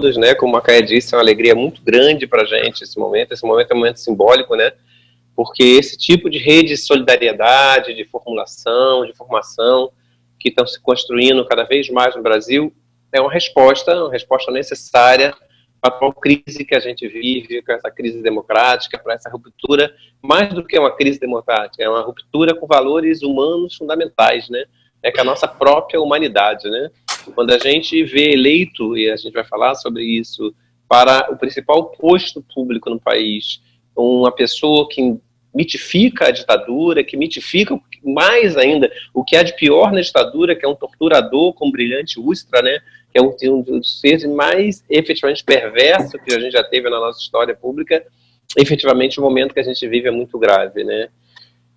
todos, né? Como a Macaé disse, é uma alegria muito grande para a gente esse momento. Esse momento é um momento simbólico, né? Porque esse tipo de rede de solidariedade, de formulação, de formação, que estão se construindo cada vez mais no Brasil, é uma resposta necessária para a atual crise que a gente vive, com essa crise democrática, para essa ruptura, mais do que uma crise democrática, é uma ruptura com valores humanos fundamentais, né? É com a nossa própria humanidade, né? Quando a gente vê eleito, e a gente vai falar sobre isso, para o principal posto público no país, uma pessoa que mitifica a ditadura, que mitifica mais ainda o que há de pior na ditadura, que é um torturador com brilhante Ustra, né? Que é um dos seres mais efetivamente perverso que a gente já teve na nossa história pública. Efetivamente, o momento que a gente vive é muito grave, né?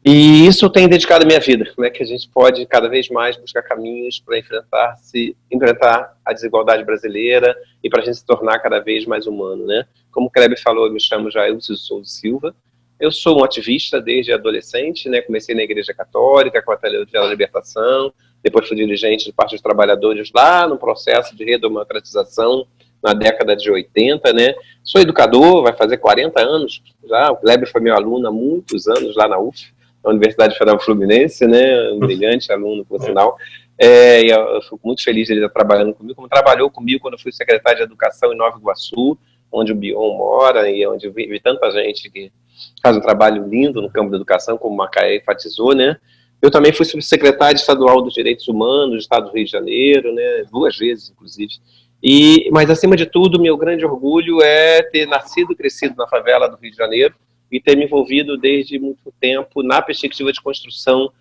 E isso tem dedicado a minha vida, como é que a gente pode cada vez mais buscar caminhos para enfrentar a desigualdade brasileira e para a gente se tornar cada vez mais humano, né? Como o Kleber falou, eu me chamo Jailson Souza Silva, eu sou um ativista desde adolescente, né? Comecei na Igreja Católica, com a Teologia da Libertação, depois fui dirigente do Partido dos Trabalhadores lá no processo de redemocratização na década de 80, né? Sou educador, vai fazer 40 anos já, o Kleber foi meu aluno há muitos anos lá na UF, na Universidade Federal Fluminense, né? Um brilhante aluno, por sinal. E eu fico muito feliz de ele estar trabalhando comigo, como trabalhou comigo quando eu fui secretário de Educação em Nova Iguaçu, onde o Bion mora e onde eu vi tanta gente que faz um trabalho lindo no campo da educação, como o Macaé enfatizou, né? Eu também fui subsecretário estadual dos Direitos Humanos do Estado do Rio de Janeiro, né? 2 vezes, inclusive. Mas, acima de tudo, meu grande orgulho é ter nascido e crescido na favela do Rio de Janeiro e ter me envolvido desde muito tempo na perspectiva de construção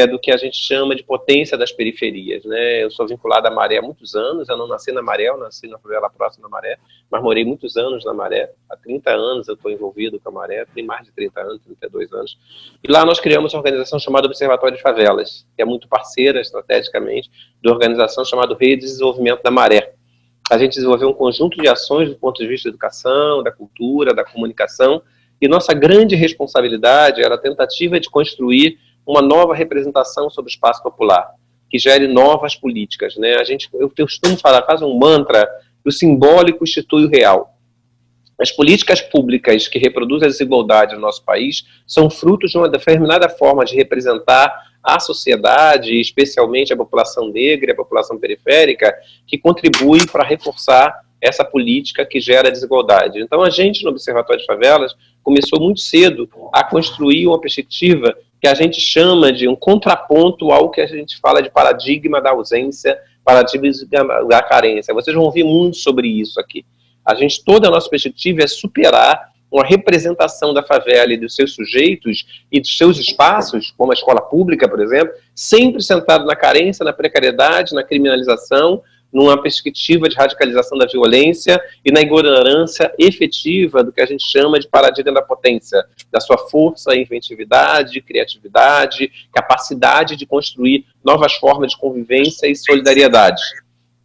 do que a gente chama de potência das periferias, né? Eu sou vinculado à Maré há muitos anos, eu não nasci na Maré, eu nasci na favela próxima da Maré, mas morei muitos anos na Maré, há 30 anos eu estou envolvido com a Maré, tem mais de 30 anos, 32 anos, e lá nós criamos uma organização chamada Observatório de Favelas, que é muito parceira estrategicamente da organização chamada Rede de Desenvolvimento da Maré. A gente desenvolveu um conjunto de ações do ponto de vista da educação, da cultura, da comunicação, e nossa grande responsabilidade era a tentativa de construir uma nova representação sobre o espaço popular, que gere novas políticas, né? Eu costumo falar, quase um mantra, o simbólico constitui o real. As políticas públicas que reproduzem a desigualdade no nosso país são frutos de uma determinada forma de representar a sociedade, especialmente a população negra e a população periférica, que contribui para reforçar essa política que gera desigualdade. Então, a gente, no Observatório de Favelas, começou muito cedo a construir uma perspectiva que a gente chama de um contraponto ao que a gente fala de paradigma da ausência, paradigma da carência. Vocês vão ouvir muito sobre isso aqui. Toda a nossa perspectiva é superar uma representação da favela e dos seus sujeitos e dos seus espaços, como a escola pública, por exemplo, sempre centrado na carência, na precariedade, na criminalização, numa perspectiva de radicalização da violência e na ignorância efetiva do que a gente chama de paradigma da potência, da sua força, inventividade, criatividade, capacidade de construir novas formas de convivência e solidariedade.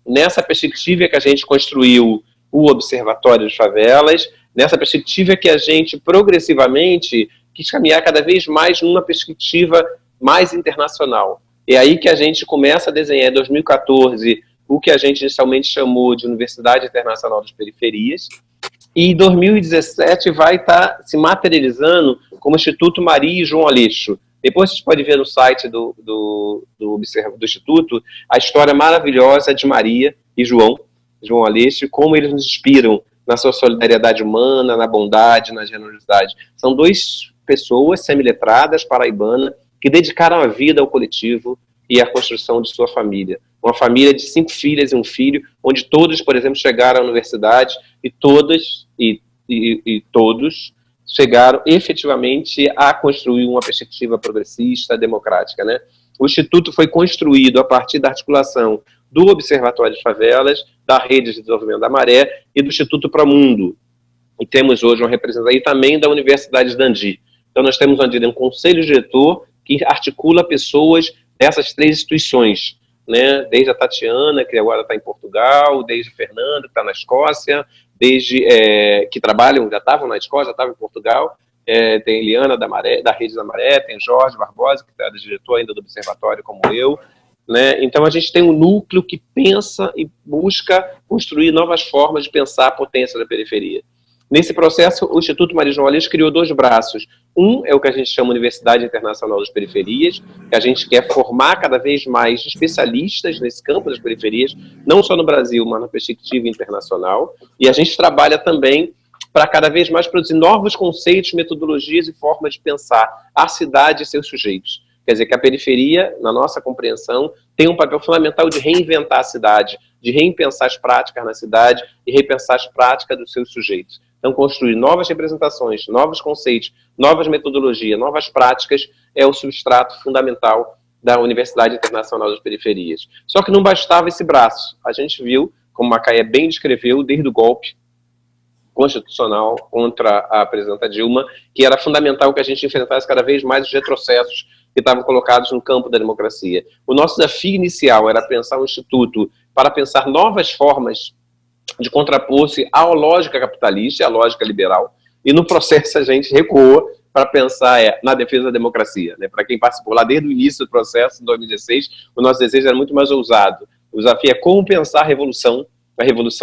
Nessa perspectiva é que a gente construiu o Observatório de Favelas, nessa perspectiva é que a gente progressivamente quis caminhar cada vez mais numa perspectiva mais internacional. É aí que a gente começa a desenhar, em 2014, o que a gente inicialmente chamou de Universidade Internacional das Periferias, e em 2017 vai estar se materializando como Instituto Maria e João Aleixo. Depois vocês podem ver no site do Instituto a história maravilhosa de Maria e João Aleixo, como eles nos inspiram na sua solidariedade humana, na bondade, na generosidade. São 2 pessoas semiletradas, paraibanas, que dedicaram a vida ao coletivo e à construção de sua família. Uma família de 5 filhas e 1 filho, onde todos, por exemplo, chegaram à universidade e todos chegaram efetivamente a construir uma perspectiva progressista, democrática, né? O Instituto foi construído a partir da articulação do Observatório de Favelas, da Rede de Desenvolvimento da Maré e do Instituto Promundo. E temos hoje uma representação aí também da Universidade de Dundee. Então nós temos um conselho diretor que articula pessoas dessas 3 instituições, né? Desde a Tatiana, que agora está em Portugal, desde a Fernanda, que está na Escócia, que trabalham, já estavam na Escócia, já estavam em Portugal, tem Eliana da Rede da Maré, tem Jorge Barbosa, que é diretor ainda do Observatório, como eu, né? Então a gente tem um núcleo que pensa e busca construir novas formas de pensar a potência da periferia. Nesse processo, o Instituto Marista Valês criou 2 braços. Um é o que a gente chama Universidade Internacional das Periferias, que a gente quer formar cada vez mais especialistas nesse campo das periferias, não só no Brasil, mas na perspectiva internacional. E a gente trabalha também para cada vez mais produzir novos conceitos, metodologias e formas de pensar a cidade e seus sujeitos. Quer dizer, que a periferia, na nossa compreensão, tem um papel fundamental de reinventar a cidade, de repensar as práticas na cidade e repensar as práticas dos seus sujeitos. Então, construir novas representações, novos conceitos, novas metodologias, novas práticas é o substrato fundamental da Universidade Internacional das Periferias. Só que não bastava esse braço. A gente viu, como Macaé bem descreveu, desde o golpe constitucional contra a presidenta Dilma, que era fundamental que a gente enfrentasse cada vez mais os retrocessos que estavam colocados no campo da democracia. O nosso desafio inicial era pensar um instituto para pensar novas formas de contrapor-se à lógica capitalista e à lógica liberal, e no processo a gente recuou para pensar na defesa da democracia. Né? Para quem participou lá desde o início do processo, em 2016, o nosso desejo era muito mais ousado. O desafio é como pensar a revolução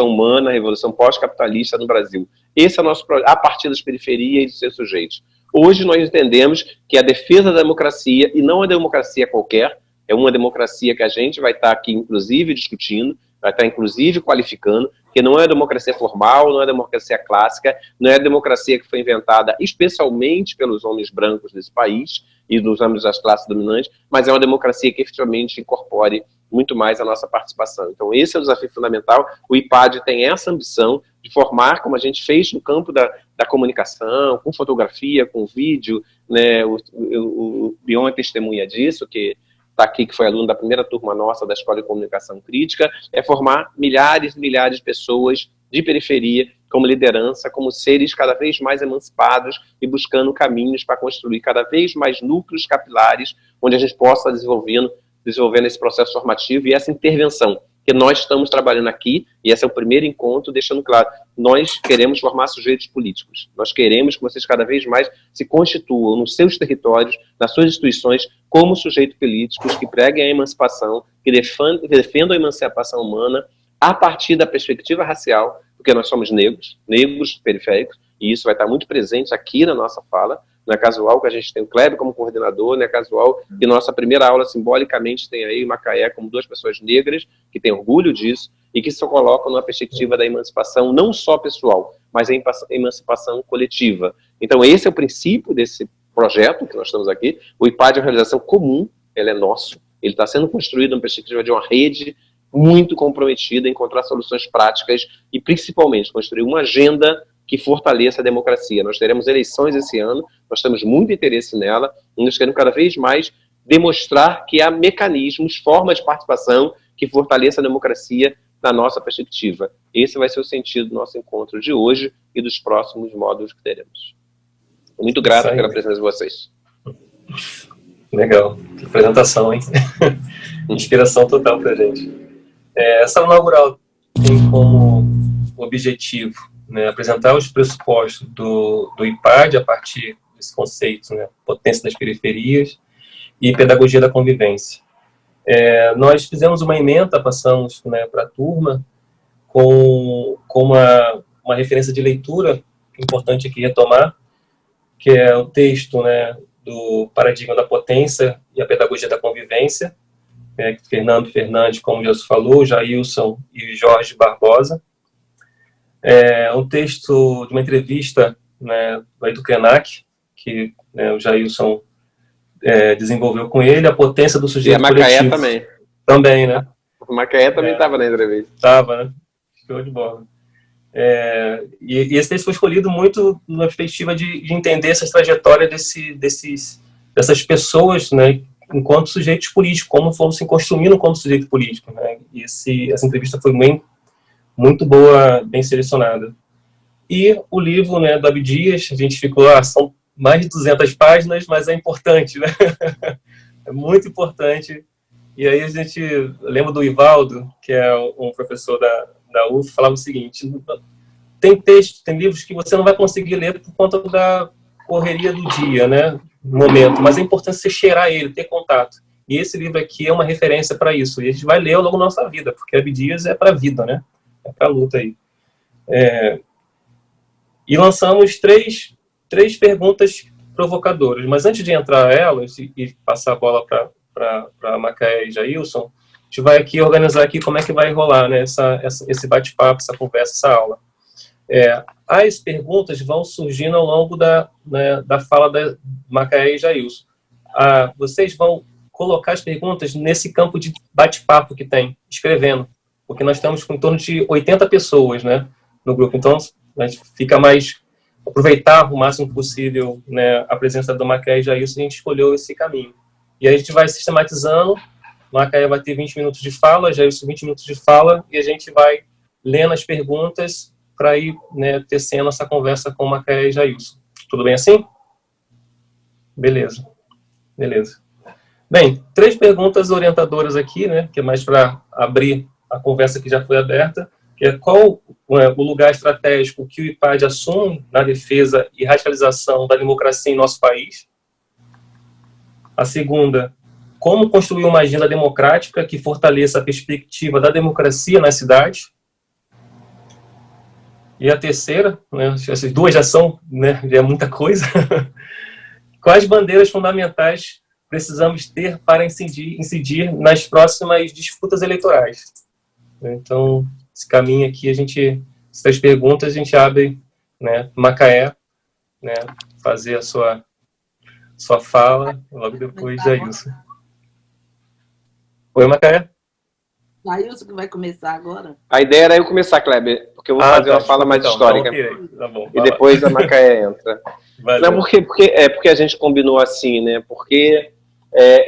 humana, a revolução pós-capitalista no Brasil. Esse é o nosso projeto, a partir das periferias e dos seus sujeitos. Hoje nós entendemos que a defesa da democracia, e não a democracia qualquer, é uma democracia que a gente vai estar aqui, inclusive, discutindo, vai estar, inclusive, qualificando, que não é a democracia formal, não é a democracia clássica, não é a democracia que foi inventada especialmente pelos homens brancos desse país e dos homens das classes dominantes, mas é uma democracia que efetivamente incorpore muito mais a nossa participação. Então esse é o desafio fundamental. O IPAD tem essa ambição de formar, como a gente fez no campo da comunicação, com fotografia, com vídeo, né? O Bion é testemunha disso, que está aqui, que foi aluno da primeira turma nossa da Escola de Comunicação Crítica, é formar milhares e milhares de pessoas de periferia como liderança, como seres cada vez mais emancipados e buscando caminhos para construir cada vez mais núcleos capilares onde a gente possa desenvolvendo esse processo formativo e essa intervenção que nós estamos trabalhando aqui, e esse é o primeiro encontro, deixando claro, nós queremos formar sujeitos políticos, nós queremos que vocês cada vez mais se constituam nos seus territórios, nas suas instituições, como sujeitos políticos que preguem a emancipação, que defendam a emancipação humana a partir da perspectiva racial, porque nós somos negros periféricos, e isso vai estar muito presente aqui na nossa fala. Não é casual que a gente tem o Kleber como coordenador, não é casual que nossa primeira aula simbolicamente tem aí Macaé como 2 pessoas negras, que têm orgulho disso, e que se colocam numa perspectiva da emancipação não só pessoal, mas a emancipação coletiva. Então esse é o princípio desse projeto que nós estamos aqui. O IPAD é uma realização comum, ele é nosso, ele está sendo construído numa perspectiva de uma rede muito comprometida em encontrar soluções práticas e principalmente construir uma agenda que fortaleça a democracia. Nós teremos eleições esse ano, nós temos muito interesse nela, e nós queremos cada vez mais demonstrar que há mecanismos, formas de participação que fortaleçam a democracia na nossa perspectiva. Esse vai ser o sentido do nosso encontro de hoje e dos próximos módulos que teremos. Muito grato pela presença de vocês. Legal, que apresentação, hein? Inspiração total pra gente. Essa inaugural tem como objetivo, né, apresentar os pressupostos do IPAD a partir desse conceito, né, potência das periferias e pedagogia da convivência. Nós fizemos uma ementa, passamos, né, para a turma com uma referência de leitura importante aqui retomar, que é o texto, né, do Paradigma da Potência e a Pedagogia da Convivência, Fernando Fernandes, como Jesus falou, Jailson e Jorge Barbosa. Um texto de uma entrevista, né, do Krenak, que, né, o Jailson desenvolveu com ele, a potência do sujeito coletivo. E a Macaé também. Também, né? O Macaé também estava na entrevista. Estava, né? Show de bola. E esse texto foi escolhido muito na perspectiva de entender essa trajetória dessas pessoas, né, enquanto sujeitos políticos, como foram se construindo como sujeito político, né? E essa entrevista foi muito boa, bem selecionada. E o livro, né, do Abdias, a gente ficou lá, são mais de 200 páginas, mas é importante, né? É muito importante. E aí a gente lembra do Ivaldo, que é um professor da UF, falava o seguinte: tem textos, tem livros que você não vai conseguir ler por conta da correria do dia, né, no momento, mas é importante você cheirar ele, ter contato. E esse livro aqui é uma referência para isso. E a gente vai ler ao longo da nossa vida, porque Abdias é para a vida, né? É para a luta aí. E lançamos três perguntas provocadoras. Mas antes de entrar elas e passar a bola para Macaé e Jailson, a gente vai aqui organizar aqui como é que vai rolar, né, esse bate-papo, essa conversa, essa aula. As perguntas vão surgindo ao longo da fala da Macaé e Jailson. Vocês vão colocar as perguntas nesse campo de bate-papo que tem, escrevendo, porque nós estamos com em torno de 80 pessoas, né, no grupo. Então, a gente fica mais aproveitar o máximo possível, né, a presença do Macaé e Jailson, a gente escolheu esse caminho. E aí a gente vai sistematizando, o Macaé vai ter 20 minutos de fala, Jailson 20 minutos de fala, e a gente vai lendo as perguntas para ir, né, tecendo essa conversa com o Macaé e Jailson. Tudo bem assim? Beleza. Bem, 3 perguntas orientadoras aqui, né, que é mais para abrir a conversa que já foi aberta, que é qual o lugar estratégico que o IPAD assume na defesa e radicalização da democracia em nosso país. A segunda, como construir uma agenda democrática que fortaleça a perspectiva da democracia nas cidades. E a terceira, né, essas duas já são, né, já é muita coisa. Quais bandeiras fundamentais precisamos ter para incidir nas próximas disputas eleitorais? Então, esse caminho aqui, essas perguntas, a gente abre, né, Macaé, né, fazer a sua fala, logo depois Jailson. Oi, Macaé. Jailson que vai começar agora? A ideia era eu começar, Kleber, porque eu vou fazer uma fala mais histórica. Tá bom, e depois a Macaé entra. Não, porque a gente combinou assim, né? Porque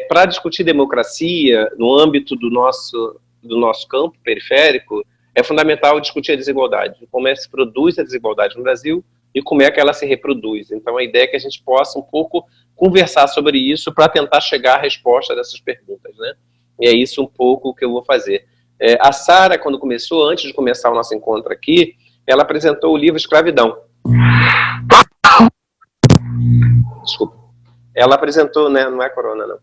para discutir democracia no âmbito do nosso campo periférico, é fundamental discutir a desigualdade, como é que se produz a desigualdade no Brasil e como é que ela se reproduz. Então, a ideia é que a gente possa um pouco conversar sobre isso para tentar chegar à resposta dessas perguntas, né? E é isso um pouco que eu vou fazer. A Sara, quando começou, antes de começar o nosso encontro aqui, ela apresentou o livro Escravidão. Desculpa. Ela apresentou, né? Não é corona, não.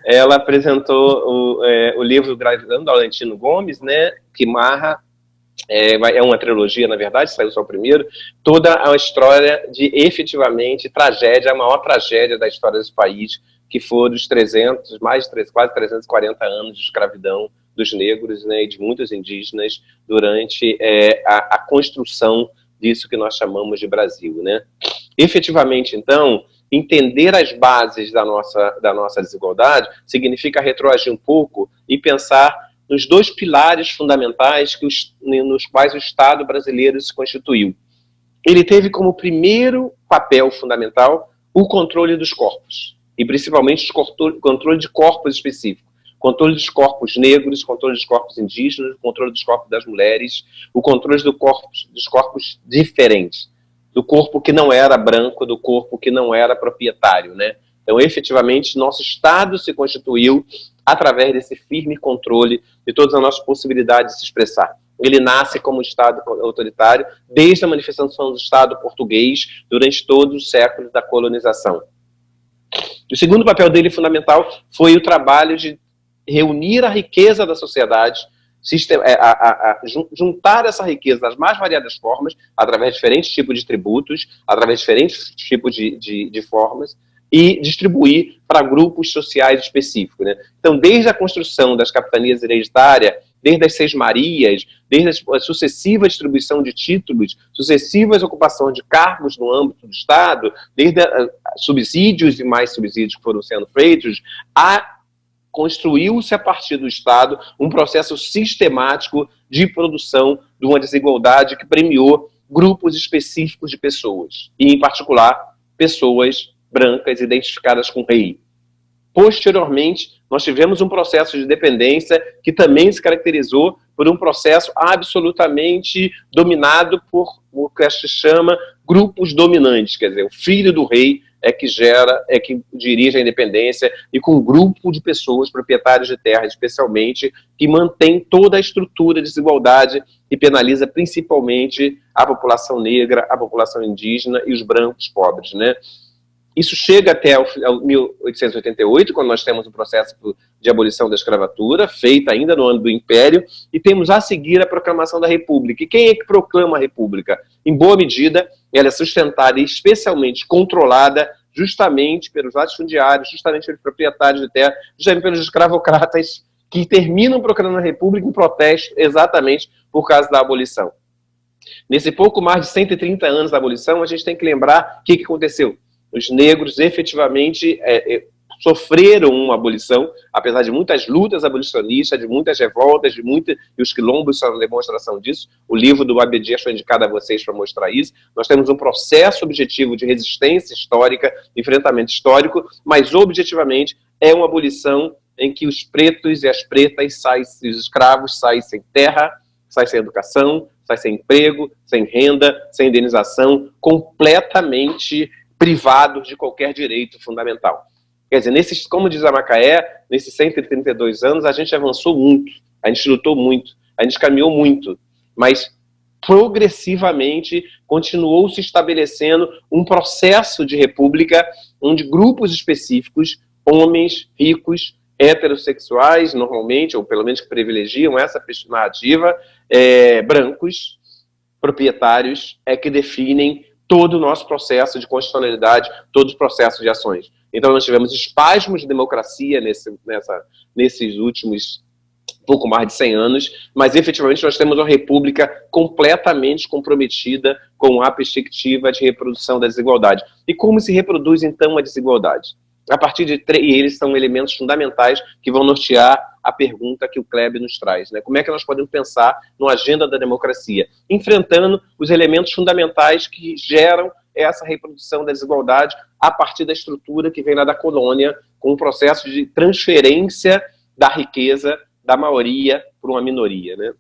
Ela apresentou o livro Escravidão, do Laurentino Gomes, né? Que narra, é uma trilogia, na verdade, saiu só o primeiro, toda a história de, efetivamente, tragédia, a maior tragédia da história desse país, que foram os quase 340 anos de escravidão dos negros, né, e de muitos indígenas durante a construção disso que nós chamamos de Brasil, né? Efetivamente, então, entender as bases da nossa desigualdade significa retroagir um pouco e pensar nos 2 pilares fundamentais nos quais o Estado brasileiro se constituiu. Ele teve como primeiro papel fundamental o controle dos corpos, e principalmente o controle de corpos específicos. Controle dos corpos negros, controle dos corpos indígenas, controle dos corpos das mulheres, o controle dos corpos diferentes, do corpo que não era branco, do corpo que não era proprietário, né? Então, efetivamente, nosso Estado se constituiu através desse firme controle de todas as nossas possibilidades de se expressar. Ele nasce como Estado autoritário desde a manifestação do Estado português durante todos os séculos da colonização. O segundo papel dele fundamental foi o trabalho de reunir a riqueza da sociedade, juntar essa riqueza das mais variadas formas, através de diferentes tipos de tributos, através de diferentes tipos de formas, e distribuir para grupos sociais específicos, né? Então, desde a construção das capitanias hereditárias, desde as Seis Marias, desde a sucessiva distribuição de títulos, sucessivas ocupações de cargos no âmbito do Estado, desde subsídios e mais subsídios que foram sendo feitos, construiu-se a partir do Estado um processo sistemático de produção de uma desigualdade que premiou grupos específicos de pessoas, e, em particular, pessoas brancas identificadas com rei. Posteriormente, nós tivemos um processo de dependência que também se caracterizou por um processo absolutamente dominado por o que se chama grupos dominantes, quer dizer, o filho do rei é que dirige a independência, e com um grupo de pessoas, proprietários de terra especialmente, que mantém toda a estrutura de desigualdade e penaliza principalmente a população negra, a população indígena e os brancos pobres, né? Isso chega até ao 1888, quando nós temos o processo de abolição da escravatura, feita ainda no ano do Império, e temos a seguir a proclamação da República. E quem é que proclama a República? Em boa medida, ela é sustentada e especialmente controlada justamente pelos latifundiários, justamente pelos proprietários de terra, justamente pelos escravocratas, que terminam proclamando a República em protesto exatamente por causa da abolição. Nesse pouco mais de 130 anos da abolição, a gente tem que lembrar o que aconteceu. Os negros efetivamente sofreram uma abolição, apesar de muitas lutas abolicionistas, de muitas revoltas, e os quilombos são uma demonstração disso. O livro do Abdias foi indicado a vocês para mostrar isso. Nós temos um processo objetivo de resistência histórica, enfrentamento histórico, mas objetivamente é uma abolição em que os pretos e as pretas saem, os escravos saem sem terra, saem sem educação, saem sem emprego, sem renda, sem indenização, completamente privados de qualquer direito fundamental. Quer dizer, como diz a Macaé, nesses 132 anos, a gente avançou muito, a gente lutou muito, a gente caminhou muito, mas progressivamente continuou se estabelecendo um processo de república onde grupos específicos, homens ricos, heterossexuais, normalmente, ou pelo menos que privilegiam essa narrativa, brancos, proprietários, que definem todo o nosso processo de constitucionalidade, todo o processo de ações. Então, nós tivemos espasmos de democracia nesses últimos pouco mais de 100 anos, mas efetivamente nós temos uma república completamente comprometida com a perspectiva de reprodução da desigualdade. E como se reproduz, então, a desigualdade? A partir de e eles são elementos fundamentais que vão nortear a pergunta que o Kleber nos traz, né? Como é que nós podemos pensar numa agenda da democracia? Enfrentando os elementos fundamentais que geram essa reprodução da desigualdade a partir da estrutura que vem lá da colônia, com o processo de transferência da riqueza da maioria para uma minoria, né?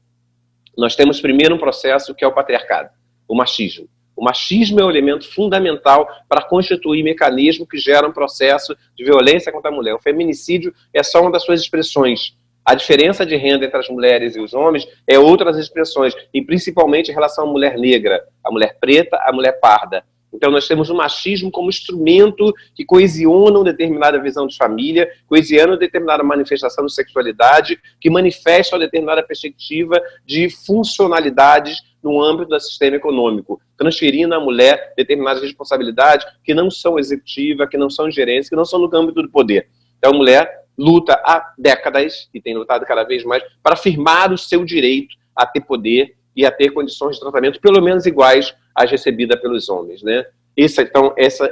Nós temos primeiro um processo que é o patriarcado, o machismo. O machismo é um elemento fundamental para constituir mecanismo que gera um processo de violência contra a mulher. O feminicídio é só uma das suas expressões. A diferença de renda entre as mulheres e os homens é outras expressões, e principalmente em relação à mulher negra, a mulher preta, a mulher parda. Então nós temos o machismo como instrumento que coesiona uma determinada visão de família, coesiona uma determinada manifestação de sexualidade, que manifesta uma determinada perspectiva de funcionalidades no âmbito do sistema econômico, transferindo à mulher determinadas responsabilidades que não são executivas, que não são gerências, que não são no âmbito do poder. Então a mulher luta há décadas, e tem lutado cada vez mais, para afirmar o seu direito a ter poder e a ter condições de tratamento pelo menos iguais às recebidas pelos homens, né? Esse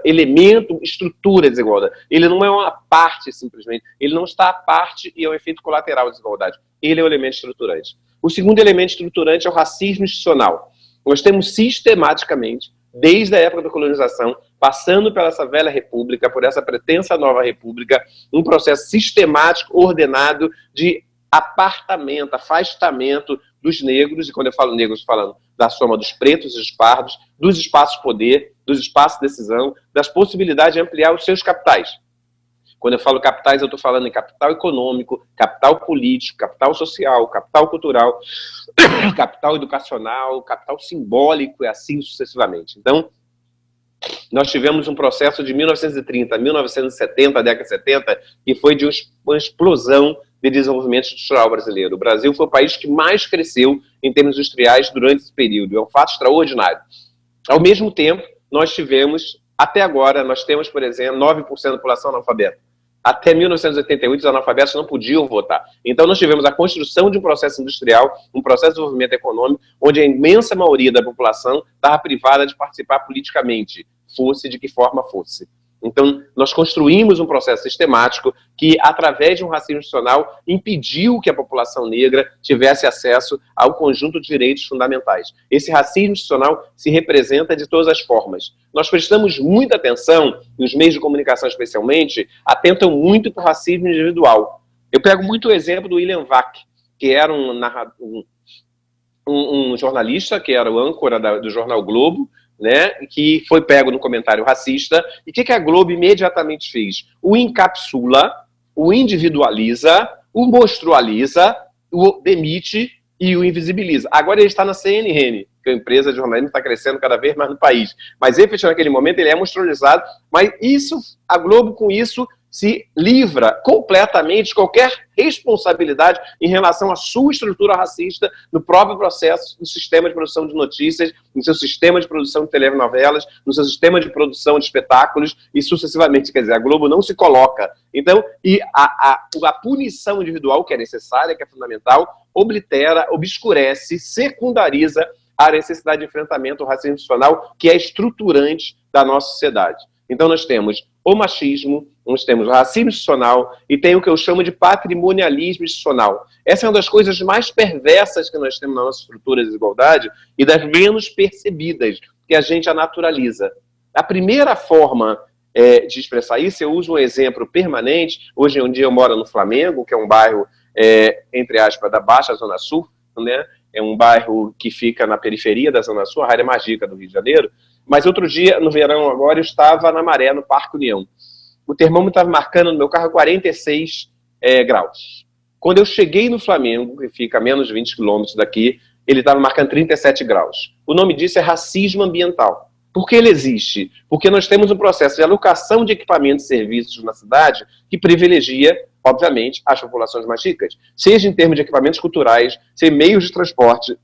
elemento estrutura a desigualdade. Ele não é uma parte, simplesmente. Ele não está à parte e é um efeito colateral da desigualdade. Ele é o elemento estruturante. O segundo elemento estruturante é o racismo institucional. Nós temos sistematicamente, desde a época da colonização, passando pela essa velha república, por essa pretensa nova república, um processo sistemático, ordenado de apartamento, afastamento dos negros, e quando eu falo negros, falando da soma dos pretos e dos pardos, dos espaços de poder, dos espaços de decisão, das possibilidades de ampliar os seus capitais. Quando eu falo capitais, eu estou falando em capital econômico, capital político, capital social, capital cultural, capital educacional, capital simbólico e assim sucessivamente. Então, nós tivemos um processo de 1930 a 1970, a década de 70, que foi de uma explosão de desenvolvimento institucional brasileiro. O Brasil foi o país que mais cresceu em termos industriais durante esse período. É um fato extraordinário. Ao mesmo tempo, nós tivemos, até agora, nós temos, por exemplo, 9% da população analfabeta. Até 1988, os analfabetos não podiam votar. Então, nós tivemos a construção de um processo industrial, um processo de desenvolvimento econômico, onde a imensa maioria da população estava privada de participar politicamente, fosse de que forma fosse. Então, nós construímos um processo sistemático que, através de um racismo institucional, impediu que a população negra tivesse acesso ao conjunto de direitos fundamentais. Esse racismo institucional se representa de todas as formas. Nós prestamos muita atenção, e os meios de comunicação especialmente, atentam muito para o racismo individual. Eu pego muito o exemplo do William Vac, que era um jornalista, que era o âncora do jornal Globo, né, que foi pego no comentário racista. E o que a Globo imediatamente fez? O encapsula, o individualiza, o monstrualiza, o demite e o invisibiliza. Agora ele está na CNN. porque a empresa de jornalismo está crescendo cada vez mais no país. Mas, efetivamente, naquele momento, ele é monstrualizado, mas a Globo, com isso, se livra completamente de qualquer responsabilidade em relação à sua estrutura racista no próprio processo do sistema de produção de notícias, no seu sistema de produção de telenovelas, no seu sistema de produção de espetáculos e sucessivamente. Quer dizer, a Globo não se coloca. Então, e a punição individual, que é necessária, que é fundamental, oblitera, obscurece, secundariza a necessidade de enfrentamento ao racismo institucional, que é estruturante da nossa sociedade. Então, nós temos o machismo, nós temos o racismo institucional e tem o que eu chamo de patrimonialismo institucional. Essa é uma das coisas mais perversas que nós temos na nossa estrutura de desigualdade e das menos percebidas, que a gente a naturaliza. A primeira forma de expressar isso, eu uso um exemplo permanente. Hoje em dia eu moro no Flamengo, que é um bairro, entre aspas, da Baixa Zona Sul, né? É um bairro que fica na periferia da Zona Sul, a área mais rica do Rio de Janeiro. Mas outro dia, no verão agora, eu estava na Maré, no Parque União. O termômetro estava marcando no meu carro 46 graus. Quando eu cheguei no Flamengo, que fica a menos de 20 quilômetros daqui, ele estava marcando 37 graus. O nome disso é racismo ambiental. Por que ele existe? Porque nós temos um processo de alocação de equipamentos e serviços na cidade que privilegia, obviamente, as populações mais ricas. Seja em termos de equipamentos culturais, seja meios de transporte,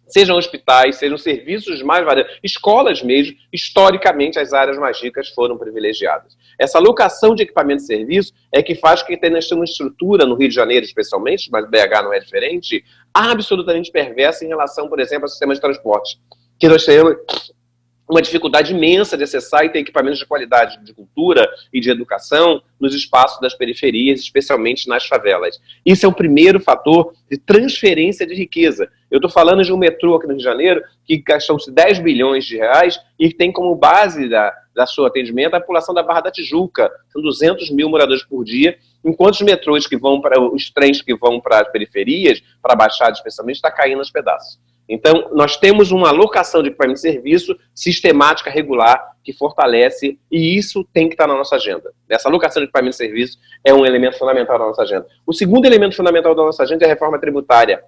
sejam hospitais, sejam serviços mais variados, escolas mesmo, historicamente as áreas mais ricas foram privilegiadas. Essa alocação de equipamentos e serviços é que faz que nós tenhamos uma estrutura, no Rio de Janeiro especialmente, mas BH não é diferente, absolutamente perversa em relação, por exemplo, ao sistema de transporte. Que nós temos uma dificuldade imensa de acessar e ter equipamentos de qualidade de cultura e de educação nos espaços das periferias, especialmente nas favelas. Isso é o primeiro fator de transferência de riqueza. Eu estou falando de um metrô aqui no Rio de Janeiro que gastou-se 10 bilhões de reais e tem como base da seu atendimento a população da Barra da Tijuca. São 200 mil moradores por dia, enquanto os metrôs que vão para os trens que vão para as periferias, para a Baixada especialmente, está caindo aos pedaços. Então, nós temos uma alocação de equipamento de serviço sistemática, regular, que fortalece, e isso tem que estar na nossa agenda. Essa alocação de equipamento de serviço é um elemento fundamental da nossa agenda. O segundo elemento fundamental da nossa agenda é a reforma tributária.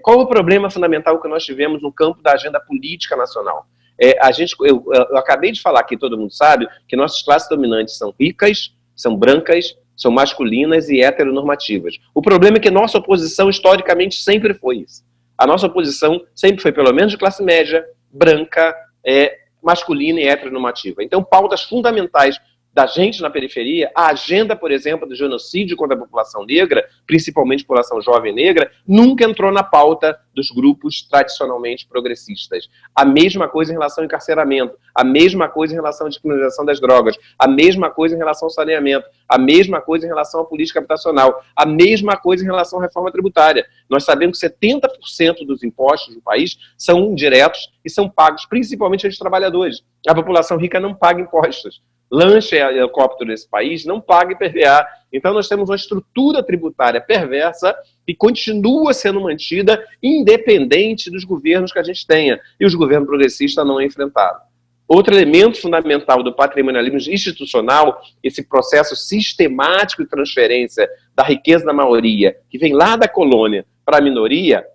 Qual o problema fundamental que nós tivemos no campo da agenda política nacional? Eu acabei de falar aqui, todo mundo sabe, que nossas classes dominantes são ricas, são brancas, são masculinas e heteronormativas. O problema é que nossa oposição, historicamente, sempre foi isso. A nossa oposição sempre foi, pelo menos, de classe média, branca, masculina e heteronormativa. Então, pautas fundamentais da gente na periferia, a agenda, por exemplo, do genocídio contra a população negra, principalmente a população jovem negra, nunca entrou na pauta dos grupos tradicionalmente progressistas. A mesma coisa em relação ao encarceramento, a mesma coisa em relação à descriminalização das drogas, a mesma coisa em relação ao saneamento, a mesma coisa em relação à política habitacional, a mesma coisa em relação à reforma tributária. Nós sabemos que 70% dos impostos do país são indiretos e são pagos principalmente aos trabalhadores. A população rica não paga impostos. Lanche e helicóptero nesse país não paga IPVA. Então nós temos uma estrutura tributária perversa que continua sendo mantida independente dos governos que a gente tenha. E os governos progressistas não enfrentaram. Outro elemento fundamental do patrimonialismo institucional, esse processo sistemático de transferência da riqueza da maioria, que vem lá da colônia para a minoria.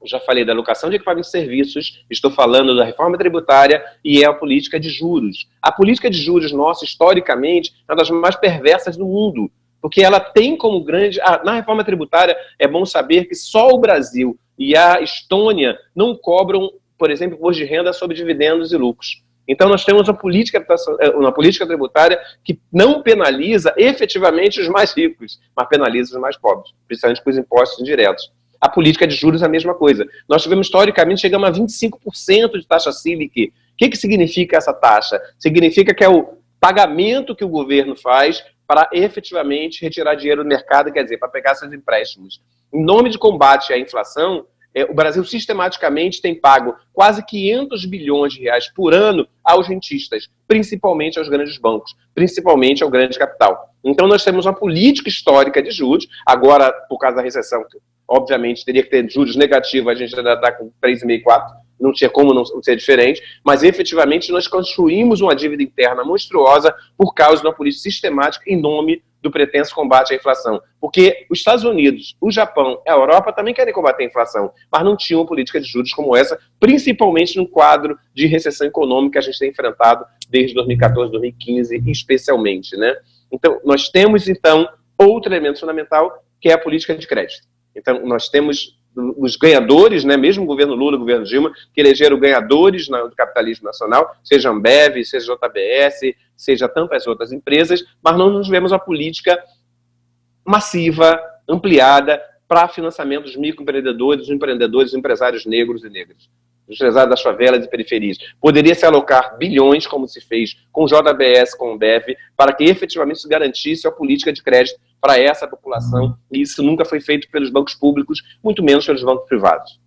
Eu já falei da alocação de equipamentos e serviços, estou falando da reforma tributária e é a política de juros. A política de juros nossa, historicamente, é uma das mais perversas do mundo, porque ela tem como grande... Na reforma tributária, é bom saber que só o Brasil e a Estônia não cobram, por exemplo, imposto de renda sobre dividendos e lucros. Então, nós temos uma política tributária que não penaliza efetivamente os mais ricos, mas penaliza os mais pobres, principalmente com os impostos indiretos. A política de juros é a mesma coisa. Nós tivemos, historicamente, chegamos a 25% de taxa Selic. O que significa essa taxa? Significa que é o pagamento que o governo faz para efetivamente retirar dinheiro do mercado, quer dizer, para pegar seus empréstimos. Em nome de combate à inflação, o Brasil sistematicamente tem pago quase 500 bilhões de reais por ano aos rentistas, principalmente aos grandes bancos, principalmente ao grande capital. Então nós temos uma política histórica de juros, agora, por causa da recessão, obviamente teria que ter juros negativos, a gente ainda está com 3,5, 4, não tinha como não ser diferente, mas efetivamente nós construímos uma dívida interna monstruosa por causa de uma política sistemática em nome do pretenso combate à inflação. Porque os Estados Unidos, o Japão, a Europa também querem combater a inflação, mas não tinham uma política de juros como essa, principalmente no quadro de recessão econômica que a gente tem enfrentado desde 2014, 2015, especialmente, né? Então, nós temos, então, outro elemento fundamental, que é a política de crédito. Então, nós temos os ganhadores, né, mesmo o governo Lula, o governo Dilma, que elegeram ganhadores do capitalismo nacional, seja Ambev, seja JBS, seja tantas outras empresas, mas não tivemos a política massiva, ampliada, para financiamento dos microempreendedores, dos empreendedores, dos empresários negros e negras, dos empresários das favelas e periferias. Poderia se alocar bilhões, como se fez com o JBS, com o Ambev, para que efetivamente se garantisse a política de crédito para essa população, e isso nunca foi feito pelos bancos públicos, muito menos pelos bancos privados.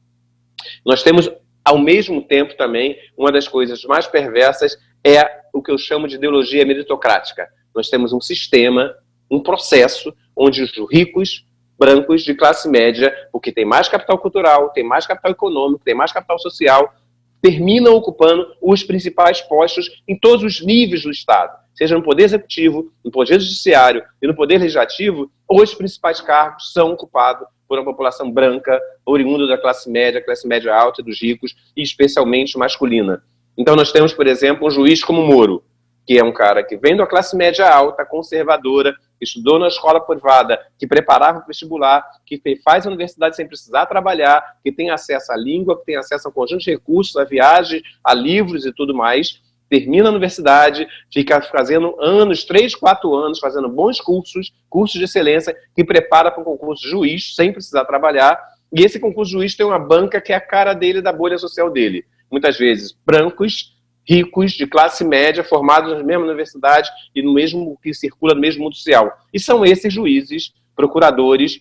Nós temos, ao mesmo tempo também, uma das coisas mais perversas é o que eu chamo de ideologia meritocrática. Nós temos um sistema, um processo, onde os ricos, brancos, de classe média, porque tem mais capital cultural, tem mais capital econômico, tem mais capital social, terminam ocupando os principais postos em todos os níveis do Estado, seja no Poder Executivo, no Poder Judiciário e no Poder Legislativo, os principais cargos são ocupados por uma população branca, oriunda da classe média alta e dos ricos, e especialmente masculina. Então nós temos, por exemplo, um juiz como Moro, que é um cara que vem da classe média alta, conservadora, estudou na escola privada, que preparava para o vestibular, que faz a universidade sem precisar trabalhar, que tem acesso à língua, que tem acesso a um conjunto de recursos, a viagens, a livros e tudo mais, termina a universidade, fica fazendo anos, 3, 4 anos, fazendo bons cursos, cursos de excelência, que prepara para um concurso de juiz, sem precisar trabalhar, e esse concurso de juiz tem uma banca que é a cara dele, da bolha social dele. Muitas vezes brancos, ricos, de classe média, formados na mesma universidade e no mesmo, que circula no mesmo mundo social. E são esses juízes, procuradores,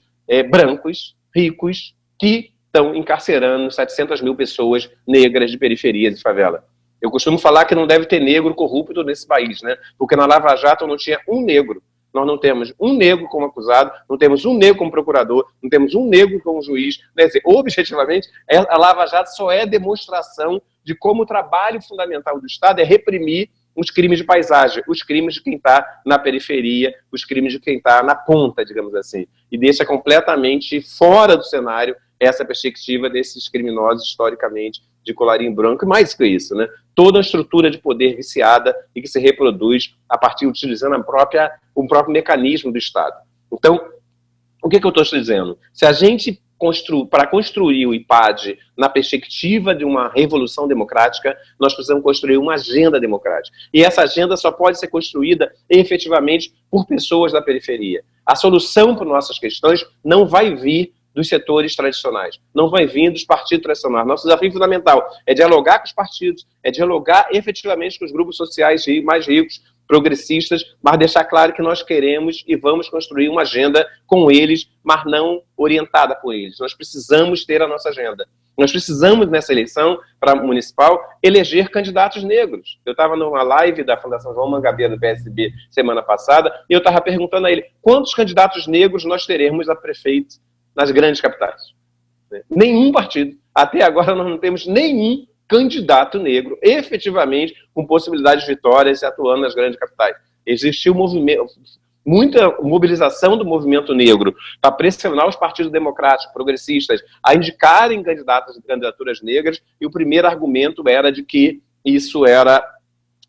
brancos, ricos, que estão encarcerando 700 mil pessoas negras de periferias e favela. Eu costumo falar que não deve ter negro corrupto nesse país, né? Porque na Lava Jato não tinha um negro. Nós não temos um negro como acusado, não temos um negro como procurador, não temos um negro como juiz. Quer dizer, objetivamente, a Lava Jato só é demonstração de como o trabalho fundamental do Estado é reprimir os crimes de paisagem, os crimes de quem está na periferia, os crimes de quem está na ponta, digamos assim. E deixa completamente fora do cenário essa perspectiva desses criminosos, historicamente, de colarinho branco, e mais que isso, né? Toda a estrutura de poder viciada e que se reproduz a partir, utilizando o próprio mecanismo do Estado. Então, o que eu estou te dizendo? Se a gente para construir o IPAD na perspectiva de uma revolução democrática, nós precisamos construir uma agenda democrática. E essa agenda só pode ser construída efetivamente por pessoas da periferia. A solução para nossas questões não vai vir dos setores tradicionais, não vai vir dos partidos tradicionais. Nosso desafio fundamental é dialogar com os partidos, é dialogar efetivamente com os grupos sociais mais ricos, progressistas, mas deixar claro que nós queremos e vamos construir uma agenda com eles, mas não orientada por eles. Nós precisamos ter a nossa agenda. Nós precisamos, nessa eleição para municipal, eleger candidatos negros. Eu estava numa live da Fundação João Mangabeira, do PSB, semana passada, e eu estava perguntando a ele quantos candidatos negros nós teremos a prefeito nas grandes capitais. Nenhum partido. Até agora nós não temos nenhum candidato negro, efetivamente, com possibilidade de vitórias atuando nas grandes capitais. Existiu muita mobilização do movimento negro para pressionar os partidos democráticos, progressistas, a indicarem candidatos e candidaturas negras, e o primeiro argumento era de que isso era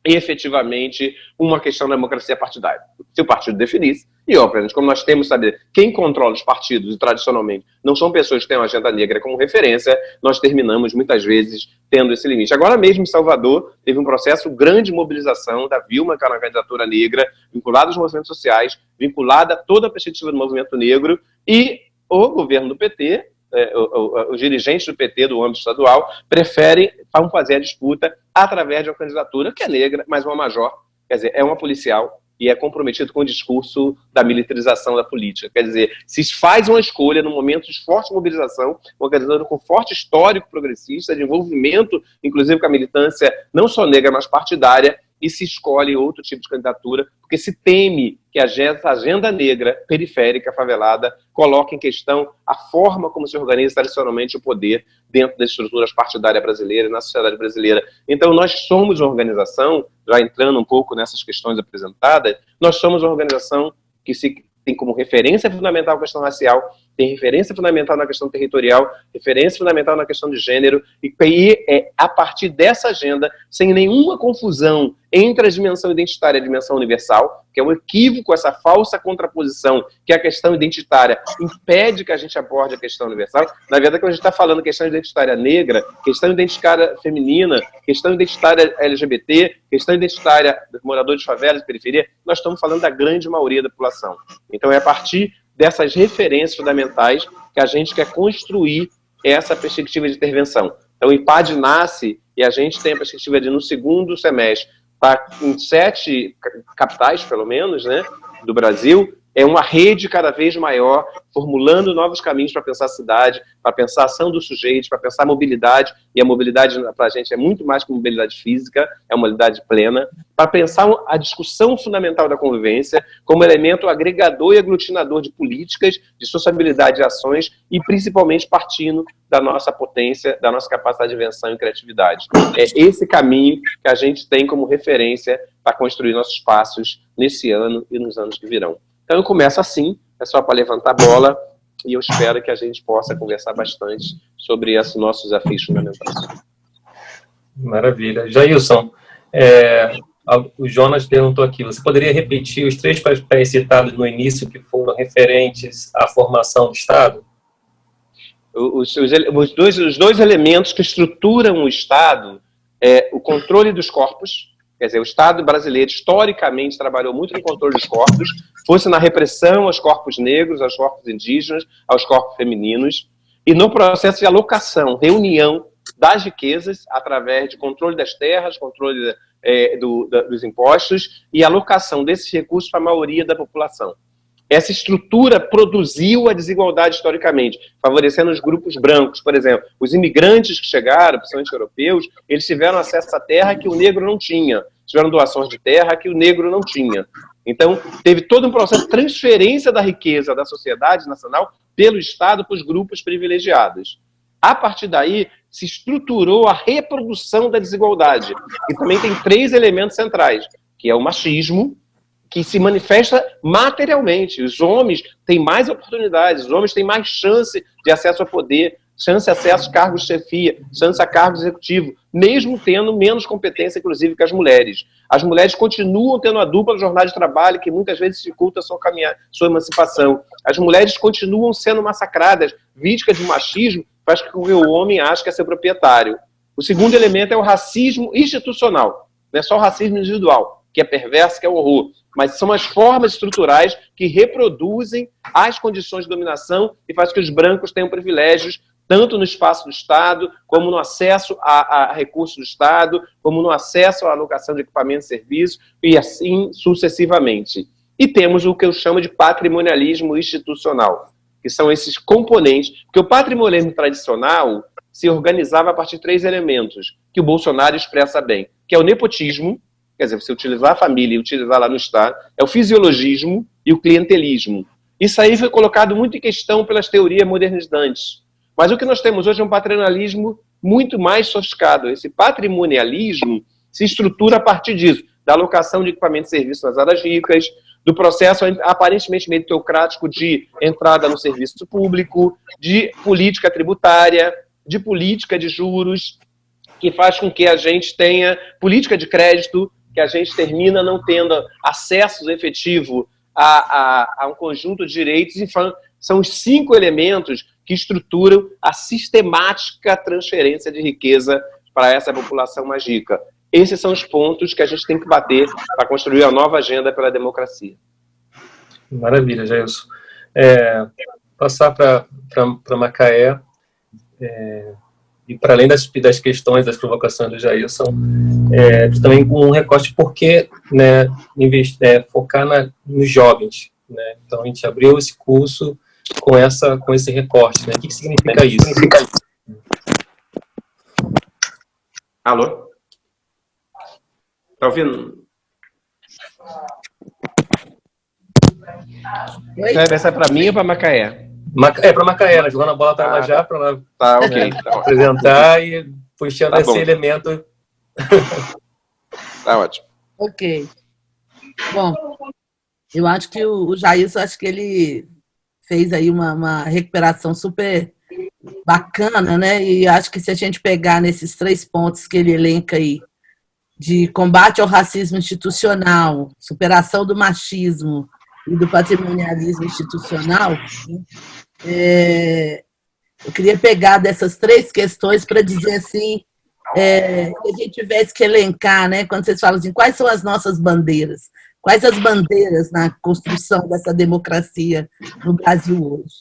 efetivamente uma questão da democracia partidária. Se o partido definisse, e obviamente, como nós temos que saber quem controla os partidos, e tradicionalmente não são pessoas que têm uma agenda negra como referência, nós terminamos muitas vezes tendo esse limite. Agora mesmo em Salvador, teve um processo grande de mobilização da Vilma, que era uma candidatura negra, vinculada aos movimentos sociais, vinculada a toda a perspectiva do movimento negro, e o governo do PT, os dirigentes do PT do âmbito estadual preferem fazer a disputa através de uma candidatura que é negra, mas uma major, quer dizer, é uma policial e é comprometido com o discurso da militarização da política. Quer dizer, se faz uma escolha no momento de forte mobilização, uma candidatura com forte histórico progressista, de envolvimento, inclusive com a militância não só negra, mas partidária, e se escolhe outro tipo de candidatura, porque se teme que a agenda negra, periférica, favelada, coloque em questão a forma como se organiza tradicionalmente o poder dentro das estruturas partidárias brasileiras e na sociedade brasileira. Então, nós somos uma organização, já entrando um pouco nessas questões apresentadas, nós somos uma organização que tem como referência fundamental a questão racial, tem referência fundamental na questão territorial, referência fundamental na questão de gênero, e é a partir dessa agenda, sem nenhuma confusão entre a dimensão identitária e a dimensão universal, que é um equívoco, essa falsa contraposição, que a questão identitária impede que a gente aborde a questão universal. Na verdade, quando a gente está falando questão identitária negra, questão identitária feminina, questão identitária LGBT, questão identitária dos moradores de favelas e periferia, nós estamos falando da grande maioria da população. Então, é a partir dessas referências fundamentais que a gente quer construir essa perspectiva de intervenção. Então, o IPAD nasce e a gente tem a perspectiva de, no segundo semestre, em 7 capitais, pelo menos, né, do Brasil, é uma rede cada vez maior, formulando novos caminhos para pensar a cidade, para pensar a ação dos sujeitos, para pensar a mobilidade, e a mobilidade para a gente é muito mais que mobilidade física, é uma mobilidade plena, para pensar a discussão fundamental da convivência como elemento agregador e aglutinador de políticas, de sociabilidade de ações, e principalmente partindo da nossa potência, da nossa capacidade de invenção e criatividade. É esse caminho que a gente tem como referência para construir nossos passos nesse ano e nos anos que virão. Então eu começo assim, é só para levantar a bola, e eu espero que a gente possa conversar bastante sobre esses nossos desafios fundamentais. Maravilha. Jailson, o Jonas perguntou aqui, você poderia repetir os 3 papéis citados no início que foram referentes à formação do Estado? Os dois elementos que estruturam o Estado é o controle dos corpos. Quer dizer, o Estado brasileiro, historicamente, trabalhou muito no controle dos corpos, fosse na repressão aos corpos negros, aos corpos indígenas, aos corpos femininos, e no processo de alocação, reunião das riquezas, através de controle das terras, controle dos impostos, e alocação desses recursos para a maioria da população. Essa estrutura produziu a desigualdade historicamente, favorecendo os grupos brancos. Por exemplo, os imigrantes que chegaram, principalmente europeus, eles tiveram acesso à terra que o negro não tinha, tiveram doações de terra que o negro não tinha. Então, teve todo um processo de transferência da riqueza da sociedade nacional pelo Estado para os grupos privilegiados. A partir daí, se estruturou a reprodução da desigualdade, que também tem 3 elementos centrais, que é o machismo, que se manifesta materialmente. Os homens têm mais oportunidades, os homens têm mais chance de acesso ao poder, chance de acesso a cargos de chefia, chance a cargos executivos, mesmo tendo menos competência, inclusive, que as mulheres. As mulheres continuam tendo a dupla jornada de trabalho, que muitas vezes dificulta a sua emancipação. As mulheres continuam sendo massacradas, vítimas de machismo, faz com que o homem ache que é seu proprietário. O segundo elemento é o racismo institucional, não é só o racismo individual, que é perverso, que é o horror, mas são as formas estruturais que reproduzem as condições de dominação e faz que os brancos tenham privilégios, tanto no espaço do Estado, como no acesso a recursos do Estado, como no acesso à alocação de equipamentos e serviços, e assim sucessivamente. E temos o que eu chamo de patrimonialismo institucional, que são esses componentes, porque o patrimonialismo tradicional se organizava a partir de 3 elementos, que o Bolsonaro expressa bem, que é o nepotismo, quer dizer, você utilizar a família e utilizar lá no Estado, é o fisiologismo e o clientelismo. Isso aí foi colocado muito em questão pelas teorias modernizantes. Mas o que nós temos hoje é um patrimonialismo muito mais sofisticado. Esse patrimonialismo se estrutura a partir disso, da alocação de equipamentos e serviços nas áreas ricas, do processo aparentemente meritocrático de entrada no serviço público, de política tributária, de política de juros, que faz com que a gente tenha política de crédito, que a gente termina não tendo acesso efetivo a um conjunto de direitos. Então, são os 5 elementos que estruturam a sistemática transferência de riqueza para essa população mais rica. Esses são os pontos que a gente tem que bater para construir a nova agenda pela democracia. Maravilha, Jailson. Passar para Macaé, e para além das questões, das provocações do Jailson, também um recorte por que, né, focar nos jovens. Né? Então, a gente abriu esse curso com esse recorte. Né? O que significa isso? Alô? Tá ouvindo? Oi? Essa é para mim ou para Macaé? É para Macaé, ela jogando a bola para ela já, para ela Tá, ok. Tá apresentar e puxando Tá esse bom. elemento. Tá ótimo. Ok. Bom, eu acho que o Jailson, acho que ele fez aí uma recuperação super bacana, né? E acho que se a gente pegar nesses 3 pontos que ele elenca aí, de combate ao racismo institucional, superação do machismo e do patrimonialismo institucional, eu queria pegar dessas 3 questões para dizer assim, que a gente tivesse que elencar, né? Quando vocês falam assim, quais são as nossas bandeiras? Quais as bandeiras na construção dessa democracia no Brasil hoje?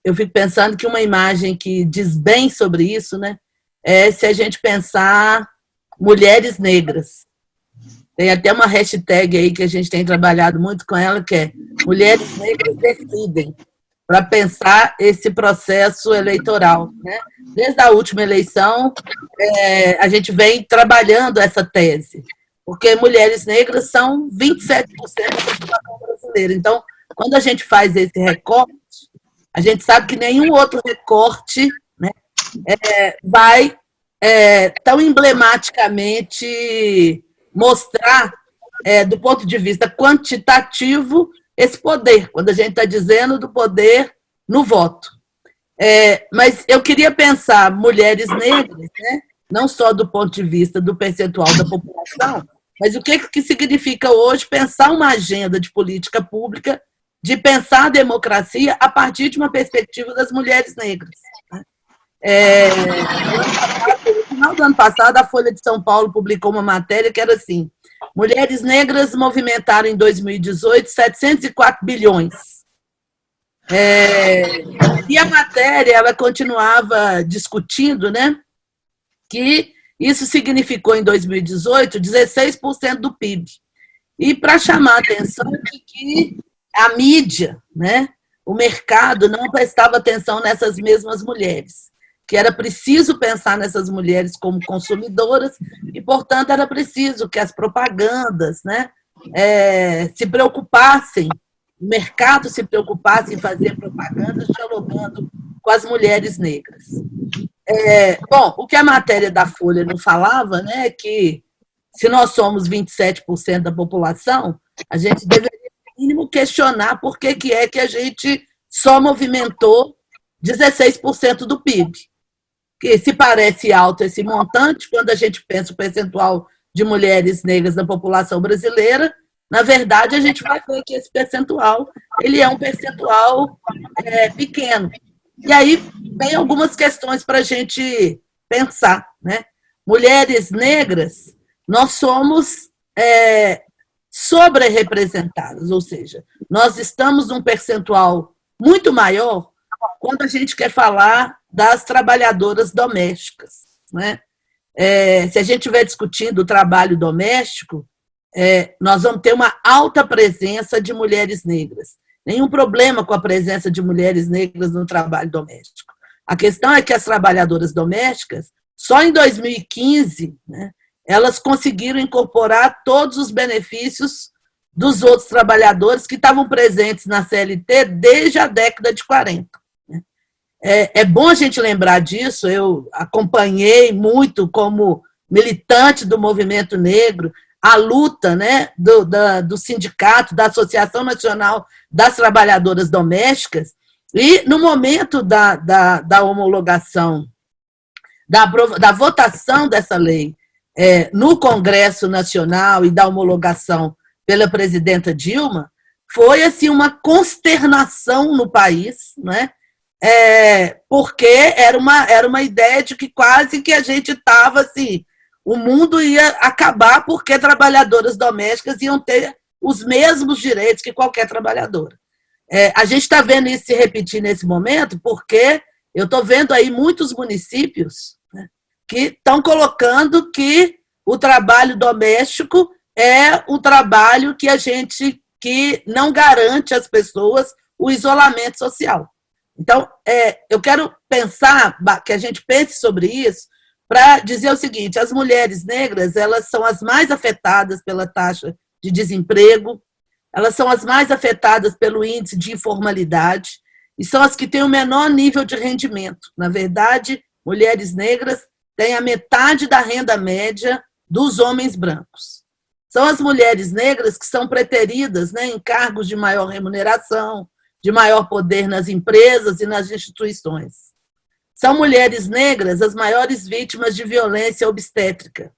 Eu fico pensando que uma imagem que diz bem sobre isso, né, é se a gente pensar mulheres negras. Tem até uma hashtag aí que a gente tem trabalhado muito com ela, que é Mulheres Negras Decidem, para pensar esse processo eleitoral, né? Desde a última eleição, a gente vem trabalhando essa tese, porque mulheres negras são 27% da população brasileira. Então, quando a gente faz esse recorte, a gente sabe que nenhum outro recorte, né, vai tão emblematicamente mostrar, do ponto de vista quantitativo, esse poder, quando a gente está dizendo do poder no voto. Mas eu queria pensar mulheres negras, né, não só do ponto de vista do percentual da população, mas o que significa hoje pensar uma agenda de política pública, de pensar a democracia a partir de uma perspectiva das mulheres negras. No final do ano passado, a Folha de São Paulo publicou uma matéria que era assim: mulheres negras movimentaram em 2018 704 bilhões. E a matéria ela continuava discutindo, né, que isso significou em 2018 16% do PIB. E para chamar a atenção de que a mídia, né, o mercado não prestava atenção nessas mesmas mulheres, que era preciso pensar nessas mulheres como consumidoras e, portanto, era preciso que as propagandas, né, se preocupassem, o mercado se preocupasse em fazer propagandas dialogando com as mulheres negras. Bom, o que a matéria da Folha não falava, né, é que se nós somos 27% da população, a gente deveria, no mínimo, questionar por que a gente só movimentou 16% do PIB. Que se parece alto esse montante, quando a gente pensa o percentual de mulheres negras da população brasileira, na verdade, a gente vai ver que esse percentual ele é um percentual pequeno. E aí vem algumas questões para a gente pensar, né? Mulheres negras, nós somos sobre-representadas, ou seja, nós estamos num percentual muito maior quando a gente quer falar das trabalhadoras domésticas, né? Se a gente estiver discutindo o trabalho doméstico, nós vamos ter uma alta presença de mulheres negras. Nenhum problema com a presença de mulheres negras no trabalho doméstico. A questão é que as trabalhadoras domésticas, só em 2015, né, elas conseguiram incorporar todos os benefícios dos outros trabalhadores que estavam presentes na CLT desde a década de 40. É bom a gente lembrar disso. Eu acompanhei muito como militante do movimento negro a luta, né, do sindicato, da Associação Nacional das Trabalhadoras Domésticas, e no momento da homologação, da votação dessa lei no Congresso Nacional e da homologação pela presidenta Dilma, foi assim, uma consternação no país, né? Porque era uma ideia de que quase que a gente estava assim, o mundo ia acabar porque trabalhadoras domésticas iam ter os mesmos direitos que qualquer trabalhadora. A gente está vendo isso se repetir nesse momento porque eu estou vendo aí muitos municípios, né, que estão colocando que o trabalho doméstico é um trabalho que não garante às pessoas o isolamento social. Então, eu quero pensar, que a gente pense sobre isso, para dizer o seguinte: as mulheres negras, elas são as mais afetadas pela taxa de desemprego, elas são as mais afetadas pelo índice de informalidade e são as que têm o menor nível de rendimento. Na verdade, mulheres negras têm a metade da renda média dos homens brancos. São as mulheres negras que são preteridas, né, em cargos de maior remuneração, de maior poder nas empresas e nas instituições. São mulheres negras as maiores vítimas de violência obstétrica.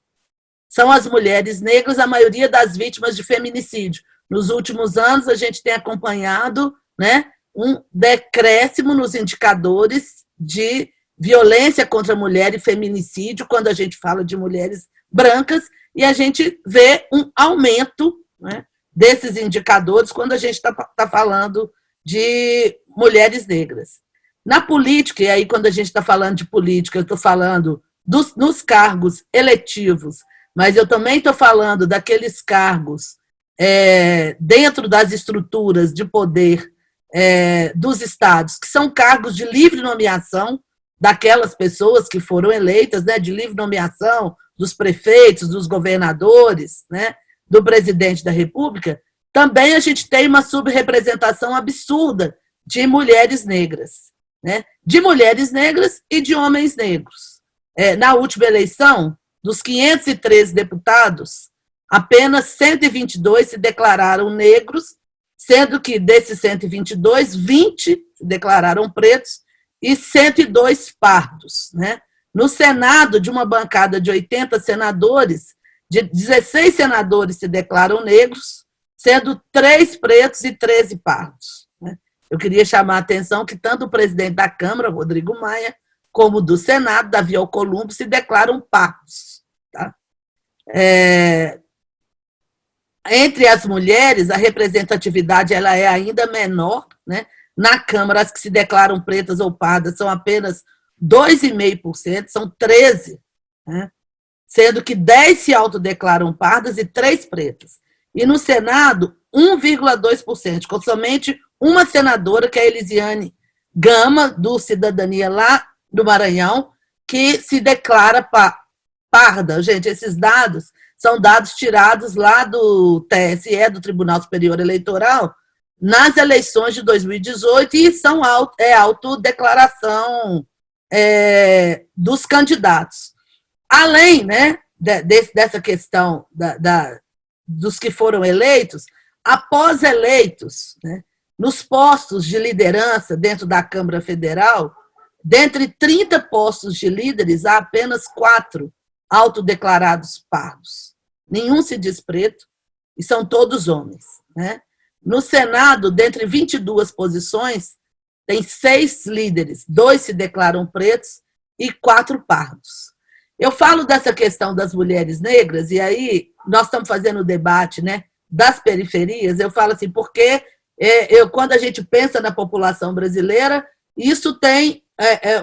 São as mulheres negras a maioria das vítimas de feminicídio. Nos últimos anos, a gente tem acompanhado, né, um decréscimo nos indicadores de violência contra a mulher e feminicídio, quando a gente fala de mulheres brancas, e a gente vê um aumento, né, desses indicadores quando a gente está falando de mulheres negras. Na política, e aí quando a gente está falando de política, eu estou falando nos cargos eletivos, mas eu também estou falando daqueles cargos dentro das estruturas de poder dos estados, que são cargos de livre nomeação daquelas pessoas que foram eleitas, né, de livre nomeação dos prefeitos, dos governadores, né, do presidente da República. Também a gente tem uma subrepresentação absurda de mulheres negras, né, de mulheres negras e de homens negros. Na última eleição, dos 513 deputados, apenas 122 se declararam negros, sendo que desses 122, 20 se declararam pretos e 102 pardos, né? No Senado, de uma bancada de 80 senadores, 16 senadores se declaram negros, sendo 3 pretos e 13 pardos. Eu queria chamar a atenção que tanto o presidente da Câmara, Rodrigo Maia, como do Senado, Davi Alcolumbre, se declaram pardos. Tá? Entre as mulheres, a representatividade ela é ainda menor, né? Na Câmara, as que se declaram pretas ou pardas são apenas 2,5%, são 13, né? Sendo que 10 se autodeclaram pardas e 3 pretas. E no Senado, 1,2%, com somente uma senadora, que é a Elisiane Gama, do Cidadania lá do Maranhão, que se declara parda. Gente, esses dados são dados tirados lá do TSE, do Tribunal Superior Eleitoral, nas eleições de 2018, e são autodeclaração dos candidatos. Além, né, dessa questão dos que foram eleitos, após eleitos, né, nos postos de liderança dentro da Câmara Federal, dentre 30 postos de líderes, há apenas 4 autodeclarados pardos. Nenhum se diz preto, e são todos homens, né? No Senado, dentre 22 posições, tem 6 líderes, 2 se declaram pretos e 4 pardos. Eu falo dessa questão das mulheres negras, e aí nós estamos fazendo o debate, né, das periferias. Eu falo assim, porque quando a gente pensa na população brasileira, isso tem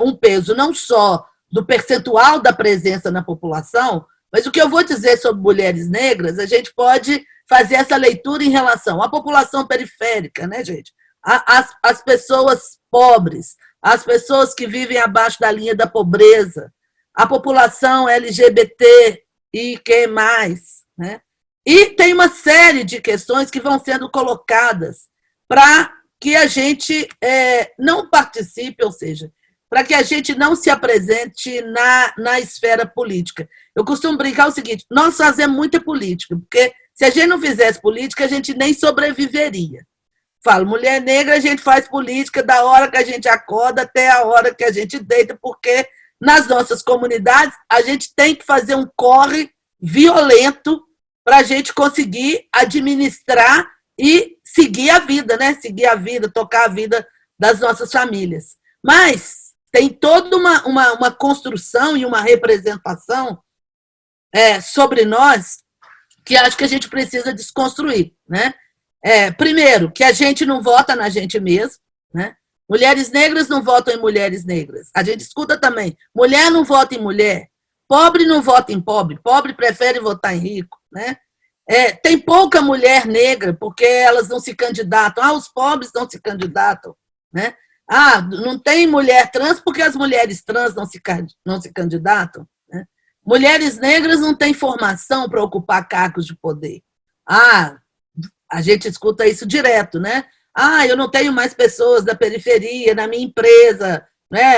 um peso não só do percentual da presença na população, mas o que eu vou dizer sobre mulheres negras, a gente pode fazer essa leitura em relação à população periférica, né, gente? As pessoas pobres, as pessoas que vivem abaixo da linha da pobreza, a população LGBT e quem mais, né? E tem uma série de questões que vão sendo colocadas para que a gente não participe, ou seja, para que a gente não se apresente na esfera política. Eu costumo brincar o seguinte: nós fazemos muita política, porque se a gente não fizesse política, a gente nem sobreviveria. Falo, mulher negra, a gente faz política da hora que a gente acorda até a hora que a gente deita, porque nas nossas comunidades a gente tem que fazer um corre violento para a gente conseguir administrar e seguir a vida, né? Seguir a vida, tocar a vida das nossas famílias. Mas tem toda uma construção e uma representação sobre nós que acho que a gente precisa desconstruir, né? Primeiro, que a gente não vota na gente mesmo, né? Mulheres negras não votam em mulheres negras. A gente escuta também, mulher não vota em mulher, pobre não vota em pobre, pobre prefere votar em rico, né? Tem pouca mulher negra porque elas não se candidatam. Os pobres não se candidatam, né? Não tem mulher trans porque as mulheres trans não se candidatam, né? mulheres negras não têm formação para ocupar cargos de poder. A gente escuta isso direto, né? Eu não tenho mais pessoas da periferia na minha empresa, né?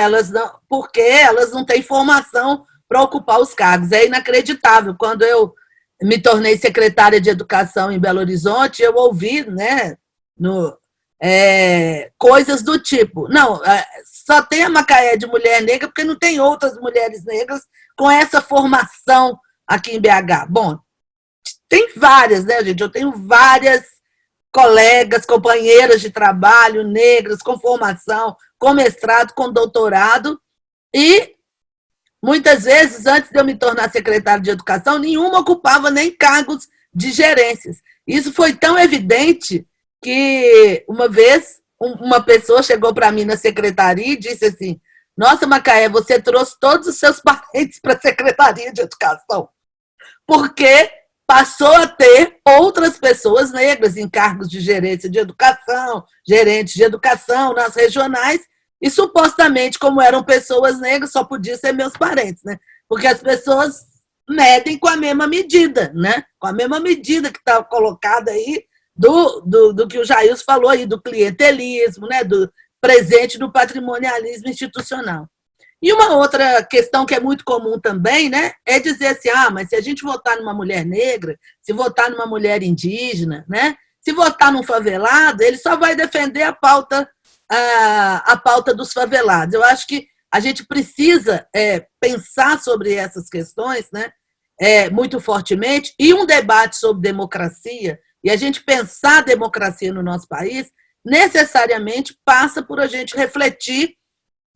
Porque elas não têm formação para ocupar os cargos. É inacreditável. Quando eu me tornei secretária de Educação em Belo Horizonte, eu ouvi, né, coisas do tipo, não, só tem a Macaé de mulher negra porque não tem outras mulheres negras com essa formação aqui em BH. Bom, tem várias, né, gente? Eu tenho várias colegas, companheiras de trabalho negras com formação, com mestrado, com doutorado, e muitas vezes, antes de eu me tornar secretária de Educação, nenhuma ocupava nem cargos de gerências. Isso foi tão evidente que, uma vez, uma pessoa chegou para mim na secretaria e disse assim, nossa, Macaé, você trouxe todos os seus parentes para a Secretaria de Educação, porque passou a ter outras pessoas negras em cargos de gerência de educação, gerentes de educação nas regionais, e supostamente, como eram pessoas negras, só podia ser meus parentes, né? Porque as pessoas medem com a mesma medida, né? Com a mesma medida que está colocada aí do que o Jailson falou aí, do clientelismo, né? Do presente do patrimonialismo institucional. E uma outra questão que é muito comum também, né, é dizer assim, mas se a gente votar numa mulher negra, se votar numa mulher indígena, né, se votar num favelado, ele só vai defender a pauta dos favelados. Eu acho que a gente precisa pensar sobre essas questões, né, muito fortemente, e um debate sobre democracia, e a gente pensar a democracia no nosso país, necessariamente passa por a gente refletir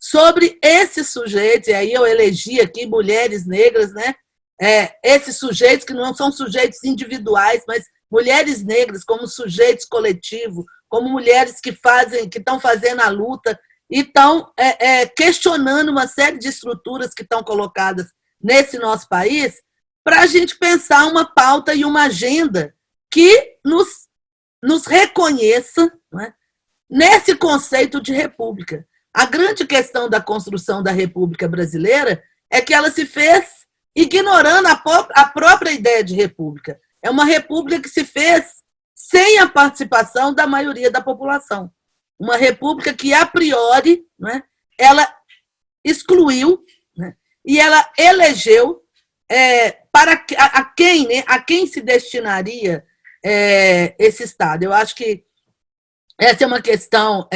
sobre esses sujeitos, e aí eu elegi aqui mulheres negras, né? Esses sujeitos que não são sujeitos individuais, mas mulheres negras como sujeitos coletivos, como mulheres que estão fazendo a luta e estão questionando uma série de estruturas que estão colocadas nesse nosso país, para a gente pensar uma pauta e uma agenda que nos reconheça, né, nesse conceito de república. A grande questão da construção da República Brasileira é que ela se fez ignorando a própria ideia de república. É uma república que se fez sem a participação da maioria da população. Uma república que, a priori, né, ela excluiu, né, e ela elegeu para quem se destinaria esse Estado. Eu acho que essa é uma questão,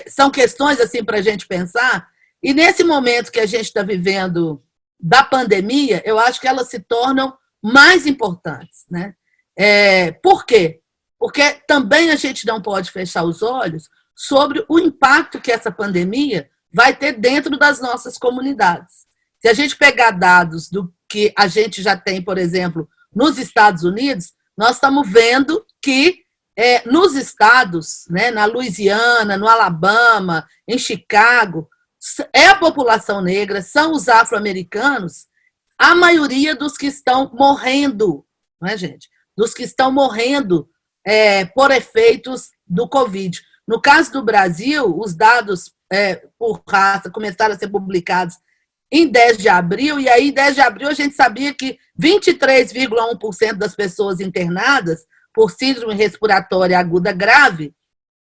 são questões assim para a gente pensar, e nesse momento que a gente está vivendo da pandemia, eu acho que elas se tornam mais importantes, né? Por quê? Porque também a gente não pode fechar os olhos sobre o impacto que essa pandemia vai ter dentro das nossas comunidades. Se a gente pegar dados do que a gente já tem, por exemplo, nos Estados Unidos, nós estamos vendo que nos estados, né, na Louisiana, no Alabama, em Chicago, é a população negra, são os afro-americanos, a maioria dos que estão morrendo, não é, gente? Dos que estão morrendo por efeitos do Covid. No caso do Brasil, os dados por raça começaram a ser publicados em 10 de abril, e aí em 10 de abril a gente sabia que 23,1% das pessoas internadas por síndrome respiratória aguda grave,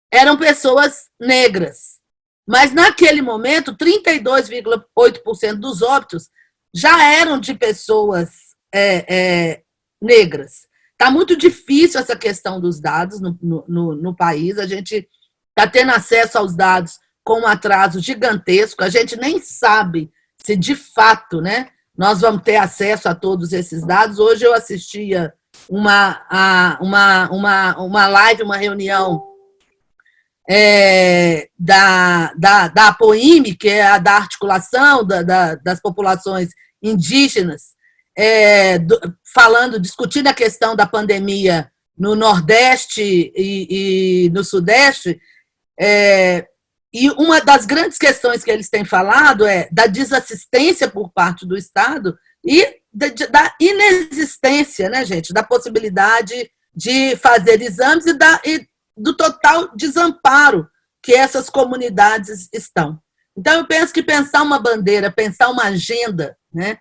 eram pessoas negras. Mas, naquele momento, 32,8% dos óbitos já eram de pessoas negras. Está muito difícil essa questão dos dados no país, a gente está tendo acesso aos dados com um atraso gigantesco, a gente nem sabe se, de fato, né, nós vamos ter acesso a todos esses dados. Hoje eu assistia uma live, uma reunião da APOIME, que é a da articulação das populações indígenas, discutindo a questão da pandemia no Nordeste e no Sudeste, e uma das grandes questões que eles têm falado é da desassistência por parte do Estado e da inexistência, né, gente, da possibilidade de fazer exames e do total desamparo que essas comunidades estão. Então, eu penso que pensar uma bandeira, pensar uma agenda, né,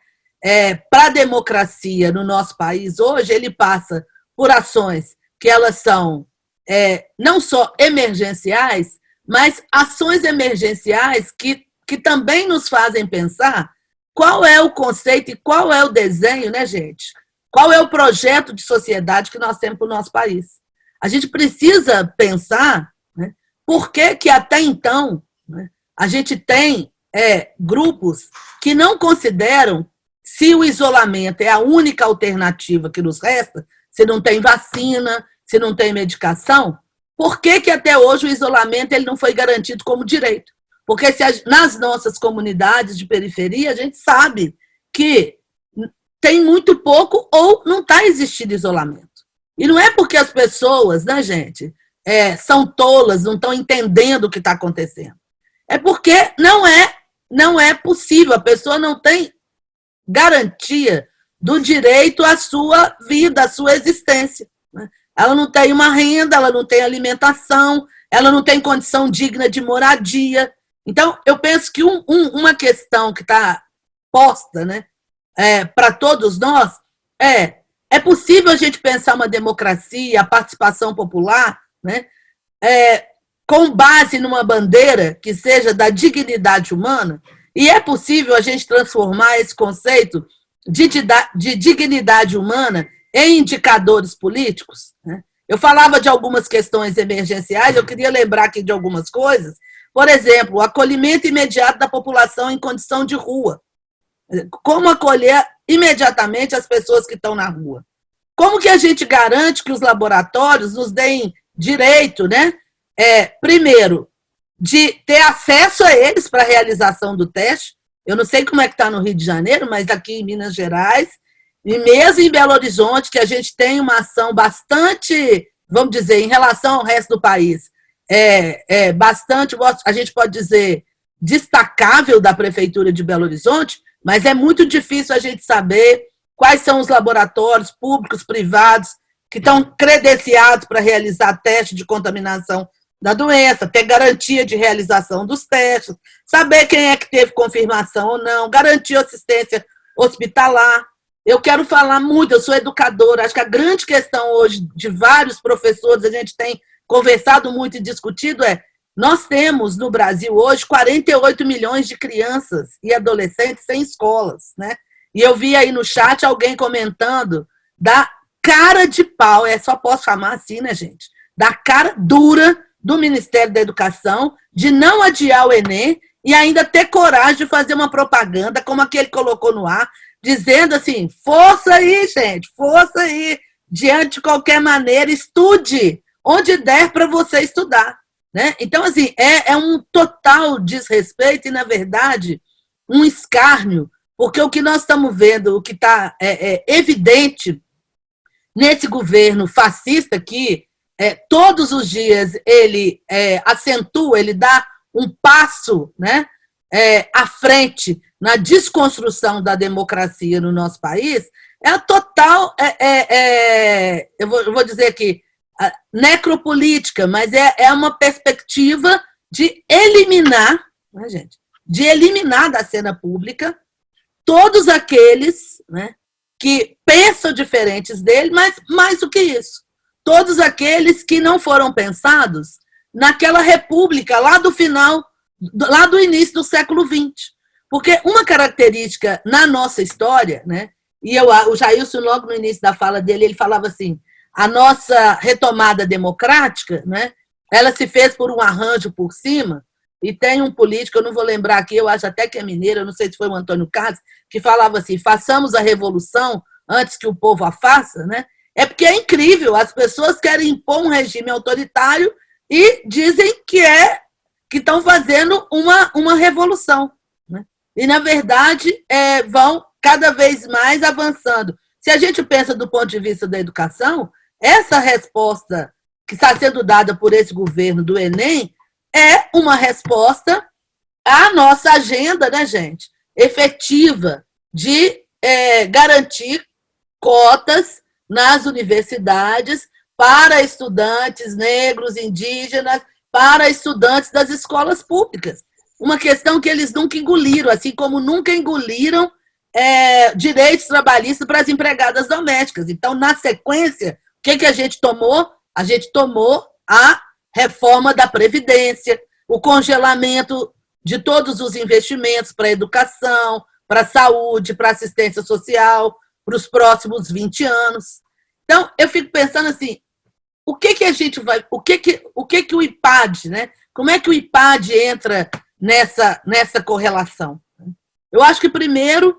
para a democracia no nosso país hoje, ele passa por ações que elas são não só emergenciais, mas ações emergenciais que também nos fazem pensar qual é o conceito e qual é o desenho, né, gente? Qual é o projeto de sociedade que nós temos para o nosso país. A gente precisa pensar, né, por que até então, né, a gente tem grupos que não consideram se o isolamento é a única alternativa que nos resta, se não tem vacina, se não tem medicação, por que até hoje o isolamento ele não foi garantido como direito? Porque nas nossas comunidades de periferia, a gente sabe que tem muito pouco ou não está existindo isolamento. E não é porque as pessoas, né, gente, são tolas, não estão entendendo o que está acontecendo. É porque não é possível, a pessoa não tem garantia do direito à sua vida, à sua existência. Né? Ela não tem uma renda, ela não tem alimentação, ela não tem condição digna de moradia. Então, eu penso que uma questão que está posta, né, para todos nós é possível a gente pensar uma democracia, a participação popular, né, com base numa bandeira que seja da dignidade humana, e é possível a gente transformar esse conceito de dignidade humana em indicadores políticos. Né? Eu falava de algumas questões emergenciais, eu queria lembrar aqui de algumas coisas. Por exemplo, o acolhimento imediato da população em condição de rua. Como acolher imediatamente as pessoas que estão na rua? Como que a gente garante que os laboratórios nos deem direito, né? Primeiro, de ter acesso a eles para a realização do teste. Eu não sei como é que está no Rio de Janeiro, mas aqui em Minas Gerais, e mesmo em Belo Horizonte, que a gente tem uma ação bastante, vamos dizer, em relação ao resto do país, bastante, a gente pode dizer, destacável da Prefeitura de Belo Horizonte, mas é muito difícil a gente saber quais são os laboratórios públicos, privados, que estão credenciados para realizar teste de contaminação da doença, ter garantia de realização dos testes, saber quem é que teve confirmação ou não, garantir assistência hospitalar. Eu quero falar muito, eu sou educadora, acho que a grande questão hoje de vários professores, a gente tem conversado muito e discutido nós temos no Brasil hoje 48 milhões de crianças e adolescentes sem escolas, né? E eu vi aí no chat alguém comentando da cara de pau, só posso chamar assim, né, gente? Da cara dura do Ministério da Educação de não adiar o Enem e ainda ter coragem de fazer uma propaganda, como a que ele colocou no ar, dizendo assim, força aí, gente, força aí, diante de qualquer maneira, estude onde der para você estudar. Né? Então, assim, é um total desrespeito e, na verdade, um escárnio, porque o que nós estamos vendo, o que está evidente nesse governo fascista que todos os dias ele acentua, ele dá um passo, né, à frente na desconstrução da democracia no nosso país, é a total, eu vou dizer aqui, necropolítica, mas é uma perspectiva de eliminar, né, gente, de eliminar da cena pública todos aqueles, né, que pensam diferentes dele, mas mais do que isso, todos aqueles que não foram pensados naquela república lá do final, lá do início do século XX. Porque uma característica na nossa história, né, e o Jailson, logo no início da fala dele, ele falava assim, a nossa retomada democrática, né, ela se fez por um arranjo por cima, e tem um político, eu não vou lembrar aqui, eu acho até que é mineiro, eu não sei se foi o Antônio Carlos, que falava assim, façamos a revolução antes que o povo a faça, né? É porque é incrível, as pessoas querem impor um regime autoritário e dizem que estão fazendo uma revolução. Né? E, na verdade, vão cada vez mais avançando. Se a gente pensa do ponto de vista da educação, essa resposta que está sendo dada por esse governo do Enem é uma resposta à nossa agenda, né, gente, efetiva de garantir cotas nas universidades para estudantes negros, indígenas, para estudantes das escolas públicas. Uma questão que eles nunca engoliram, assim como nunca engoliram direitos trabalhistas para as empregadas domésticas. Então, na sequência, o que a gente tomou? A gente tomou a reforma da Previdência, o congelamento de todos os investimentos para a educação, para a saúde, para a assistência social, para os próximos 20 anos. Então, eu fico pensando assim, o que a gente vai... O que o IPAD, né? Como é que o IPAD entra nessa correlação? Eu acho que, primeiro,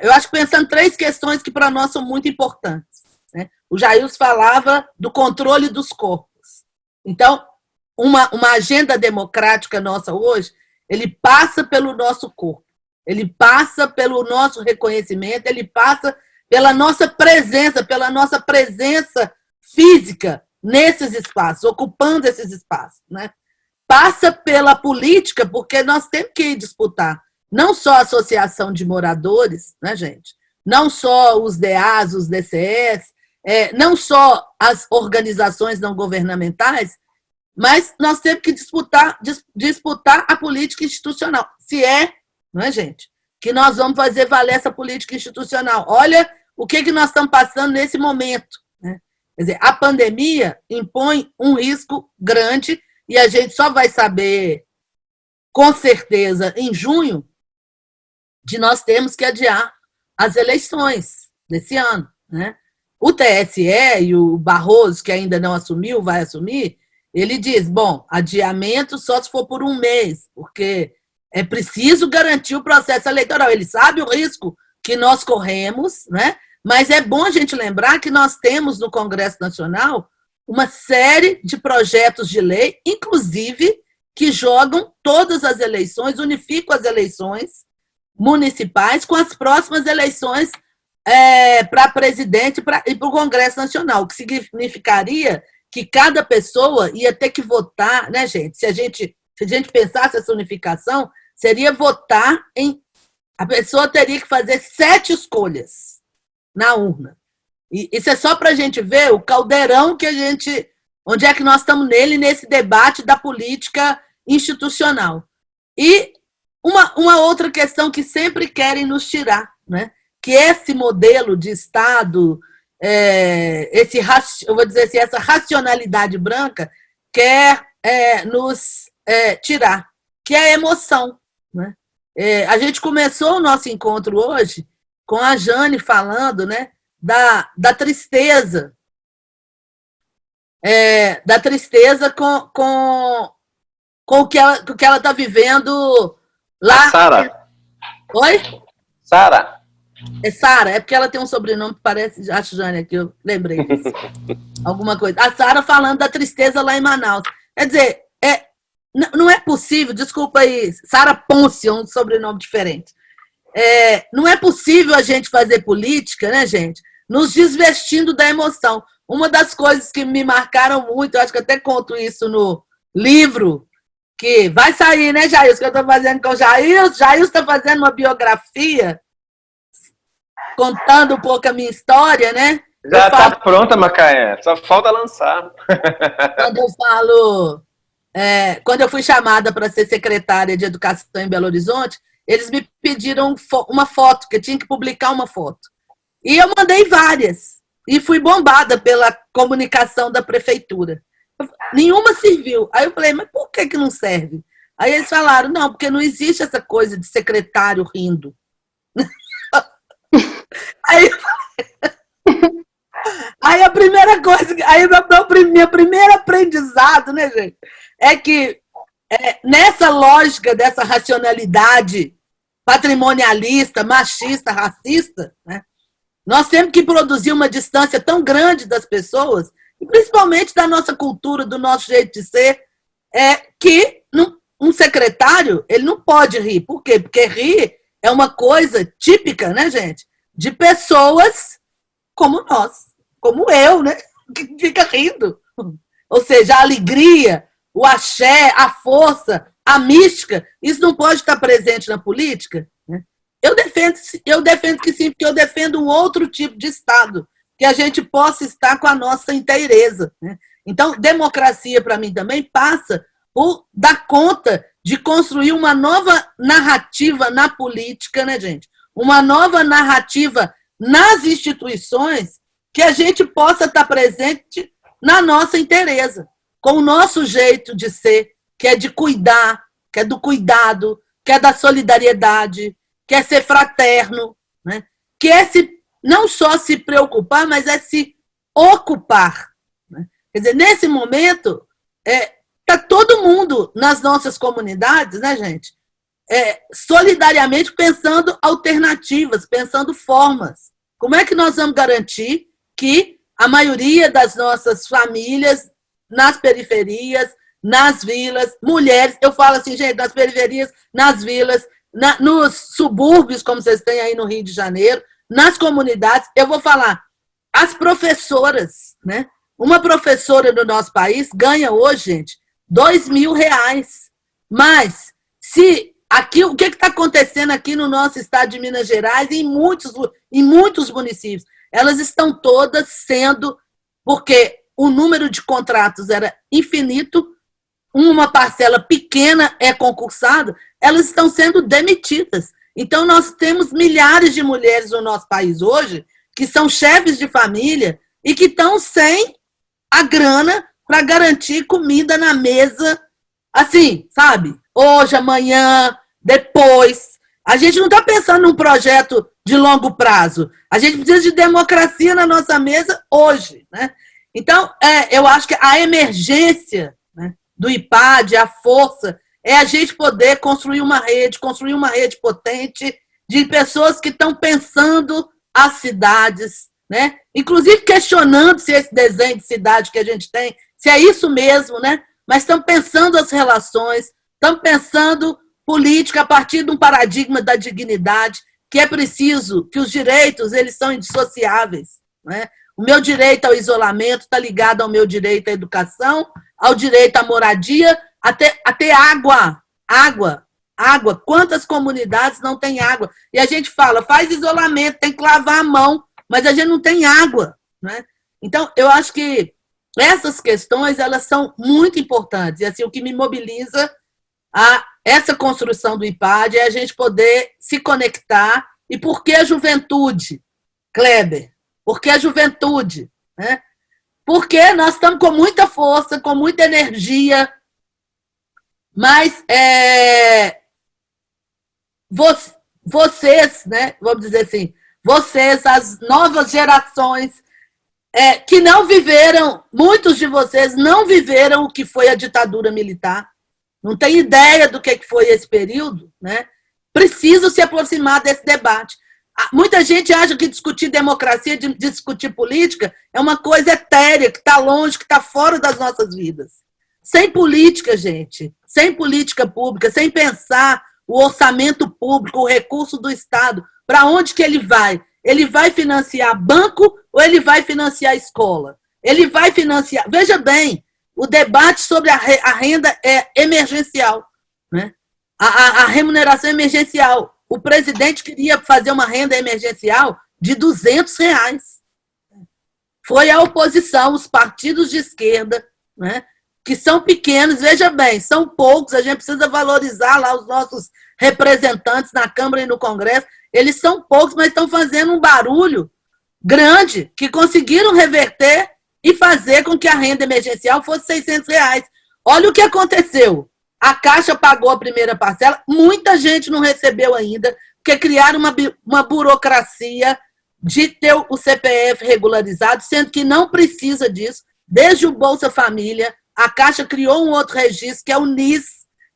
eu acho que pensando 3 questões que para nós são muito importantes. Né? O Jailson falava do controle dos corpos. Então, uma agenda democrática nossa hoje, ele passa pelo nosso corpo, ele passa pelo nosso reconhecimento, ele passa pela nossa presença física nesses espaços, ocupando esses espaços. Né? Passa pela política, porque nós temos que disputar não só a associação de moradores, né, gente? Não só os DAs, os DCS, não só as organizações não governamentais, mas nós temos que disputar a política institucional. Se não é, gente? Que nós vamos fazer valer essa política institucional. Olha o que nós estamos passando nesse momento. Né? Quer dizer, a pandemia impõe um risco grande e a gente só vai saber, com certeza, em junho, de nós temos que adiar as eleições desse ano. Né? O TSE e o Barroso, que ainda não assumiu, vai assumir, ele diz, bom, adiamento só se for por 1 mês, porque é preciso garantir o processo eleitoral. Ele sabe o risco que nós corremos, né? Mas é bom a gente lembrar que nós temos no Congresso Nacional uma série de projetos de lei, inclusive que jogam todas as eleições, unificam as eleições municipais com as próximas eleições para presidente e para o Congresso Nacional, o que significaria que cada pessoa ia ter que votar, né, gente? Se a gente pensasse essa unificação, seria votar a pessoa teria que fazer 7 escolhas na urna. E isso é só para a gente ver o caldeirão onde é que nós estamos nesse debate da política institucional. E uma outra questão que sempre querem nos tirar, né? Que esse modelo de Estado, eu vou dizer assim, essa racionalidade branca quer nos tirar, que é a emoção. Né? A gente começou o nosso encontro hoje com a Jane falando, né, da tristeza, com o que ela está vivendo lá. Sara. Oi? Sara. É Sara, é porque ela tem um sobrenome que parece, acho, Jane, aqui, eu lembrei disso. Alguma coisa. A Sara falando da tristeza lá em Manaus. Quer dizer, não é possível, desculpa aí, Sara Ponce, um sobrenome diferente. Não é possível a gente fazer política, né, gente, nos desvestindo da emoção. Uma das coisas que me marcaram muito, eu acho que até conto isso no livro, que vai sair, né, Jailson, que eu estou fazendo com o Jailson. Jailson está fazendo uma biografia, contando um pouco a minha história, né? Já está pronta, Macaé, só falta lançar. Quando eu fui chamada para ser secretária de Educação em Belo Horizonte, eles me pediram uma foto, que eu tinha que publicar uma foto. E eu mandei várias. E fui bombada pela comunicação da prefeitura. Nenhuma serviu. Aí eu falei, mas por que não serve? Aí eles falaram, não, porque não existe essa coisa de secretário rindo. Aí a primeira coisa, meu primeiro aprendizado, né, gente, é que nessa lógica dessa racionalidade patrimonialista, machista, racista, né, nós temos que produzir uma distância tão grande das pessoas, e principalmente da nossa cultura, do nosso jeito de ser, que um secretário ele não pode rir. Por quê? Porque rir é uma coisa típica, né, gente, de pessoas como nós, como eu, né, que fica rindo. Ou seja, a alegria, o axé, a força, a mística, isso não pode estar presente na política? Né? Eu defendo que sim, porque eu defendo um outro tipo de Estado, que a gente possa estar com a nossa inteireza. Né? Então, democracia, para mim, também passa por dar conta de construir uma nova narrativa na política, né, gente? uma nova narrativa nas instituições, que a gente possa estar presente na nossa inteireza, com o nosso jeito de ser, que é de cuidar, que é do cuidado, que é da solidariedade, que é ser fraterno, né? Que é não só se preocupar, mas é se ocupar. Né? Quer dizer, nesse momento, está todo mundo nas nossas comunidades, né, gente? Solidariamente pensando alternativas, pensando formas. Como é que nós vamos garantir que a maioria das nossas famílias, nas periferias, nas vilas, mulheres, eu falo assim, gente, nas periferias, nas vilas, nos subúrbios, como vocês têm aí no Rio de Janeiro, nas comunidades, eu vou falar, as professoras, né? Uma professora do nosso país ganha hoje, gente, R$2.000. Mas, o que está acontecendo aqui no nosso estado de Minas Gerais e em muitos municípios? Elas estão todas sendo, porque o número de contratos era infinito, uma parcela pequena é concursada, elas estão sendo demitidas. Então, nós temos milhares de mulheres no nosso país hoje que são chefes de família e que estão sem a grana para garantir comida na mesa, assim, sabe? Hoje, amanhã, depois. A gente não está pensando num projeto de longo prazo. A gente precisa de democracia na nossa mesa hoje, né? Então, eu acho que a emergência, né, do IPAD, a força, é a gente poder construir uma rede potente de pessoas que estão pensando as cidades, né? Inclusive questionando se esse desenho de cidade que a gente tem, se é isso mesmo, né? Mas estão pensando as relações, estão pensando política a partir de um paradigma da dignidade, que é preciso, que os direitos eles são indissociáveis, né? O meu direito ao isolamento está ligado ao meu direito à educação, ao direito à moradia, até água. Quantas comunidades não têm água? E a gente fala, faz isolamento, tem que lavar a mão, mas a gente não tem água, né? Então, eu acho que essas questões elas são muito importantes. E assim, o que me mobiliza a essa construção do IPAD é a gente poder se conectar. E por que a juventude, Kleber? Por que a juventude? Né? Porque nós estamos com muita força, com muita energia, mas vocês, né, vamos dizer assim, vocês, as novas gerações, que não viveram, muitos de vocês não viveram o que foi a ditadura militar, não tem ideia do que foi esse período, né? Precisam se aproximar desse debate. Muita gente acha que discutir democracia, discutir política, é uma coisa etérea, que está longe, que está fora das nossas vidas. Sem política, gente, sem política pública, sem pensar o orçamento público, o recurso do Estado, para onde que ele vai? Ele vai financiar banco ou ele vai financiar escola? Ele vai financiar... Veja bem, o debate sobre a renda é emergencial, né? A remuneração emergencial. O presidente queria fazer uma renda emergencial de R$200. Foi a oposição, os partidos de esquerda, né, que são pequenos, veja bem, são poucos, a gente precisa valorizar lá os nossos representantes na Câmara e no Congresso, eles são poucos, mas estão fazendo um barulho grande, que conseguiram reverter e fazer com que a renda emergencial fosse R$600. Olha o que aconteceu. A Caixa pagou a primeira parcela, muita gente não recebeu ainda, porque criaram uma burocracia de ter o CPF regularizado, sendo que não precisa disso. Desde o Bolsa Família, a Caixa criou um outro registro, que é o NIS,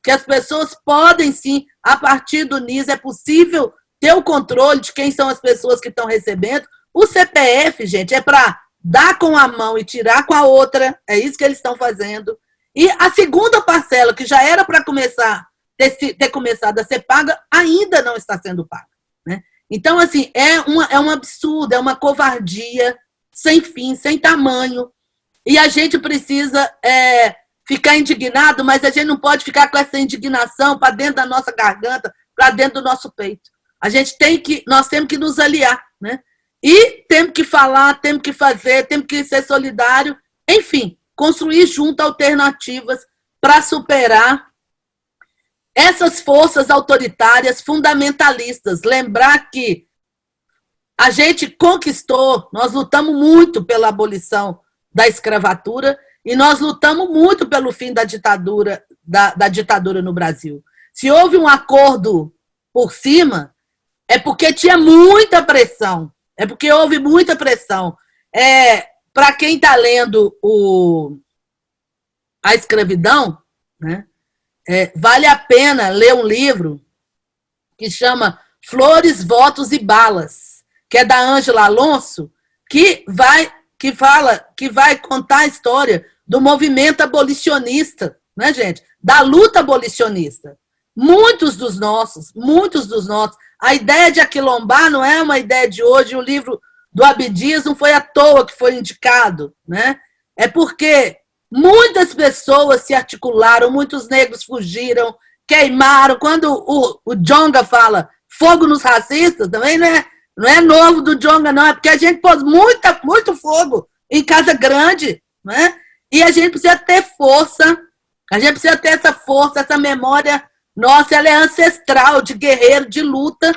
que as pessoas podem sim, a partir do NIS, é possível ter o controle de quem são as pessoas que estão recebendo. O CPF, gente, é para dar com a mão e tirar com a outra, é isso que eles estão fazendo. E a segunda parcela, que já era para ter começado a ser paga, ainda não está sendo paga, né? Então, assim, é um absurdo, é uma covardia sem fim, sem tamanho. E a gente precisa ficar indignado, mas a gente não pode ficar com essa indignação para dentro da nossa garganta, para dentro do nosso peito. Nós temos que nos aliar, né? E temos que falar, temos que fazer, temos que ser solidário, enfim, construir junto alternativas para superar essas forças autoritárias fundamentalistas. Lembrar que a gente conquistou, nós lutamos muito pela abolição da escravatura e nós lutamos muito pelo fim da ditadura, da ditadura no Brasil. Se houve um acordo por cima, é porque tinha muita pressão. É porque houve muita pressão. Para quem está lendo A Escravidão, né, vale a pena ler um livro que chama Flores, Votos e Balas, que é da Ângela Alonso, que vai contar a história do movimento abolicionista, né, gente? Da luta abolicionista. Muitos dos nossos, a ideia de aquilombar não é uma ideia de hoje, o livro do Abdias não foi à toa que foi indicado, né? É porque muitas pessoas se articularam, muitos negros fugiram, queimaram. Quando o Djonga fala fogo nos racistas, também não é novo do Djonga, não, é porque a gente pôs muito fogo em Casa Grande, né? E a gente precisa ter força, a gente precisa ter essa força, essa memória nossa, ela é ancestral, de guerreiro, de luta,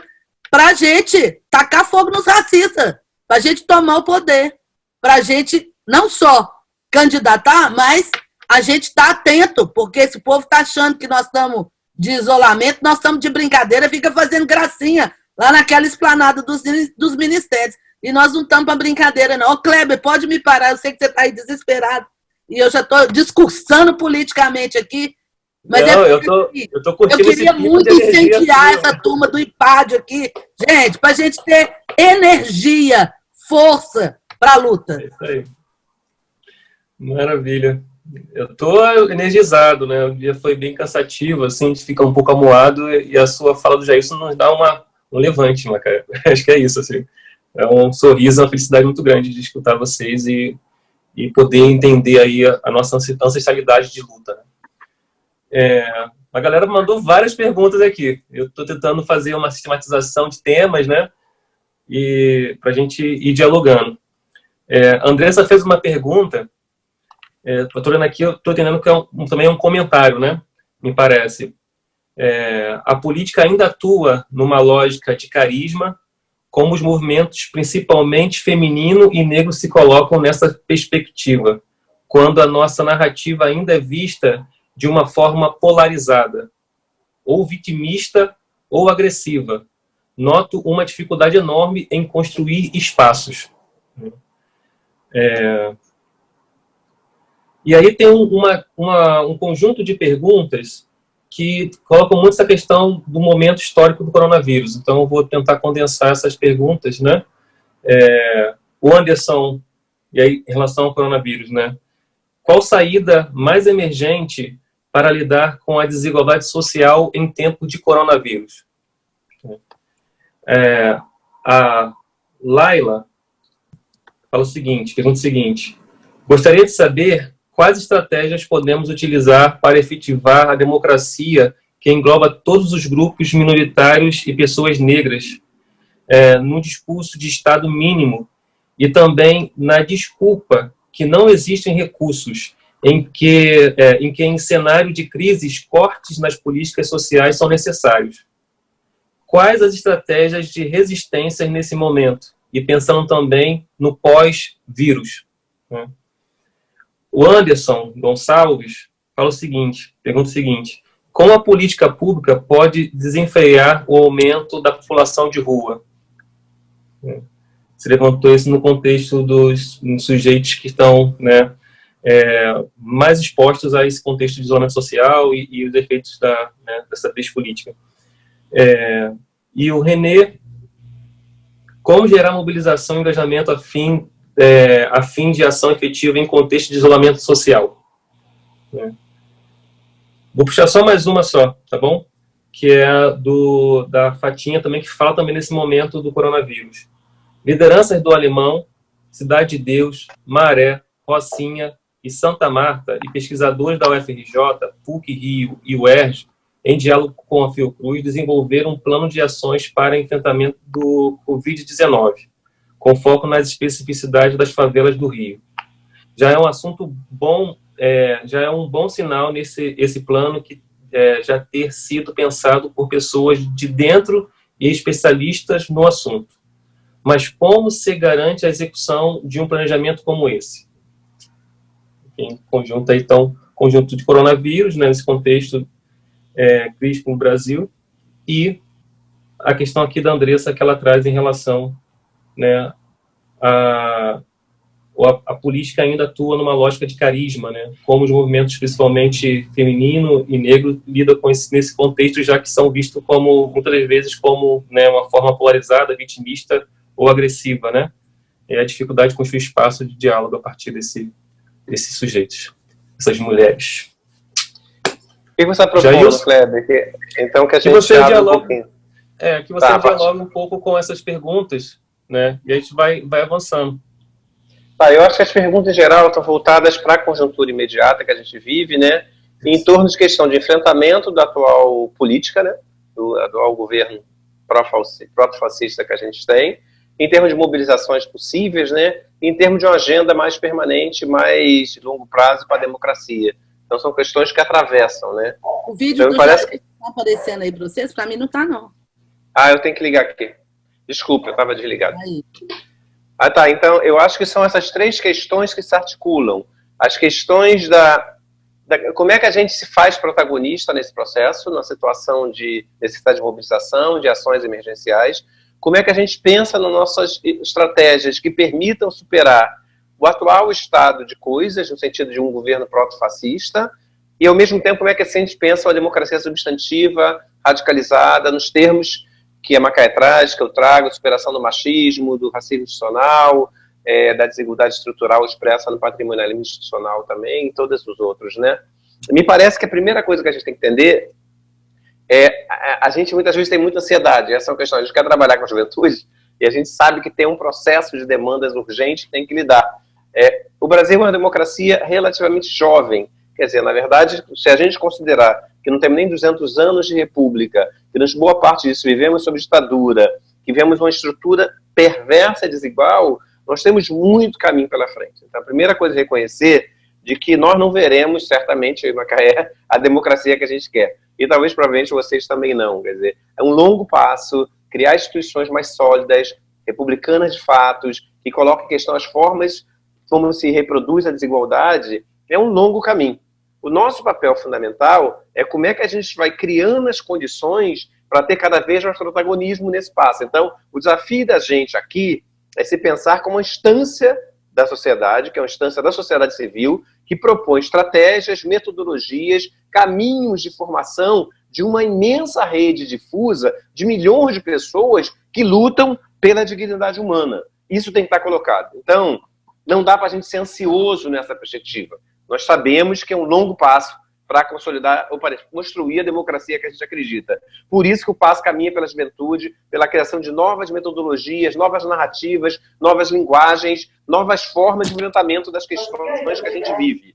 para a gente tacar fogo nos racistas, para a gente tomar o poder, para a gente não só candidatar, mas a gente está atento, porque esse povo está achando que nós estamos de isolamento, nós estamos de brincadeira, fica fazendo gracinha lá naquela esplanada dos ministérios. E nós não estamos para brincadeira, não. Ô, Kleber, pode me parar, eu sei que você está aí desesperado, e eu já estou discursando politicamente aqui, mas não, eu tô curtindo. Eu queria muito incendiar essa turma do IPAD aqui, gente, para a gente ter energia, força para a luta. É isso aí. Maravilha. Eu estou energizado, né? O dia foi bem cansativo, assim, a gente fica um pouco amuado, e a sua fala do Jailson nos dá um levante, cara. Acho que é isso, assim. É um sorriso, uma felicidade muito grande de escutar vocês e poder entender aí a nossa ancestralidade de luta, né? A galera mandou várias perguntas aqui. Eu estou tentando fazer uma sistematização de temas, né? E para a gente ir dialogando. A Andressa fez uma pergunta. Estou lendo aqui, eu estou entendendo que também é um comentário, né? Me parece. A política ainda atua numa lógica de carisma, como os movimentos, principalmente feminino e negro, se colocam nessa perspectiva, quando a nossa narrativa ainda é vista de uma forma polarizada, ou vitimista ou agressiva. Noto uma dificuldade enorme em construir espaços. E aí tem um conjunto de perguntas que colocam muito essa questão do momento histórico do coronavírus. Então, eu vou tentar condensar essas perguntas, né? O Anderson, e aí, em relação ao coronavírus, né? Qual saída mais emergente para lidar com a desigualdade social em tempo de coronavírus? A Laila fala o seguinte, pergunta o seguinte: gostaria de saber quais estratégias podemos utilizar para efetivar a democracia que engloba todos os grupos minoritários e pessoas negras, no discurso de Estado mínimo e também na desculpa que não existem recursos, em que em cenário de crises, cortes nas políticas sociais são necessários. Quais as estratégias de resistência nesse momento? E pensando também no pós-vírus, né? O Anderson Gonçalves fala o seguinte, pergunta o seguinte: como a política pública pode desenfrear o aumento da população de rua? Se levantou isso no contexto dos sujeitos que estão, né, mais expostos a esse contexto de isolamento social e os efeitos dessa política. E o René: como gerar mobilização e engajamento a fim de ação efetiva em contexto de isolamento social? Vou puxar só mais uma só, tá bom? Que é da Fatinha também, que fala também nesse momento do coronavírus. Lideranças do Alemão, Cidade de Deus, Maré, Rocinha e Santa Marta e pesquisadores da UFRJ, PUC Rio e UERJ, em diálogo com a Fiocruz, desenvolveram um plano de ações para enfrentamento do Covid-19, com foco nas especificidades das favelas do Rio. Já é um assunto bom, já é um bom sinal esse plano que já ter sido pensado por pessoas de dentro e especialistas no assunto. Mas como se garante a execução de um planejamento como esse? Em conjunto, então, conjunto de coronavírus, né, nesse contexto crítico no Brasil, e a questão aqui da Andressa que ela traz em relação, né, a política ainda atua numa lógica de carisma, né? Como os movimentos, principalmente feminino e negro, lidam com nesse contexto, já que são vistos como, muitas vezes, como, né, uma forma polarizada, vitimista ou agressiva, né? E a dificuldade de construir espaço de diálogo a partir desses sujeitos, essas mulheres. O que você está propondo, Kleber? Então, que a gente dialogue um pouquinho. Que você dialogue um pouco com essas perguntas, né? E a gente vai avançando. Eu acho que as perguntas em geral estão voltadas para a conjuntura imediata que a gente vive, né? Em torno de questão de enfrentamento da atual política, né? Do atual governo pró-fascista que a gente tem, em termos de mobilizações possíveis, né? Em termos de uma agenda mais permanente, mais de longo prazo para a democracia. Então são questões que atravessam, né? O vídeo do Jair está aparecendo aí para vocês? Para mim não está, não. Eu tenho que ligar aqui. Desculpa, eu estava desligado. Aí. Tá. Então, eu acho que são essas três questões que se articulam. As questões como é que a gente se faz protagonista nesse processo, na situação de necessidade de mobilização, de ações emergenciais. Como é que a gente pensa nas nossas estratégias que permitam superar o atual estado de coisas, no sentido de um governo proto-fascista, e, ao mesmo tempo, como é que a gente pensa uma democracia substantiva, radicalizada, nos termos que a Macaé traz, que eu trago, superação do machismo, do racismo institucional, da desigualdade estrutural expressa no patrimonialismo institucional também, e todos os outros, né? Me parece que a primeira coisa que a gente tem que entender a gente muitas vezes tem muita ansiedade, essa é uma questão, a gente quer trabalhar com a juventude, e a gente sabe que tem um processo de demandas urgentes que tem que lidar. O Brasil é uma democracia relativamente jovem, quer dizer, na verdade, se a gente considerar que não temos nem 200 anos de república, que nós, boa parte disso, vivemos sob ditadura, que vivemos uma estrutura perversa e desigual, nós temos muito caminho pela frente. Então, a primeira coisa é reconhecer de que nós não veremos, certamente, em Macaé, a democracia que a gente quer. E talvez, provavelmente, vocês também não. Quer dizer, é um longo passo, criar instituições mais sólidas, republicanas de fatos, que coloquem em questão as formas como se reproduz a desigualdade, é um longo caminho. O nosso papel fundamental é como é que a gente vai criando as condições para ter cada vez mais protagonismo nesse passo. Então, o desafio da gente aqui é se pensar como uma instância da sociedade, que é uma instância da sociedade civil, que propõe estratégias, metodologias, caminhos de formação de uma imensa rede difusa de milhões de pessoas que lutam pela dignidade humana. Isso tem que estar colocado. Então, não dá para a gente ser ansioso nessa perspectiva. Nós sabemos que é um longo passo para consolidar ou para construir a democracia que a gente acredita. Por isso que o passo caminha pela juventude, pela criação de novas metodologias, novas narrativas, novas linguagens, novas formas de enfrentamento das questões que a gente vive.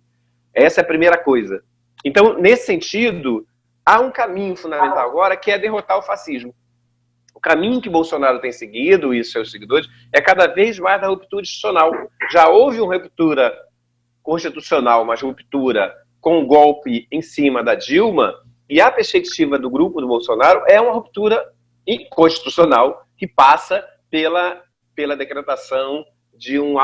Essa é a primeira coisa. Então, nesse sentido, há um caminho fundamental agora, que é derrotar o fascismo. O caminho que Bolsonaro tem seguido, e seus seguidores, é cada vez mais da ruptura institucional. Já houve uma ruptura constitucional, uma ruptura com um golpe em cima da Dilma, e a perspectiva do grupo do Bolsonaro é uma ruptura constitucional que passa pela decretação de um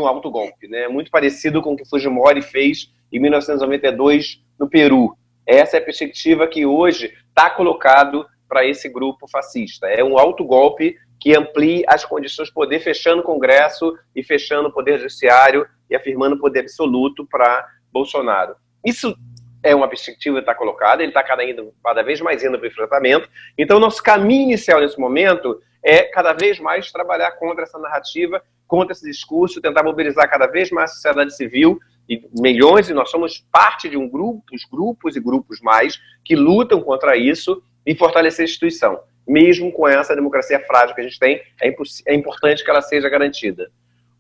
autogolpe, né? Muito parecido com o que Fujimori fez em 1992 no Peru. Essa é a perspectiva que hoje está colocado para esse grupo fascista. É um autogolpe que amplia as condições de poder, fechando o Congresso e fechando o Poder Judiciário e afirmando o poder absoluto para Bolsonaro. Isso é uma perspectiva que está colocada, ele está cada vez mais indo para o enfrentamento. Então, nosso caminho inicial nesse momento é cada vez mais trabalhar contra essa narrativa, contra esse discurso, tentar mobilizar cada vez mais a sociedade civil, e milhões, e nós somos parte de grupos e grupos mais, que lutam contra isso e fortalecer a instituição. Mesmo com essa democracia frágil que a gente tem, é importante que ela seja garantida.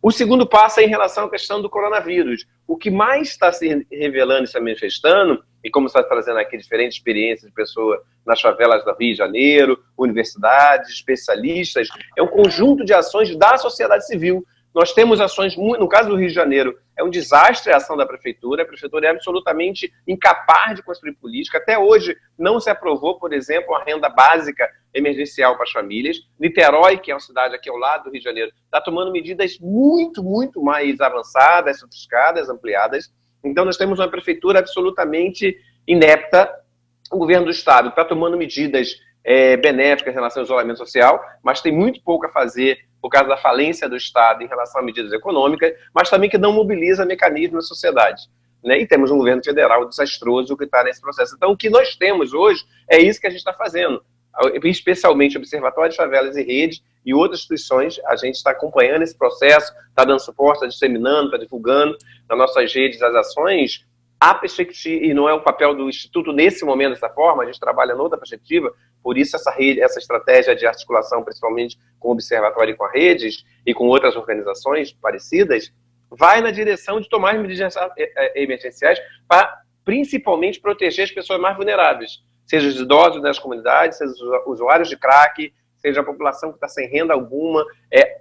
O segundo passo é em relação à questão do coronavírus. O que mais está se revelando e se manifestando, e como está trazendo aqui diferentes experiências de pessoas nas favelas do Rio de Janeiro, universidades, especialistas, é um conjunto de ações da sociedade civil. Nós temos ações, no caso do Rio de Janeiro, é um desastre a ação da prefeitura é absolutamente incapaz de construir política. Até hoje não se aprovou, por exemplo, a renda básica emergencial para as famílias. Niterói, que é uma cidade aqui ao lado do Rio de Janeiro, está tomando medidas muito, muito mais avançadas, sofisticadas, ampliadas. Então nós temos uma prefeitura absolutamente inepta. O governo do Estado está tomando medidas benéficas em relação ao isolamento social, mas tem muito pouco a fazer por causa da falência do Estado em relação a medidas econômicas, mas também que não mobiliza mecanismos na sociedade. Né? E temos um governo federal desastroso que está nesse processo. Então, o que nós temos hoje é isso que a gente está fazendo. Especialmente o Observatório de Favelas e Rede e outras instituições, a gente está acompanhando esse processo, está dando suporte, está disseminando, está divulgando nas nossas redes as ações. A perspectiva, e não é o papel do Instituto nesse momento dessa forma, a gente trabalha noutra perspectiva, por isso essa rede, essa estratégia de articulação, principalmente com o Observatório e com as redes, e com outras organizações parecidas, vai na direção de tomar medidas emergenciais para, principalmente, proteger as pessoas mais vulneráveis, seja os idosos das comunidades, seja os usuários de crack, seja a população que está sem renda alguma.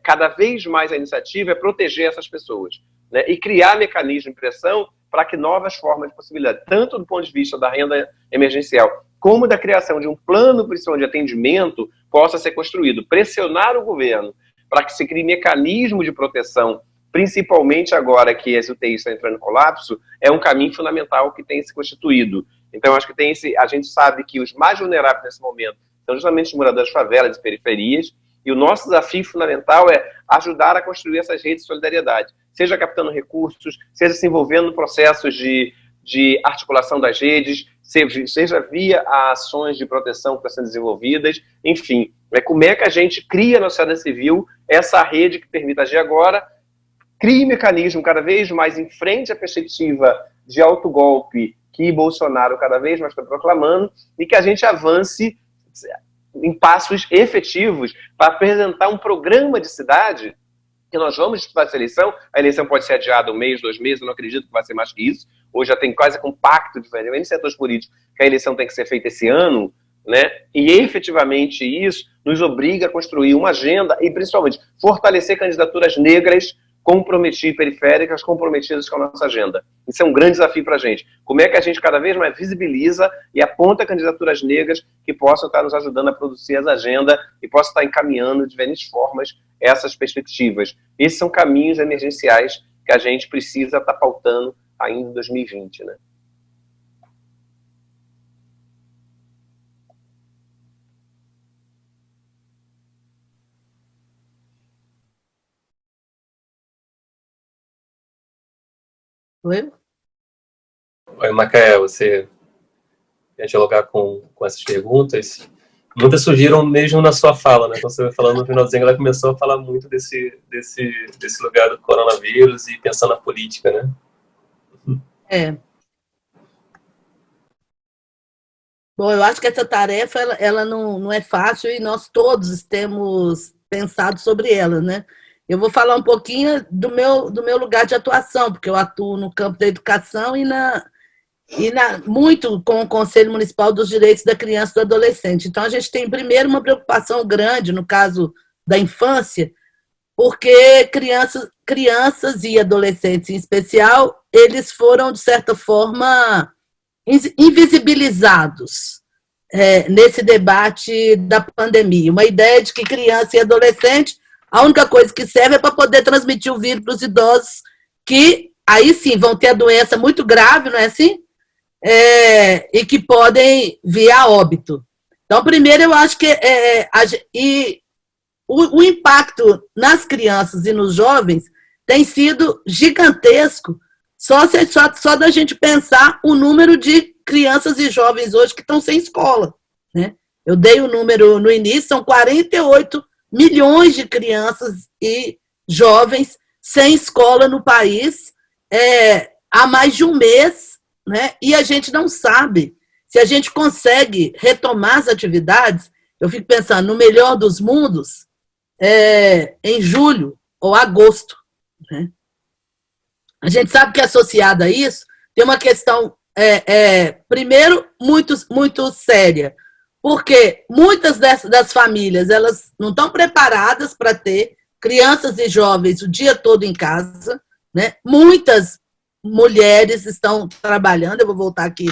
Cada vez mais a iniciativa é proteger essas pessoas, né, e criar mecanismos de pressão para que novas formas de possibilidade, tanto do ponto de vista da renda emergencial, como da criação de um plano principal de atendimento, possa ser construído. Pressionar o governo para que se crie mecanismo de proteção, principalmente agora que as UTIs estão entrando em colapso, é um caminho fundamental que tem se constituído. Então, acho que a gente sabe que os mais vulneráveis nesse momento são justamente os moradores de favelas e periferias, e o nosso desafio fundamental é ajudar a construir essas redes de solidariedade, seja captando recursos, seja se envolvendo em processos de articulação das redes, seja via ações de proteção que estão sendo desenvolvidas, enfim. Como é que a gente cria na sociedade civil essa rede que permita agir agora, crie mecanismo cada vez mais em frente à perspectiva de autogolpe que Bolsonaro cada vez mais está proclamando, e que a gente avance em passos efetivos para apresentar um programa de cidade que nós vamos disputar essa eleição. A eleição pode ser adiada 1 mês, 2 meses, eu não acredito que vai ser mais que isso. Hoje já tem quase um pacto diferente em setores políticos que a eleição tem que ser feita esse ano, né? E efetivamente isso nos obriga a construir uma agenda e principalmente fortalecer candidaturas negras comprometidas, periféricas, comprometidas com a nossa agenda. Isso é um grande desafio para a gente. Como é que a gente cada vez mais visibiliza e aponta candidaturas negras que possam estar nos ajudando a produzir essa agenda e possam estar encaminhando de diferentes formas essas perspectivas. Esses são caminhos emergenciais que a gente precisa estar pautando ainda em 2020, né? Oi? Oi, Macaé, você quer dialogar com essas perguntas? Muitas surgiram mesmo na sua fala, né? Quando você vai falando no finalzinho, ela começou a falar muito desse lugar do coronavírus e pensar na política, né? Bom, eu acho que essa tarefa ela não é fácil e nós todos temos pensado sobre ela, né? Eu vou falar um pouquinho do meu lugar de atuação, porque eu atuo no campo da educação e muito com o Conselho Municipal dos Direitos da Criança e do Adolescente. Então, a gente tem, primeiro, uma preocupação grande, no caso da infância, porque crianças e adolescentes, em especial, eles foram, de certa forma, invisibilizados nesse debate da pandemia. Uma ideia de que criança e adolescente, a única coisa que serve é para poder transmitir o vírus para os idosos, que aí sim vão ter a doença muito grave, não é assim? E que podem vir a óbito. Então, primeiro, eu acho que o impacto nas crianças e nos jovens tem sido gigantesco, só da gente pensar o número de crianças e jovens hoje que estão sem escola, né? Eu dei o número no início, são 48 milhões de crianças e jovens sem escola no país há mais de um mês, né? E a gente não sabe se a gente consegue retomar as atividades. Eu fico pensando, no melhor dos mundos, em julho ou agosto, né? A gente sabe que associada a isso tem uma questão, primeiro, muito, muito séria, porque muitas das famílias elas não estão preparadas para ter crianças e jovens o dia todo em casa, né? Muitas mulheres estão trabalhando, eu vou voltar aqui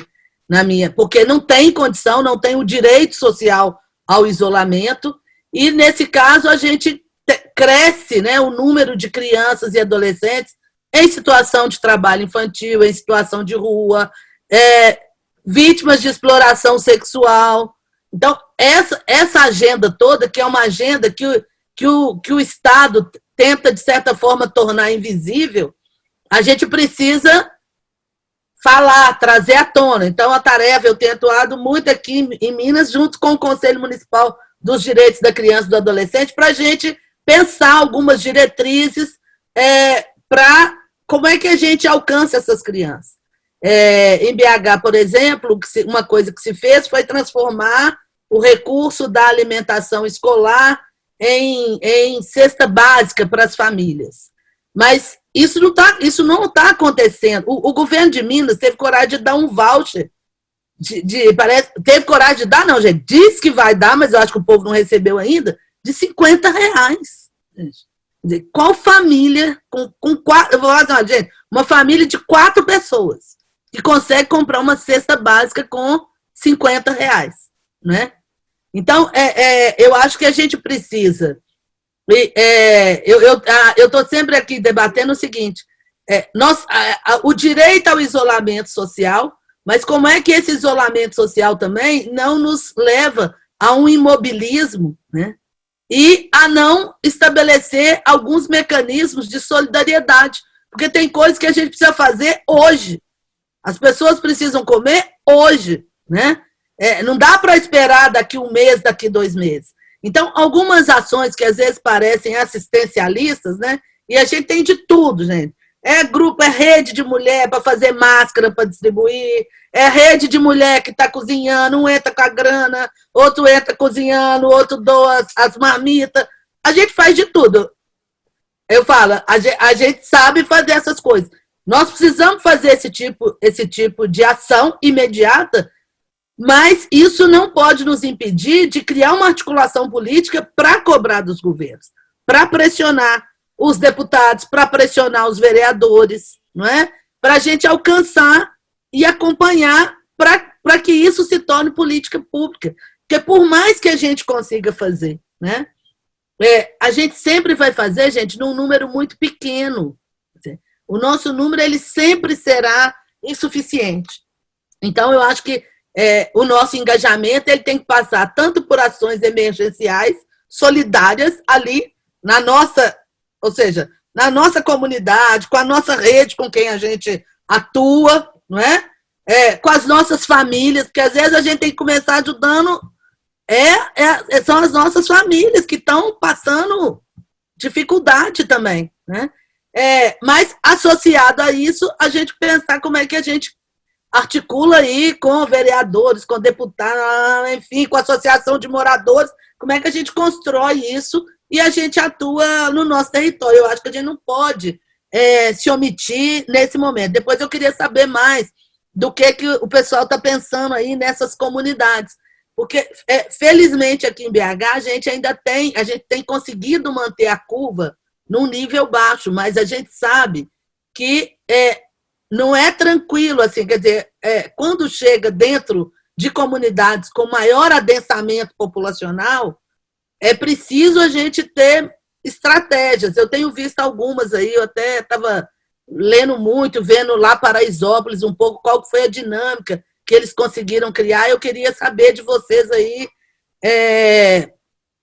porque não tem condição, não tem o direito social ao isolamento, e nesse caso a gente cresce, né, o número de crianças e adolescentes em situação de trabalho infantil, em situação de rua, vítimas de exploração sexual. Então, essa agenda toda, que é uma agenda que o Estado tenta, de certa forma, tornar invisível, a gente precisa falar, trazer à tona. Então, a tarefa, eu tenho atuado muito aqui em Minas, junto com o Conselho Municipal dos Direitos da Criança e do Adolescente, para a gente pensar algumas diretrizes para como é que a gente alcança essas crianças. Em BH, por exemplo, uma coisa que se fez foi transformar o recurso da alimentação escolar em cesta básica para as famílias. Mas isso não está acontecendo. O governo de Minas teve coragem de dar um voucher. Teve coragem de dar, não, gente. Diz que vai dar, mas eu acho que o povo não recebeu ainda, de R$50. Quer dizer, qual família com 4... Eu vou falar assim, gente, uma família de 4 pessoas que consegue comprar uma cesta básica com R$50, né? Então, eu acho que a gente precisa... eu estou sempre aqui debatendo o seguinte, o direito ao isolamento social, mas como é que esse isolamento social também não nos leva a um imobilismo, né? E a não estabelecer alguns mecanismos de solidariedade, porque tem coisas que a gente precisa fazer hoje. As pessoas precisam comer hoje, né? Não dá para esperar daqui 1 mês, daqui 2 meses. Então, algumas ações que às vezes parecem assistencialistas, né? E a gente tem de tudo, gente. Grupo, rede de mulher para fazer máscara para distribuir, rede de mulher que está cozinhando, um entra com a grana, outro entra cozinhando, outro doa as marmitas. A gente faz de tudo. Eu falo, a gente sabe fazer essas coisas. Nós precisamos fazer esse tipo de ação imediata, mas isso não pode nos impedir de criar uma articulação política para cobrar dos governos, para pressionar os deputados, para pressionar os vereadores, não é? Para a gente alcançar e acompanhar para que isso se torne política pública. Porque por mais que a gente consiga fazer, né? A gente sempre vai fazer, gente, num número muito pequeno. O nosso número ele sempre será insuficiente. Então, eu acho que o nosso engajamento ele tem que passar tanto por ações emergenciais, solidárias, ali na nossa, ou seja, na nossa comunidade, com a nossa rede com quem a gente atua, não é? Com as nossas famílias, porque às vezes a gente tem que começar ajudando, são as nossas famílias que estão passando dificuldade também, né? Mas associado a isso, a gente pensar como é que a gente articula aí com vereadores, com deputados, enfim, com a associação de moradores, como é que a gente constrói isso e a gente atua no nosso território. Eu acho que a gente não pode se omitir nesse momento. Depois eu queria saber mais do que o pessoal está pensando aí nessas comunidades, porque felizmente aqui em BH a gente tem conseguido manter a curva num nível baixo, mas a gente sabe que não é tranquilo, assim, quer dizer, quando chega dentro de comunidades com maior adensamento populacional, é preciso a gente ter estratégias. Eu tenho visto algumas aí, eu até estava lendo muito, vendo lá Paraisópolis um pouco qual foi a dinâmica que eles conseguiram criar. Eu queria saber de vocês aí,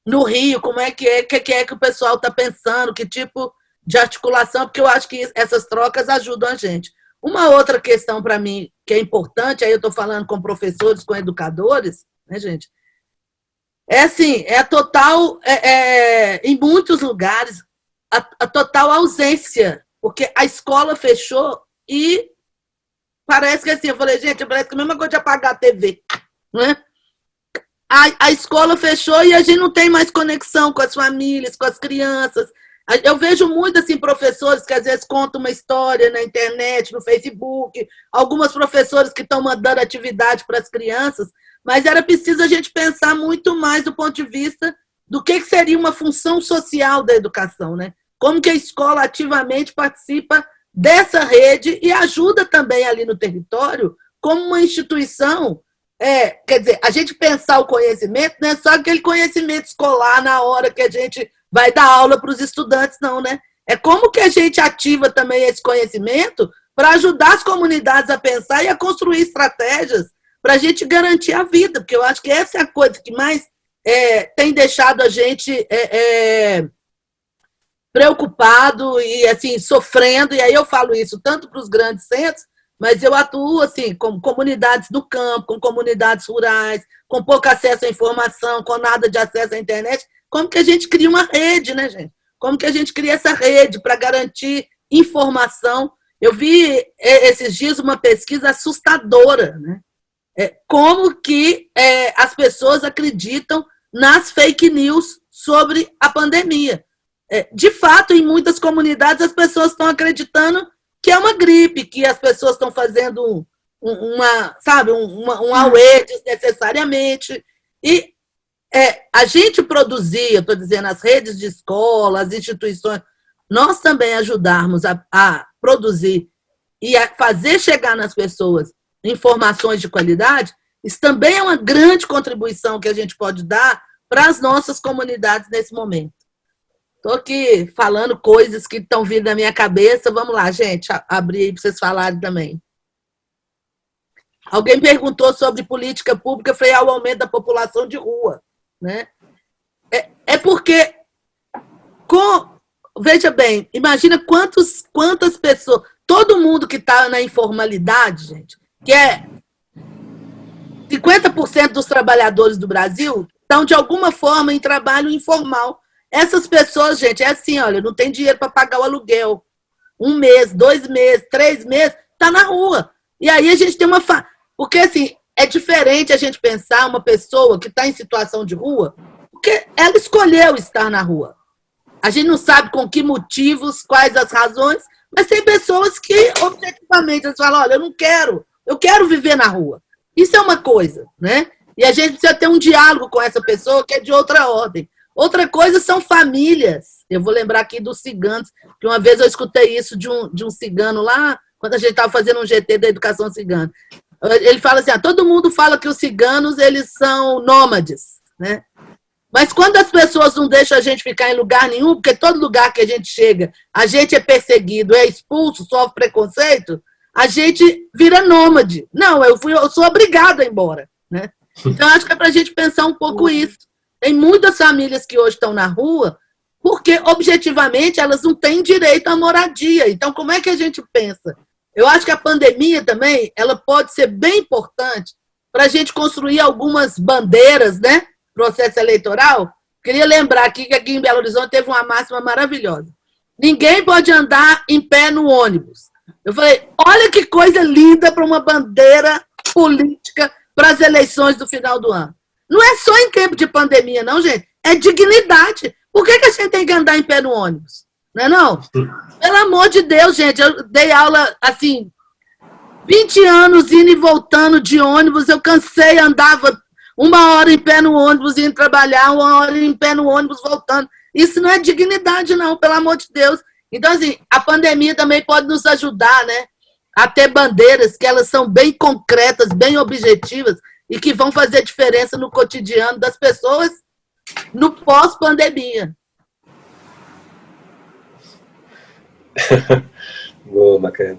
no Rio, como é que o pessoal está pensando, que tipo de articulação, porque eu acho que essas trocas ajudam a gente. Uma outra questão para mim que é importante, aí eu estou falando com professores, com educadores, né, gente? Assim, total, em muitos lugares, a total ausência, porque a escola fechou e parece que assim, eu falei, gente, parece que é a mesma coisa de apagar a TV, né? A escola fechou e a gente não tem mais conexão com as famílias, com as crianças. Eu vejo muito assim, professores que às vezes contam uma história na internet, no Facebook, algumas professoras que estão mandando atividade para as crianças, mas era preciso a gente pensar muito mais do ponto de vista do que seria uma função social da educação, né? Como que a escola ativamente participa dessa rede e ajuda também ali no território como uma instituição. Quer dizer, a gente pensar o conhecimento não é só aquele conhecimento escolar na hora que a gente vai dar aula para os estudantes, não, né? É como que a gente ativa também esse conhecimento para ajudar as comunidades a pensar e a construir estratégias para a gente garantir a vida, porque eu acho que essa é a coisa que mais tem deixado a gente preocupado e assim sofrendo, e aí eu falo isso tanto para os grandes centros, mas eu atuo assim com comunidades do campo, com comunidades rurais, com pouco acesso à informação, com nada de acesso à internet. Como que a gente cria uma rede, né, gente? Como que a gente cria essa rede para garantir informação? Eu vi esses dias uma pesquisa assustadora, né? Como que as pessoas acreditam nas fake news sobre a pandemia. De fato, em muitas comunidades, as pessoas estão acreditando que é uma gripe, que as pessoas estão fazendo um auê desnecessariamente. E a gente produzir, eu estou dizendo, as redes de escola, as instituições, nós também ajudarmos a produzir e a fazer chegar nas pessoas informações de qualidade, isso também é uma grande contribuição que a gente pode dar para as nossas comunidades nesse momento. Estou aqui falando coisas que estão vindo na minha cabeça. Vamos lá, gente, abrir aí para vocês falarem também. Alguém perguntou sobre política pública, eu falei, o aumento da população de rua, né? Porque, veja bem, imagina quantas pessoas, todo mundo que está na informalidade, gente, que 50% dos trabalhadores do Brasil estão, de alguma forma, em trabalho informal. Essas pessoas, gente, é assim, olha, não tem dinheiro para pagar o aluguel. 1 mês, 2 meses, 3 meses, está na rua. E aí a gente tem uma... Porque, assim, é diferente a gente pensar uma pessoa que está em situação de rua, porque ela escolheu estar na rua. A gente não sabe com que motivos, quais as razões, mas tem pessoas que, objetivamente, eles falam, olha, eu quero viver na rua. Isso é uma coisa, né? E a gente precisa ter um diálogo com essa pessoa que é de outra ordem. Outra coisa são famílias. Eu vou lembrar aqui dos ciganos, que uma vez eu escutei isso de um cigano lá, quando a gente estava fazendo um GT da educação cigana. Ele fala assim, todo mundo fala que os ciganos eles são nômades, né? Mas quando as pessoas não deixam a gente ficar em lugar nenhum, porque todo lugar que a gente chega, a gente é perseguido, é expulso, sofre preconceito, a gente vira nômade. Não, eu sou obrigada a ir embora, né? Então, acho que é para a gente pensar um pouco isso. Tem muitas famílias que hoje estão na rua porque, objetivamente, elas não têm direito à moradia. Então, como é que a gente pensa? Eu acho que a pandemia também ela pode ser bem importante para a gente construir algumas bandeiras, né? Processo eleitoral. Queria lembrar aqui que aqui em Belo Horizonte teve uma máxima maravilhosa. Ninguém pode andar em pé no ônibus. Eu falei, olha que coisa linda para uma bandeira política para as eleições do final do ano. Não é só em tempo de pandemia, não, gente. É dignidade. Por que a gente tem que andar em pé no ônibus? Não é não? Pelo amor de Deus, gente. Eu dei aula, assim, 20 anos indo e voltando de ônibus. Eu cansei, andava 1 hora em pé no ônibus, indo trabalhar, 1 hora em pé no ônibus, voltando. Isso não é dignidade, não, pelo amor de Deus. Então, assim, a pandemia também pode nos ajudar, né? A ter bandeiras que elas são bem concretas, bem objetivas, e que vão fazer diferença no cotidiano das pessoas no pós-pandemia. Boa, Macaé.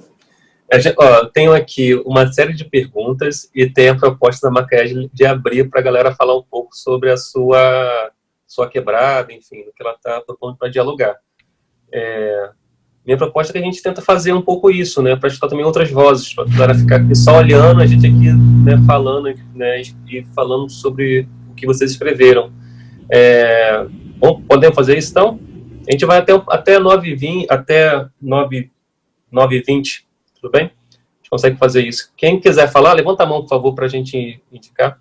Tenho aqui uma série de perguntas e tem a proposta da Macaé de abrir para a galera falar um pouco sobre a sua quebrada, enfim, do que ela está propondo para dialogar. Minha proposta é que a gente tenta fazer um pouco isso, né, para escutar também outras vozes, para a galera ficar aqui só olhando, a gente aqui, né, falando, né, e falando sobre o que vocês escreveram. Bom, podemos fazer isso, então? A gente vai até 9h20, até 9h20, tudo bem? A gente consegue fazer isso. Quem quiser falar, levanta a mão, por favor, para a gente indicar.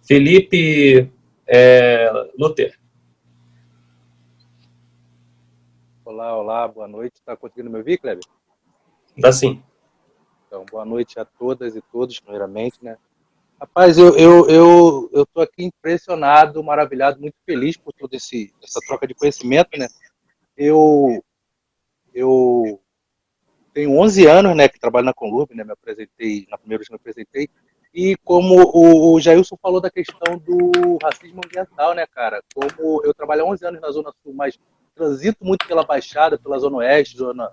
Felipe Luther. Olá, boa noite. Está conseguindo me ouvir, Kleber? Dá sim. Então, boa noite a todas e todos, primeiramente, né? Rapaz, eu tô aqui impressionado, maravilhado, muito feliz por toda essa troca de conhecimento, né? Eu, eu tenho 11 anos, né, que trabalho na Conlurb, né? Me apresentei, na primeira vez que me apresentei. E como o Jailson falou da questão do racismo ambiental, né, cara? Como eu trabalho há 11 anos na Zona Sul, mas transito muito pela Baixada, pela Zona Oeste, Zona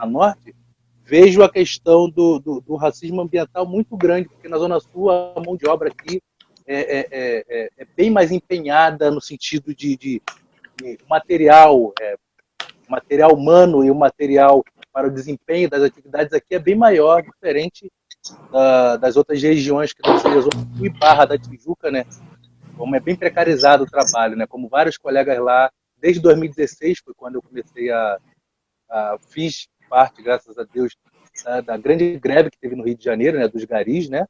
Norte, vejo a questão do racismo ambiental muito grande, porque na Zona Sul a mão de obra aqui é bem mais empenhada no sentido de material, material humano e o material para o desempenho das atividades aqui é bem maior, diferente das outras regiões, que seja a Zona Sul e Barra da Tijuca, né? Como é bem precarizado o trabalho, né? Como vários colegas lá, desde 2016 foi quando eu comecei fiz parte, graças a Deus, da grande greve que teve no Rio de Janeiro, né, dos garis, né?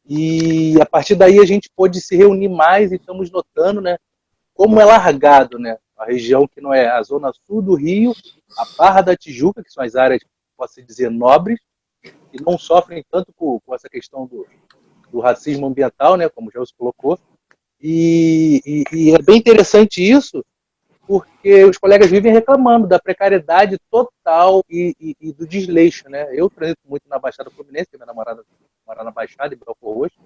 E a partir daí a gente pôde se reunir mais e estamos notando, né, como é largado, né, a região que não é a zona sul do Rio, a Barra da Tijuca, que são as áreas, posso dizer, nobres, que não sofrem tanto com essa questão do racismo ambiental, né, como já os colocou. E é bem interessante isso, porque os colegas vivem reclamando da precariedade total e do desleixo, né? Eu transito muito na Baixada Fluminense, que minha namorada mora na Baixada, em Belfort Roxo,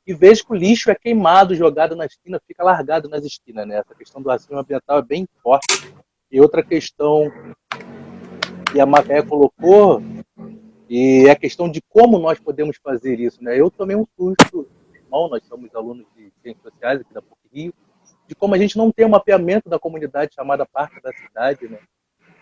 e vejo que o lixo é queimado, jogado na esquina, fica largado nas esquinas, né? Essa questão do racismo ambiental é bem forte. E outra questão que a Macaé colocou, e é a questão de como nós podemos fazer isso, né? Eu tomei um susto, irmão, nós somos alunos de Ciências Sociais aqui da PUC-Rio, de como a gente não tem um mapeamento da comunidade chamada Parque da Cidade, né?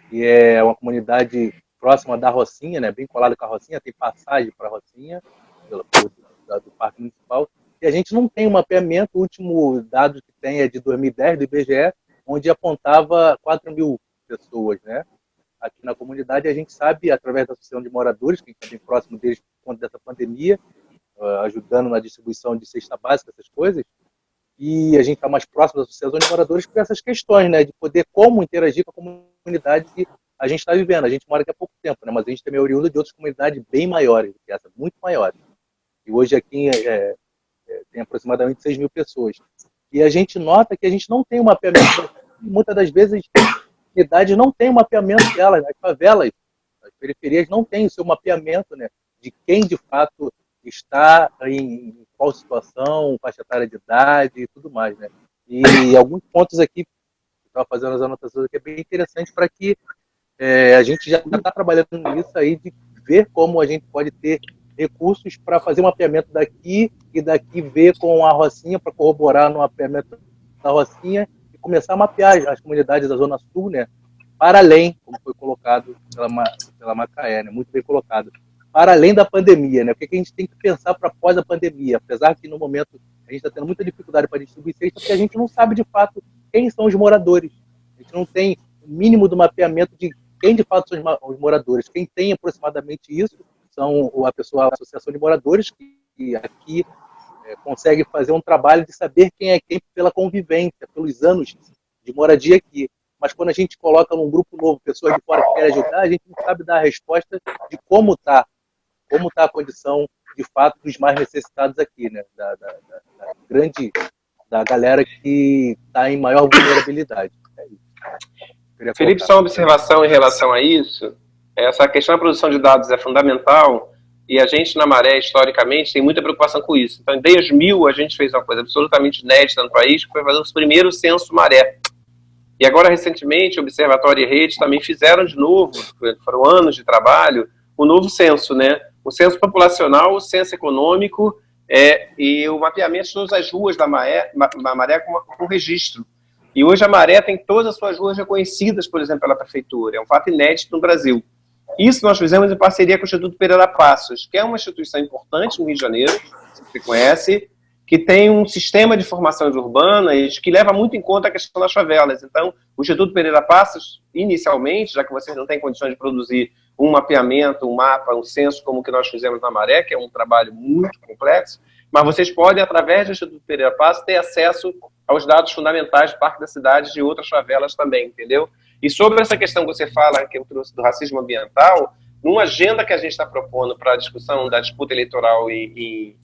Que é uma comunidade próxima da Rocinha, né? Bem colada com a Rocinha, tem passagem para a Rocinha, do Parque Municipal, e a gente não tem um mapeamento. O último dado que tem é de 2010, do IBGE, onde apontava 4 mil pessoas, né? Aqui na comunidade, a gente sabe, através da Associação de Moradores, que a gente está bem próximo deles por conta dessa pandemia, ajudando na distribuição de cesta básica, essas coisas, e a gente está mais próximo da Associação de Moradores por essas questões, né, de poder como interagir com a comunidade que a gente está vivendo. A gente mora aqui há pouco tempo, né, mas a gente também é oriundo de outras comunidades bem maiores do que essa, muito maiores. E hoje aqui tem aproximadamente 6 mil pessoas. E a gente nota que a gente não tem um mapeamento, muitas das vezes as comunidades não têm um mapeamento delas, as favelas, as periferias não têm o seu mapeamento, né, de quem de fato está em qual situação, faixa etária de idade e tudo mais, né? E alguns pontos aqui, eu estava fazendo as anotações aqui, é bem interessante para que a gente já está trabalhando nisso aí, de ver como a gente pode ter recursos para fazer um mapeamento daqui e daqui ver com a Rocinha, para corroborar no mapeamento da Rocinha e começar a mapear as comunidades da Zona Sul, né? Para além, como foi colocado pela Macaé, né? Muito bem colocado. Para além da pandemia, né? O que a gente tem que pensar para após a pandemia? Apesar que no momento a gente está tendo muita dificuldade para distribuir cesta, porque a gente não sabe de fato quem são os moradores. A gente não tem o mínimo do mapeamento de quem de fato são os moradores. Quem tem aproximadamente isso são a Associação de Moradores, que aqui consegue fazer um trabalho de saber quem é quem pela convivência, pelos anos de moradia aqui. Mas quando a gente coloca num grupo novo pessoas de fora que querem ajudar, a gente não sabe dar a resposta de como está a condição, de fato, dos mais necessitados aqui, né? Da galera que está em maior vulnerabilidade. Felipe, só uma observação em relação a isso. Essa questão da produção de dados é fundamental, e a gente, na Maré, historicamente, tem muita preocupação com isso. Então, em 2000, a gente fez uma coisa absolutamente inédita no país, que foi fazer o primeiro censo Maré. E agora, recentemente, o Observatório e Rede também fizeram de novo, foram anos de trabalho, o novo censo, né? O censo populacional, o censo econômico e o mapeamento de todas as ruas da Maré com registro. E hoje a Maré tem todas as suas ruas reconhecidas, por exemplo, pela prefeitura. É um fato inédito no Brasil. Isso nós fizemos em parceria com o Instituto Pereira Passos, que é uma instituição importante no Rio de Janeiro, você conhece, que tem um sistema de formações urbanas que leva muito em conta a questão das favelas. Então, o Instituto Pereira Passos, inicialmente, já que vocês não têm condições de produzir um mapeamento, um mapa, um censo como o que nós fizemos na Maré, que é um trabalho muito complexo, mas vocês podem, através do Instituto Pereira Passos, ter acesso aos dados fundamentais do Parque da Cidade e de outras favelas também, entendeu? E sobre essa questão que você fala, que eu trouxe do racismo ambiental, numa agenda que a gente está propondo para a discussão da disputa eleitoral e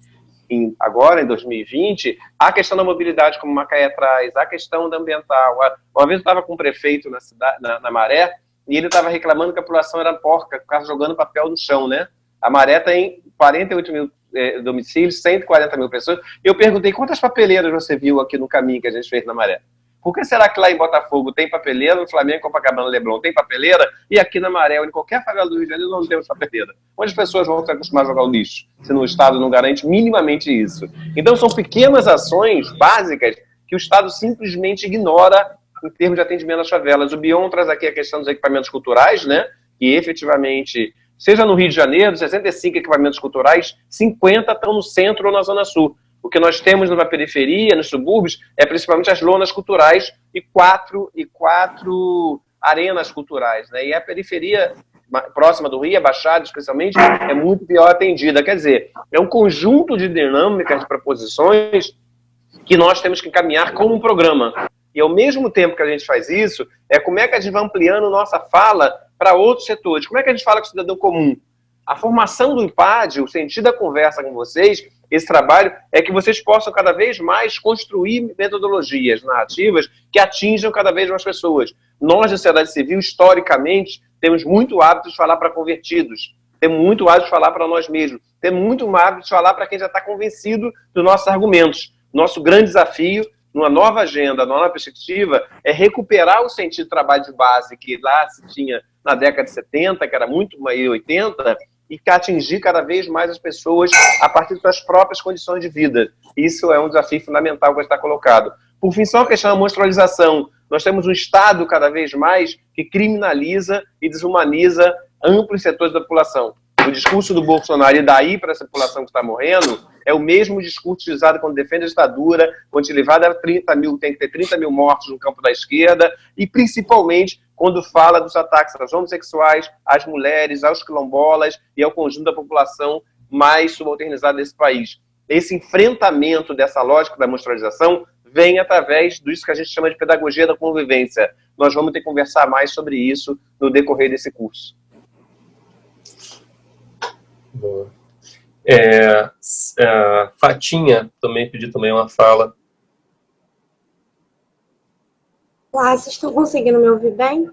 agora, em 2020, a questão da mobilidade, como Macaé traz, a questão da ambiental. Uma vez eu estava com um prefeito na cidade, na Maré, e ele estava reclamando que a população era porca, ficava jogando papel no chão, né? A Maré tem 48 mil domicílios, 140 mil pessoas. Eu perguntei, quantas papeleiras você viu aqui no caminho que a gente fez na Maré? Por que será que lá em Botafogo tem papeleira, no Flamengo, Copacabana, Leblon tem papeleira, e aqui na Maré, ou em qualquer favela do Rio de Janeiro, não temos papeleira? Onde as pessoas vão se acostumar a jogar o lixo, se no Estado não garante minimamente isso? Então, são pequenas ações básicas que o Estado simplesmente ignora em termos de atendimento às favelas. O Bion traz aqui a questão dos equipamentos culturais, né, que efetivamente, seja no Rio de Janeiro, 65 equipamentos culturais, 50 estão no centro ou na Zona Sul. O que nós temos na periferia, nos subúrbios, é principalmente as lonas culturais e quatro arenas culturais, né? E a periferia próxima do Rio, a Baixada especialmente, é muito pior atendida. Quer dizer, é um conjunto de dinâmicas, de proposições que nós temos que encaminhar como um programa. E ao mesmo tempo que a gente faz isso, como é que a gente vai ampliando nossa fala para outros setores. Como é que a gente fala com o cidadão comum? A formação do IMPAD, o sentido da conversa com vocês, esse trabalho, é que vocês possam cada vez mais construir metodologias, narrativas que atinjam cada vez mais pessoas. Nós, da sociedade civil, historicamente, temos muito hábito de falar para convertidos, temos muito hábito de falar para nós mesmos, temos muito hábito de falar para quem já está convencido dos nossos argumentos. Nosso grande desafio, numa nova agenda, numa nova perspectiva, é recuperar o sentido de trabalho de base que lá se tinha na década de 70, que era muito mais 80, e que atingir cada vez mais as pessoas a partir das suas próprias condições de vida. Isso é um desafio fundamental que está colocado. Por fim, só a questão da monstrualização. Nós temos um Estado cada vez mais que criminaliza e desumaniza amplos setores da população. O discurso do Bolsonaro, e daí para essa população que está morrendo, é o mesmo discurso utilizado quando defende a ditadura, quando elevado a 30 mil, tem que ter 30 mil mortos no campo da esquerda, e principalmente quando fala dos ataques aos homossexuais, às mulheres, aos quilombolas e ao conjunto da população mais subalternizada desse país. Esse enfrentamento dessa lógica da monstrualização vem através disso que a gente chama de pedagogia da convivência. Nós vamos ter que conversar mais sobre isso no decorrer desse curso. Boa. Fatinha também pediu também uma fala. Olá, vocês estão conseguindo me ouvir bem?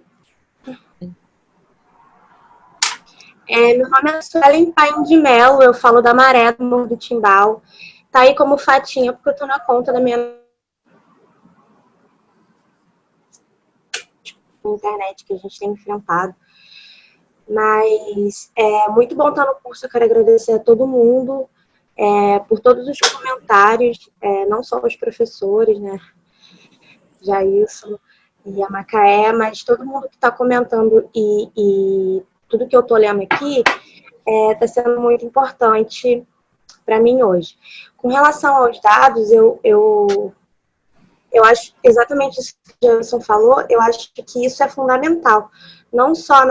Meu nome é Suelen Paim de Melo, eu falo da Maré, do Morro do Timbal. Tá aí como Fatinha, porque eu tô na conta da minha internet que a gente tem enfrentado. Mas é muito bom estar no curso, eu quero agradecer a todo mundo por todos os comentários, não só os professores, né, Jailson e a Macaé, mas todo mundo que está comentando e tudo que eu estou lendo aqui está sendo muito importante para mim hoje. Com relação aos dados, eu acho exatamente isso que o Jailson falou, eu acho que isso é fundamental, não só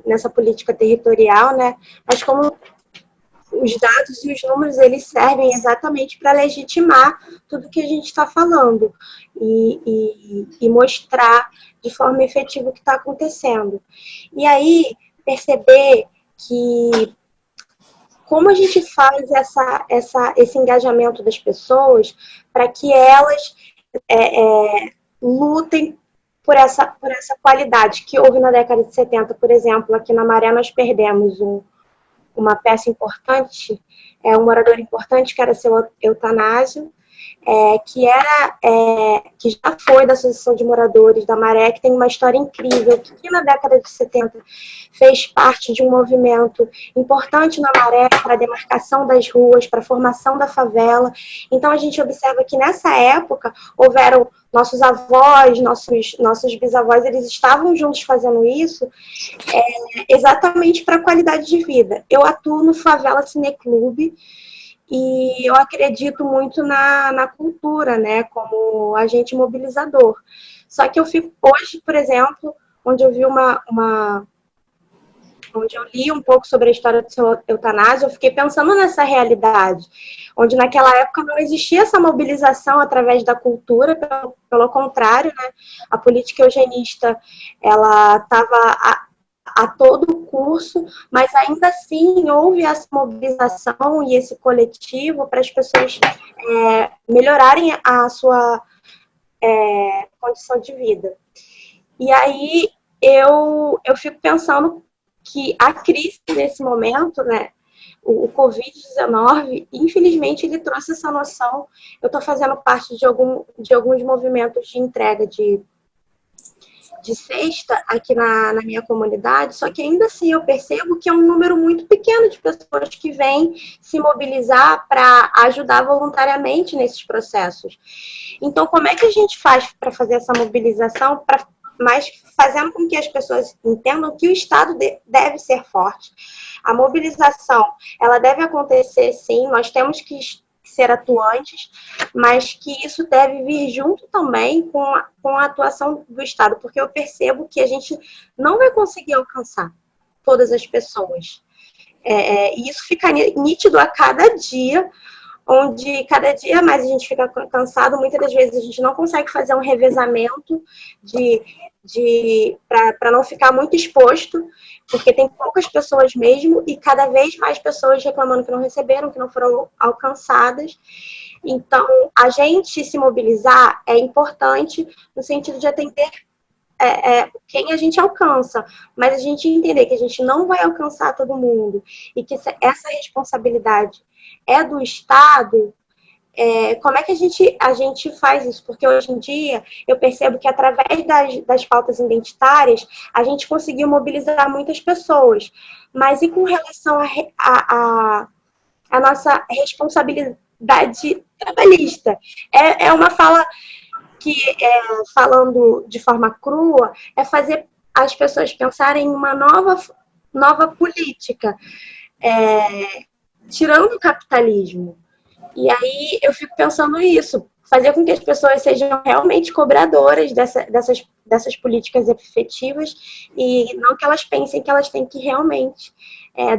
nessa política territorial, né, mas como os dados e os números, eles servem exatamente para legitimar tudo que a gente está falando e mostrar de forma efetiva o que está acontecendo. E aí, perceber que como a gente faz esse engajamento das pessoas para que elas lutem por essa qualidade que houve na década de 70, por exemplo, aqui na Maré nós perdemos uma peça importante, um morador importante, que era seu Eutanásio, que já foi da Associação de Moradores da Maré, que tem uma história incrível, que na década de 70 fez parte de um movimento importante na Maré para a demarcação das ruas, para a formação da favela. Então a gente observa que nessa época houveram nossos avós, nossos bisavós, eles estavam juntos fazendo isso exatamente para a qualidade de vida. Eu atuo no Favela Cineclube, e eu acredito muito na cultura, né, como agente mobilizador. Só que eu fico hoje, por exemplo, onde eu vi onde eu li um pouco sobre a história do seu Eutanásio, eu fiquei pensando nessa realidade, onde naquela época não existia essa mobilização através da cultura, pelo contrário, né, a política eugenista, ela estava a todo o curso, mas ainda assim houve essa mobilização e esse coletivo para as pessoas melhorarem a sua condição de vida. E aí eu fico pensando que a crise nesse momento, né, o Covid-19, infelizmente, ele trouxe essa noção. Eu estou fazendo parte de alguns movimentos de entrega de cesta aqui na minha comunidade, só que ainda assim eu percebo que é um número muito pequeno de pessoas que vêm se mobilizar para ajudar voluntariamente nesses processos. Então, como é que a gente faz para fazer essa mobilização, mas fazendo com que as pessoas entendam que o Estado deve ser forte? A mobilização, ela deve acontecer, sim, nós temos que ser atuantes, mas que isso deve vir junto também com a atuação do Estado, porque eu percebo que a gente não vai conseguir alcançar todas as pessoas. E isso fica nítido a cada dia, onde cada dia mais a gente fica cansado, muitas das vezes a gente não consegue fazer um revezamento para não ficar muito exposto, porque tem poucas pessoas mesmo, e cada vez mais pessoas reclamando que não receberam, que não foram alcançadas. Então, a gente se mobilizar é importante no sentido de atender quem a gente alcança, mas a gente entender que a gente não vai alcançar todo mundo, e que essa responsabilidade é do Estado. Como é que a gente faz isso? Porque hoje em dia eu percebo que através das pautas identitárias a gente conseguiu mobilizar muitas pessoas, mas e com relação a nossa responsabilidade trabalhista? É uma fala que, falando de forma crua, é fazer as pessoas pensarem em uma nova política, tirando o capitalismo. E aí eu fico pensando nisso, fazer com que as pessoas sejam realmente cobradoras dessas políticas efetivas, e não que elas pensem que elas têm que realmente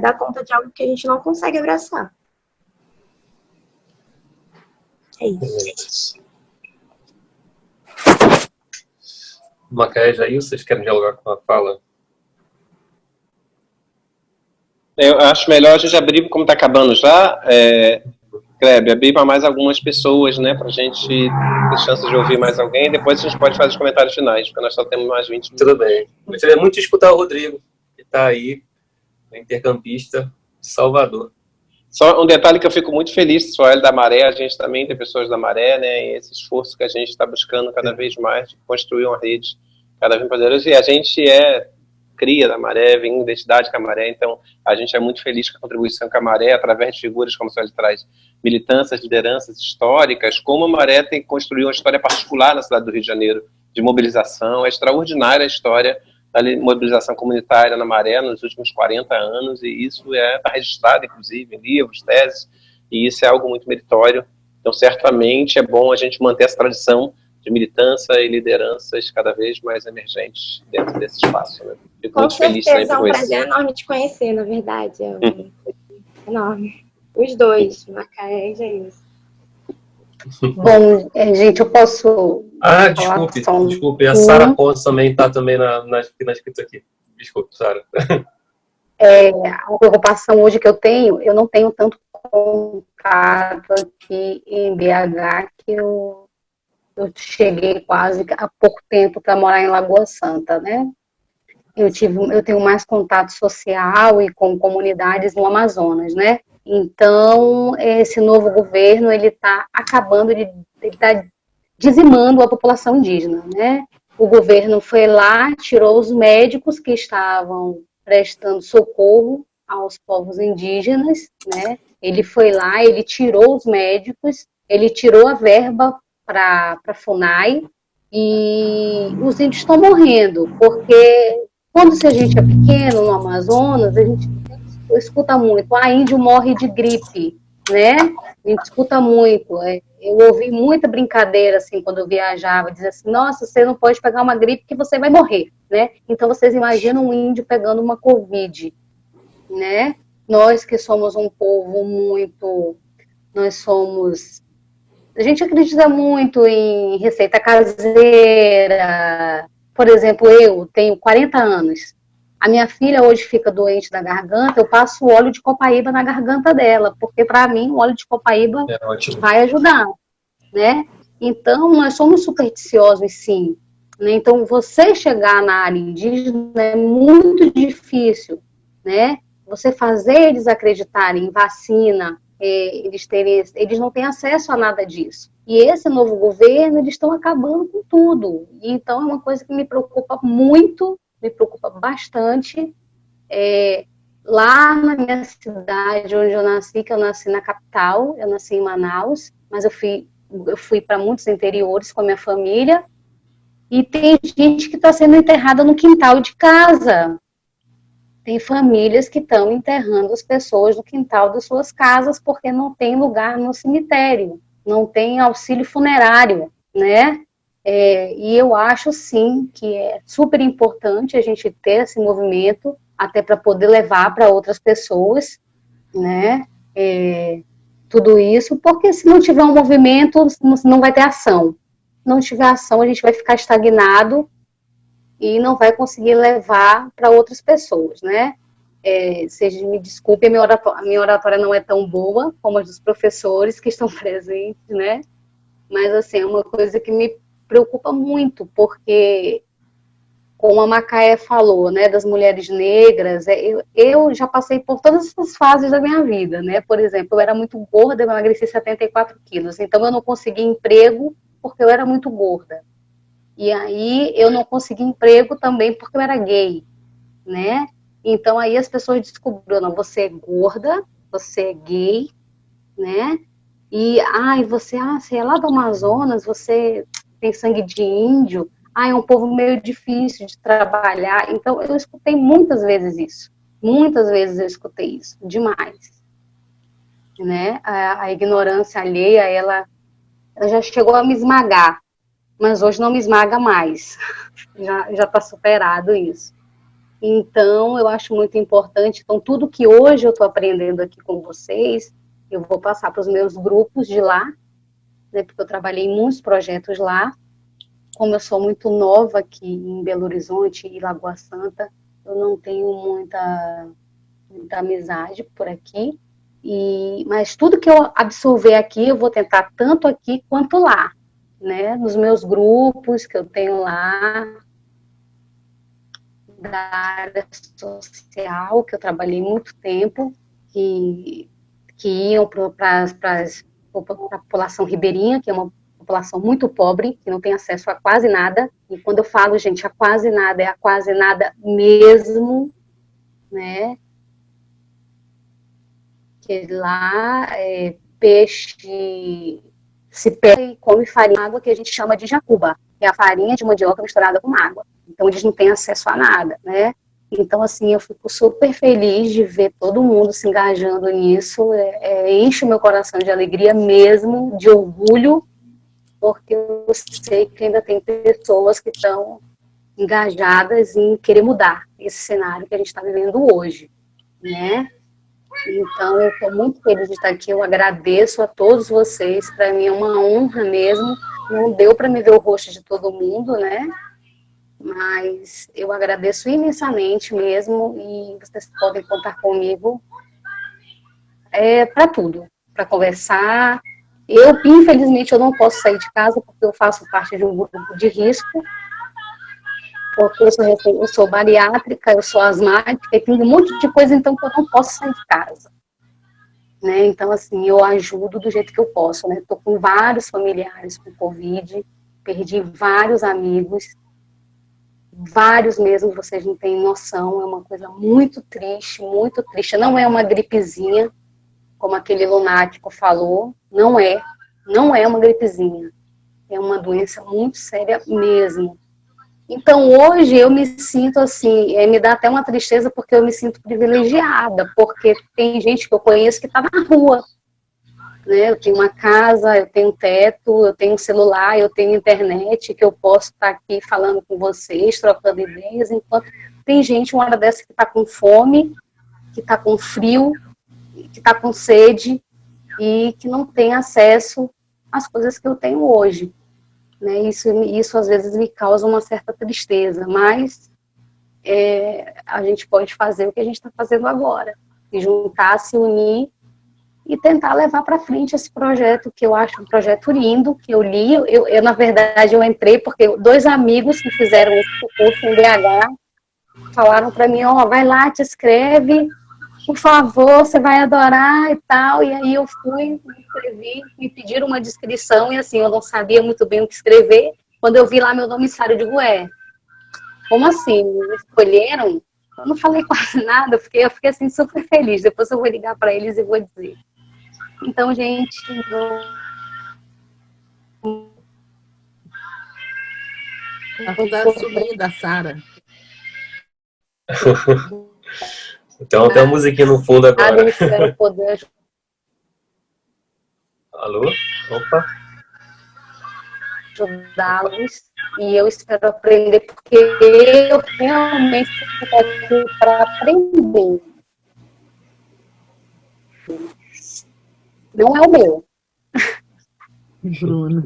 dar conta de algo que a gente não consegue abraçar. É isso. Macaé, Jair, vocês querem dialogar com a fala? Eu acho melhor a gente abrir, como está acabando já, Kleber, abrir para mais algumas pessoas, né, para a gente ter chance de ouvir mais alguém, e depois a gente pode fazer os comentários finais, porque nós só temos mais 20 minutos. Tudo bem. Eu queria muito escutar o Rodrigo, que está aí, intercampista de Salvador. Só um detalhe que eu fico muito feliz, sou da Maré, a gente também tem pessoas da Maré, né, e esse esforço que a gente está buscando cada vez mais de construir uma rede cada vez mais poderosa, e a gente cria da Maré, vem identidade com a Maré, então a gente é muito feliz com a contribuição com a Maré, através de figuras como a senhora traz, militâncias, lideranças históricas, como a Maré tem construído uma história particular na cidade do Rio de Janeiro, de mobilização. É extraordinária a história da mobilização comunitária na Maré nos últimos 40 anos, e isso está registrado, inclusive, em livros, teses, e isso é algo muito meritório. Então, certamente, é bom a gente manter essa tradição de militância e lideranças cada vez mais emergentes dentro desse espaço, né? Fico muito feliz também é um prazer enorme te conhecer, na verdade. É enorme. Os dois, Macaé e Jair. Bom, gente, eu posso... desculpe. A Sara Pontes também está também na escrita aqui. Desculpe, Sara. A preocupação hoje que eu não tenho tanto contato aqui em BH, que eu cheguei quase há pouco tempo para morar em Lagoa Santa, né? Eu tenho mais contato social e com comunidades no Amazonas, né? Então, esse novo governo, ele está ele está dizimando a população indígena, né? O governo foi lá, tirou os médicos que estavam prestando socorro aos povos indígenas, né? Ele foi lá, ele tirou os médicos, ele tirou a verba para a FUNAI, e os índios estão morrendo, porque quando a gente é pequeno no Amazonas, a gente escuta muito, índio morre de gripe, né? A gente escuta muito. Eu ouvi muita brincadeira, assim, quando eu viajava, dizer assim, nossa, você não pode pegar uma gripe que você vai morrer, né? Então, vocês imaginam um índio pegando uma Covid, né? Nós que somos um povo a gente acredita muito em receita caseira. Por exemplo, eu tenho 40 anos. A minha filha hoje fica doente da garganta, eu passo óleo de copaíba na garganta dela, porque para mim o óleo de copaíba vai ajudar, né? Então, nós somos supersticiosos, sim. Né? Então, você chegar na área indígena é muito difícil, né? Você fazer eles acreditarem em vacina, eles não têm acesso a nada disso. E esse novo governo, eles estão acabando com tudo. Então, é uma coisa que me preocupa muito, me preocupa bastante. Lá na minha cidade, onde eu nasci, que eu nasci na capital, eu nasci em Manaus, mas eu fui para muitos interiores com a minha família, e tem gente que está sendo enterrada no quintal de casa. Tem famílias que estão enterrando as pessoas no quintal das suas casas porque não tem lugar no cemitério, não tem auxílio funerário, né? E eu acho, sim, que é super importante a gente ter esse movimento, até para poder levar para outras pessoas, né? Tudo isso, porque se não tiver um movimento, não vai ter ação. Se não tiver ação, a gente vai ficar estagnado e não vai conseguir levar para outras pessoas, né? Vocês me desculpem, a minha oratória não é tão boa como a dos professores que estão presentes, né? Mas, assim, é uma coisa que me preocupa muito, porque, como a Macaé falou, né, das mulheres negras, eu já passei por todas essas fases da minha vida, né? Por exemplo, eu era muito gorda, eu emagreci 74 quilos, então eu não consegui emprego porque eu era muito gorda. E aí eu não consegui emprego também porque eu era gay, né? Então aí as pessoas descobriram, não, você é gorda, você é gay, né? E, você é lá do Amazonas, você tem sangue de índio, é um povo meio difícil de trabalhar. Então eu escutei muitas vezes isso, muitas vezes eu escutei isso, demais. Né? A ignorância alheia, ela já chegou a me esmagar, mas hoje não me esmaga mais, já está superado isso. Então, eu acho muito importante, então, tudo que hoje eu estou aprendendo aqui com vocês, eu vou passar para os meus grupos de lá, né, porque eu trabalhei em muitos projetos lá, como eu sou muito nova aqui em Belo Horizonte e Lagoa Santa, eu não tenho muita amizade por aqui, mas tudo que eu absorver aqui, eu vou tentar tanto aqui quanto lá, né, nos meus grupos que eu tenho lá, da área social, que eu trabalhei muito tempo, que iam para a população ribeirinha, que é uma população muito pobre, que não tem acesso a quase nada, e quando eu falo, gente, a quase nada, é a quase nada mesmo, né, que lá peixe se pega e come farinha, água que a gente chama de jacuba, que é a farinha de mandioca misturada com água. Então, eles não têm acesso a nada, né? Então, assim, eu fico super feliz de ver todo mundo se engajando nisso, enche o meu coração de alegria mesmo, de orgulho, porque eu sei que ainda tem pessoas que estão engajadas em querer mudar esse cenário que a gente está vivendo hoje, né? Então, eu estou muito feliz de estar aqui, eu agradeço a todos vocês, para mim é uma honra mesmo, não deu para me ver o rosto de todo mundo, né? Mas eu agradeço imensamente mesmo, e vocês podem contar comigo para tudo, para conversar. Infelizmente, eu não posso sair de casa, porque eu faço parte de um grupo de risco, porque eu sou bariátrica, eu sou asmática, e tem um monte de coisa, então, que eu não posso sair de casa. Né? Então, assim, eu ajudo do jeito que eu posso, né? Estou com vários familiares com Covid, perdi vários amigos, vários mesmo, vocês não têm noção, é uma coisa muito triste, não é uma gripezinha, como aquele lunático falou, não é uma gripezinha, é uma doença muito séria mesmo. Então, hoje eu me sinto assim, me dá até uma tristeza, porque eu me sinto privilegiada, porque tem gente que eu conheço que está na rua, né? Eu tenho uma casa, eu tenho um teto, eu tenho um celular, eu tenho internet, que eu posso estar aqui falando com vocês, trocando ideias, enquanto tem gente, uma hora dessa, que está com fome, que está com frio, que está com sede, e que não tem acesso às coisas que eu tenho hoje. Né? Isso às vezes me causa uma certa tristeza, mas a gente pode fazer o que a gente está fazendo agora, se juntar, se unir e tentar levar para frente esse projeto, que eu acho um projeto lindo, que eu li, na verdade, eu entrei porque 2 amigos que fizeram esse curso em BH falaram para mim, vai lá, te inscreve, por favor, você vai adorar e tal, e aí eu fui, me inscrevi, me pediram uma descrição, e assim, eu não sabia muito bem o que escrever, quando eu vi lá meu nome, eu digo, como assim, me escolheram? Eu não falei quase nada, eu fiquei assim super feliz, depois eu vou ligar para eles e vou dizer. Então, gente, Está sumindo a Sara. Então tem uma musiquinha no fundo agora. Eu espero poder... Alô? Opa. Ajudá-los, e eu espero aprender, porque eu realmente estou aqui para aprender. Não é o meu. Bruno.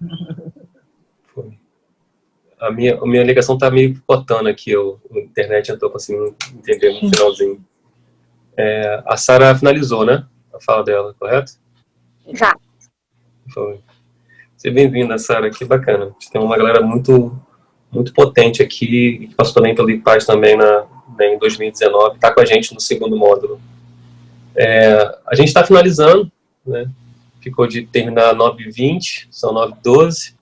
A minha ligação tá meio picotando aqui, a internet, eu não tô conseguindo entender no finalzinho. A Sara finalizou, né? A fala dela, correto? Já. Foi. Seja bem-vinda, Sara, que bacana. A gente tem uma galera muito, muito potente aqui, que passou também pelo IPAD também em 2019, está com a gente no segundo módulo. A gente está finalizando, né? Ficou de terminar 9h20, são 9h12.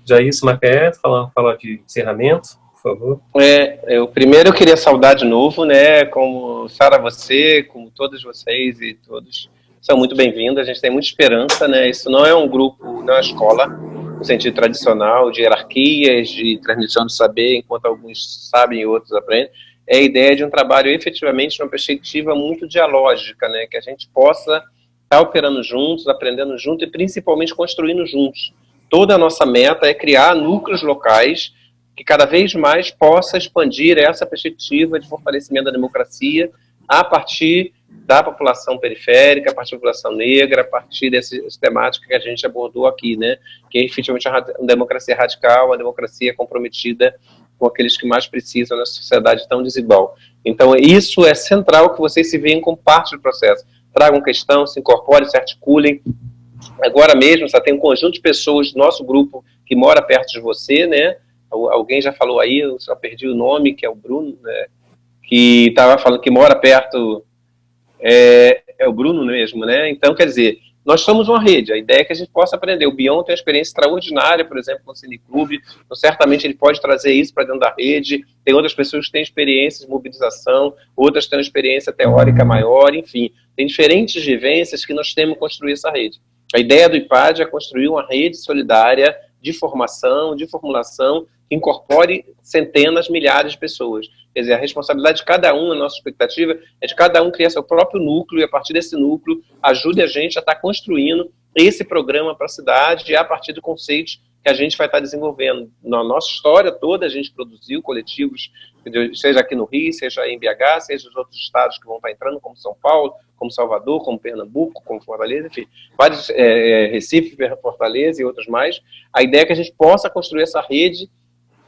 Já isso, Macaé, falar de encerramento, por favor. Primeiro eu queria saudar de novo, né? Como Sara, você, como todos vocês e todos são muito bem-vindos. A gente tem muita esperança, né? Isso não é um grupo, não é uma escola, no sentido tradicional, de hierarquias, de transmissão de saber, enquanto alguns sabem e outros aprendem. É a ideia de um trabalho efetivamente numa perspectiva muito dialógica, né? Que a gente possa estar operando juntos, aprendendo juntos e principalmente construindo juntos. Toda a nossa meta é criar núcleos locais que cada vez mais possa expandir essa perspectiva de fortalecimento da democracia a partir da população periférica, a partir da população negra, a partir dessa temática que a gente abordou aqui, né? Que é efetivamente uma democracia radical, uma democracia comprometida com aqueles que mais precisam nessa sociedade tão desigual. Então, isso é central, que vocês se veem como parte do processo. Tragam questão, se incorporem, se articulem. Agora mesmo, só tem um conjunto de pessoas do nosso grupo que mora perto de você, né? Alguém já falou aí, eu só perdi o nome, que é o Bruno, né? Que estava falando que mora perto, é o Bruno mesmo, né? Então, quer dizer, nós somos uma rede, a ideia é que a gente possa aprender. O Bion tem uma experiência extraordinária, por exemplo, com o Cineclube, então certamente ele pode trazer isso para dentro da rede. Tem outras pessoas que têm experiência de mobilização, outras têm uma experiência teórica maior, enfim, tem diferentes vivências que nós temos que construir essa rede. A ideia do IPAD é construir uma rede solidária de formação, de formulação, que incorpore centenas, milhares de pessoas. Quer dizer, a responsabilidade de cada um, a nossa expectativa, é de cada um criar seu próprio núcleo, e a partir desse núcleo, ajude a gente a estar construindo esse programa para a cidade, e a partir do conceito que a gente vai estar desenvolvendo. Na nossa história toda, a gente produziu coletivos, seja aqui no Rio, seja em BH, seja nos outros estados que vão estar entrando, como São Paulo, como Salvador, como Pernambuco, como Fortaleza, enfim, vários, Recife, Fortaleza e outros mais. A ideia é que a gente possa construir essa rede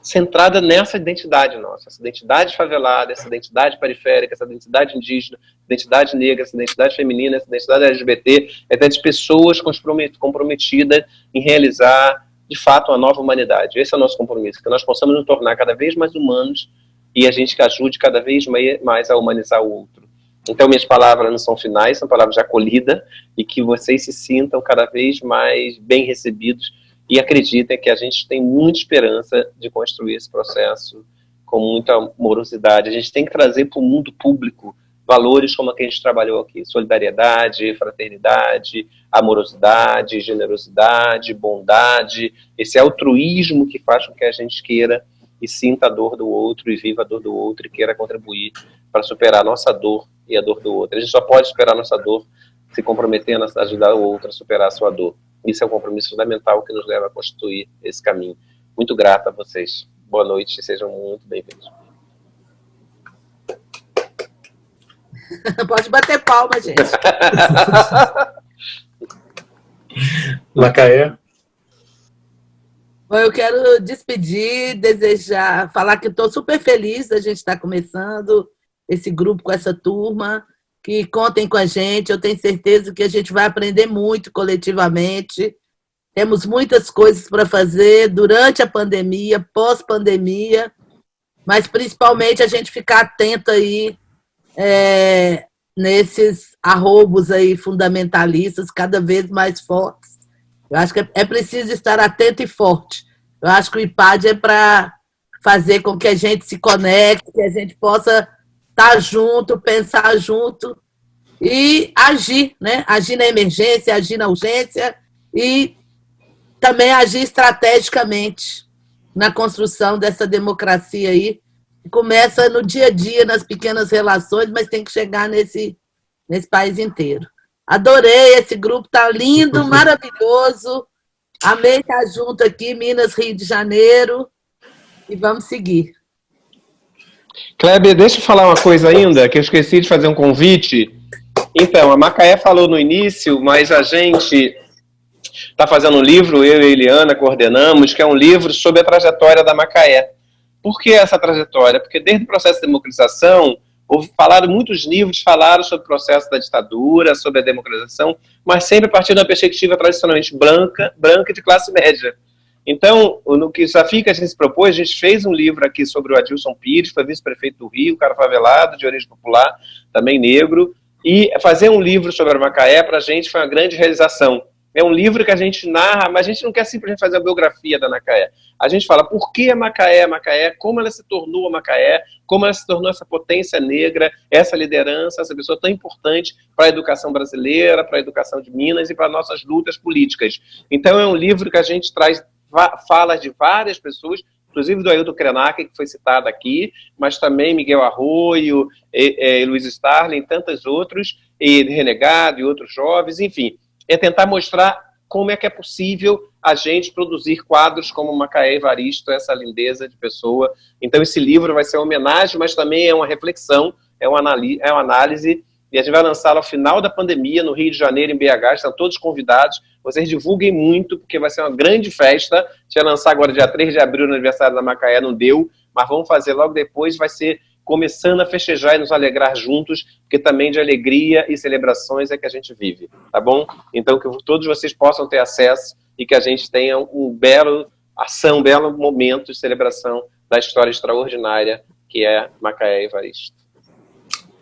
centrada nessa identidade nossa, essa identidade favelada, essa identidade periférica, essa identidade indígena, identidade negra, essa identidade feminina, essa identidade LGBT, é das pessoas comprometidas em realizar, de fato, uma nova humanidade. Esse é o nosso compromisso, que nós possamos nos tornar cada vez mais humanos e a gente que ajude cada vez mais a humanizar o outro. Então, minhas palavras não são finais, são palavras de acolhida, e que vocês se sintam cada vez mais bem recebidos e acreditem que a gente tem muita esperança de construir esse processo com muita amorosidade. A gente tem que trazer para o mundo público valores como a que a gente trabalhou aqui: solidariedade, fraternidade, amorosidade, generosidade, bondade, esse altruísmo que faz com que a gente queira e sinta a dor do outro e viva a dor do outro e queira contribuir para superar a nossa dor e a dor do outro. A gente só pode superar a nossa dor se comprometendo a ajudar o outro a superar a sua dor. Isso é um compromisso fundamental que nos leva a constituir esse caminho. Muito grato a vocês. Boa noite e sejam muito bem-vindos. Pode bater palma, gente. Macaé. Bom, eu quero despedir, desejar, falar que estou super feliz da gente estar começando esse grupo com essa turma, que contem com a gente, eu tenho certeza que a gente vai aprender muito coletivamente, temos muitas coisas para fazer durante a pandemia, pós-pandemia, mas principalmente a gente ficar atento aí nesses arroubos aí fundamentalistas cada vez mais fortes. Eu acho que é preciso estar atento e forte. Eu acho que o IPAD é para fazer com que a gente se conecte, que a gente possa estar junto, pensar junto e agir, né? Agir na emergência, agir na urgência e também agir estrategicamente na construção dessa democracia aí. Começa no dia a dia, nas pequenas relações, mas tem que chegar nesse país inteiro. Adorei, esse grupo tá lindo, maravilhoso. Amei estar junto aqui, Minas, Rio de Janeiro. E vamos seguir. Kleber, deixa eu falar uma coisa ainda, que eu esqueci de fazer um convite. Então, a Macaé falou no início, mas a gente está fazendo um livro, eu e a Eliana coordenamos, que é um livro sobre a trajetória da Macaé. Por que essa trajetória? Porque desde o processo de democratização, muitos livros falaram sobre o processo da ditadura, sobre a democratização, mas sempre a partir de uma perspectiva tradicionalmente branca e de classe média. Então, no que desafio que a gente se propôs, a gente fez um livro aqui sobre o Adilson Pires, foi vice-prefeito do Rio, cara favelado, de origem popular, também negro, e fazer um livro sobre a Macaé, para a gente, foi uma grande realização. É um livro que a gente narra, mas a gente não quer simplesmente fazer a biografia da Macaé. A gente fala por que a Macaé, como ela se tornou a Macaé, como ela se tornou essa potência negra, essa liderança, essa pessoa tão importante para a educação brasileira, para a educação de Minas e para nossas lutas políticas. Então é um livro que a gente traz falas de várias pessoas, inclusive do Ailton Krenak, que foi citado aqui, mas também Miguel Arroio, Luiz Starling, tantos outros, e Renegado e outros jovens, enfim. É tentar mostrar como é que é possível a gente produzir quadros como Macaé Evaristo, essa lindeza de pessoa. Então esse livro vai ser uma homenagem, mas também é uma reflexão, é uma análise, e a gente vai lançá-lo ao final da pandemia, no Rio de Janeiro, em BH, estão todos convidados. Vocês divulguem muito, porque vai ser uma grande festa. A gente vai lançar agora dia 3 de abril, no aniversário da Macaé, não deu, mas vamos fazer logo depois, vai ser começando a festejar e nos alegrar juntos, porque também de alegria e celebrações é que a gente vive, tá bom? Então que todos vocês possam ter acesso e que a gente tenha um belo momento de celebração da história extraordinária que é Macaé Evaristo.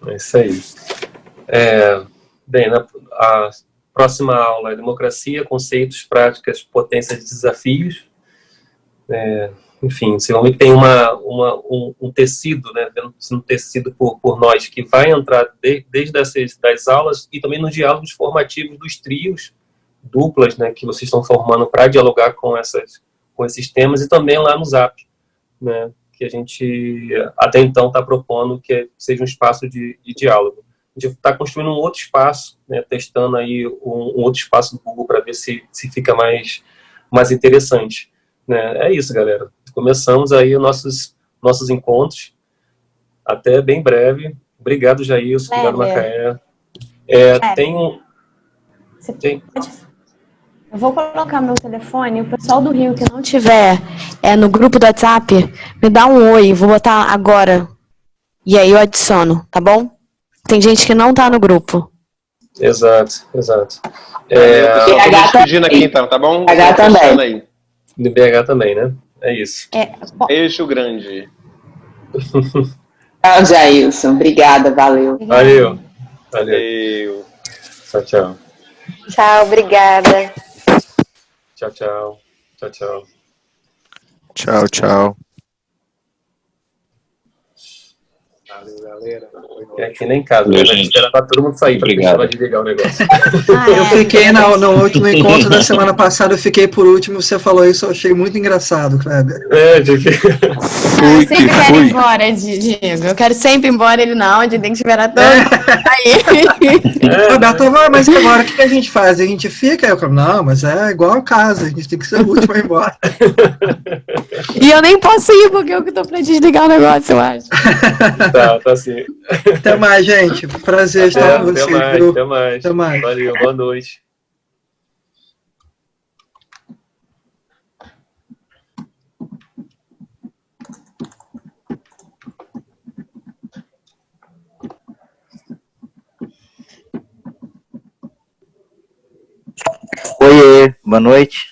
É isso aí. Bem, a próxima aula é Democracia, Conceitos, Práticas, Potências e Desafios. Enfim, seguramente tem um tecido, né, sendo tecido por nós, que vai entrar desde das aulas e também nos diálogos formativos dos trios, duplas, né, que vocês estão formando para dialogar com esses temas, e também lá no Zap, né, que a gente até então está propondo que seja um espaço de diálogo. A gente está construindo um outro espaço, né, testando aí um outro espaço do Google para ver se fica mais interessante. Né? É isso, galera. Começamos aí os nossos encontros. Até bem breve. Obrigado, Jailson. Obrigado, Macaé. Eu vou colocar meu telefone. O pessoal do Rio que não tiver no grupo do WhatsApp, me dá um oi. Vou botar agora. E aí eu adiciono, tá bom? Tem gente que não tá no grupo. Exato. Estou despedindo aqui, então, tá bom? BH também. Aí. Do BH também, né? É isso. Beijo grande. Tchau, Jailson. Obrigada, valeu. Valeu. Tchau. Tchau, obrigada. Tchau. Tchau. Valeu, galera. É que nem em casa, né? A gente espera pra todo mundo sair. Obrigado. Pra desligar o negócio. Eu fiquei no último encontro da semana passada, eu fiquei por último, você falou isso, eu achei muito engraçado, Kleber. Eu sempre quero ir embora, Diego. Eu quero sempre ir embora, ele não, a gente tem que esperar todo aí. Roberto, mas agora o que a gente faz? A gente fica? Eu falo, não, mas é igual a casa, a gente tem que ser o último a ir embora. E eu nem posso ir, porque eu que tô pra desligar o negócio, eu acho. Tá sim. Até mais, gente. Prazer estar com vocês. Até mais. Valeu, boa noite. Boa noite.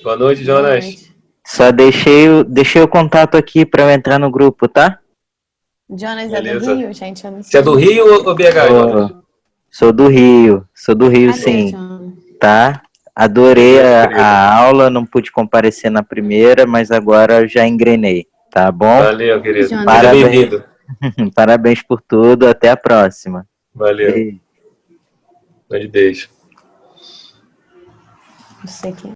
Boa noite, Boa Jonas. noite. Só deixei o contato aqui para eu entrar no grupo, tá? Jonas Beleza. é do Rio, gente. Eu não sei. Você é do Rio ou BH, Jonas? Sou do Rio, Cadê, sim, Jonas? tá? Adorei Beleza, querido. a aula, não pude comparecer na primeira, mas agora eu já engrenei, tá bom? Valeu, querido. Jonas. Seja Parabéns. bem-vindo. Parabéns por tudo, até a próxima. Valeu. Beijo. Grande beijo. Não sei quem.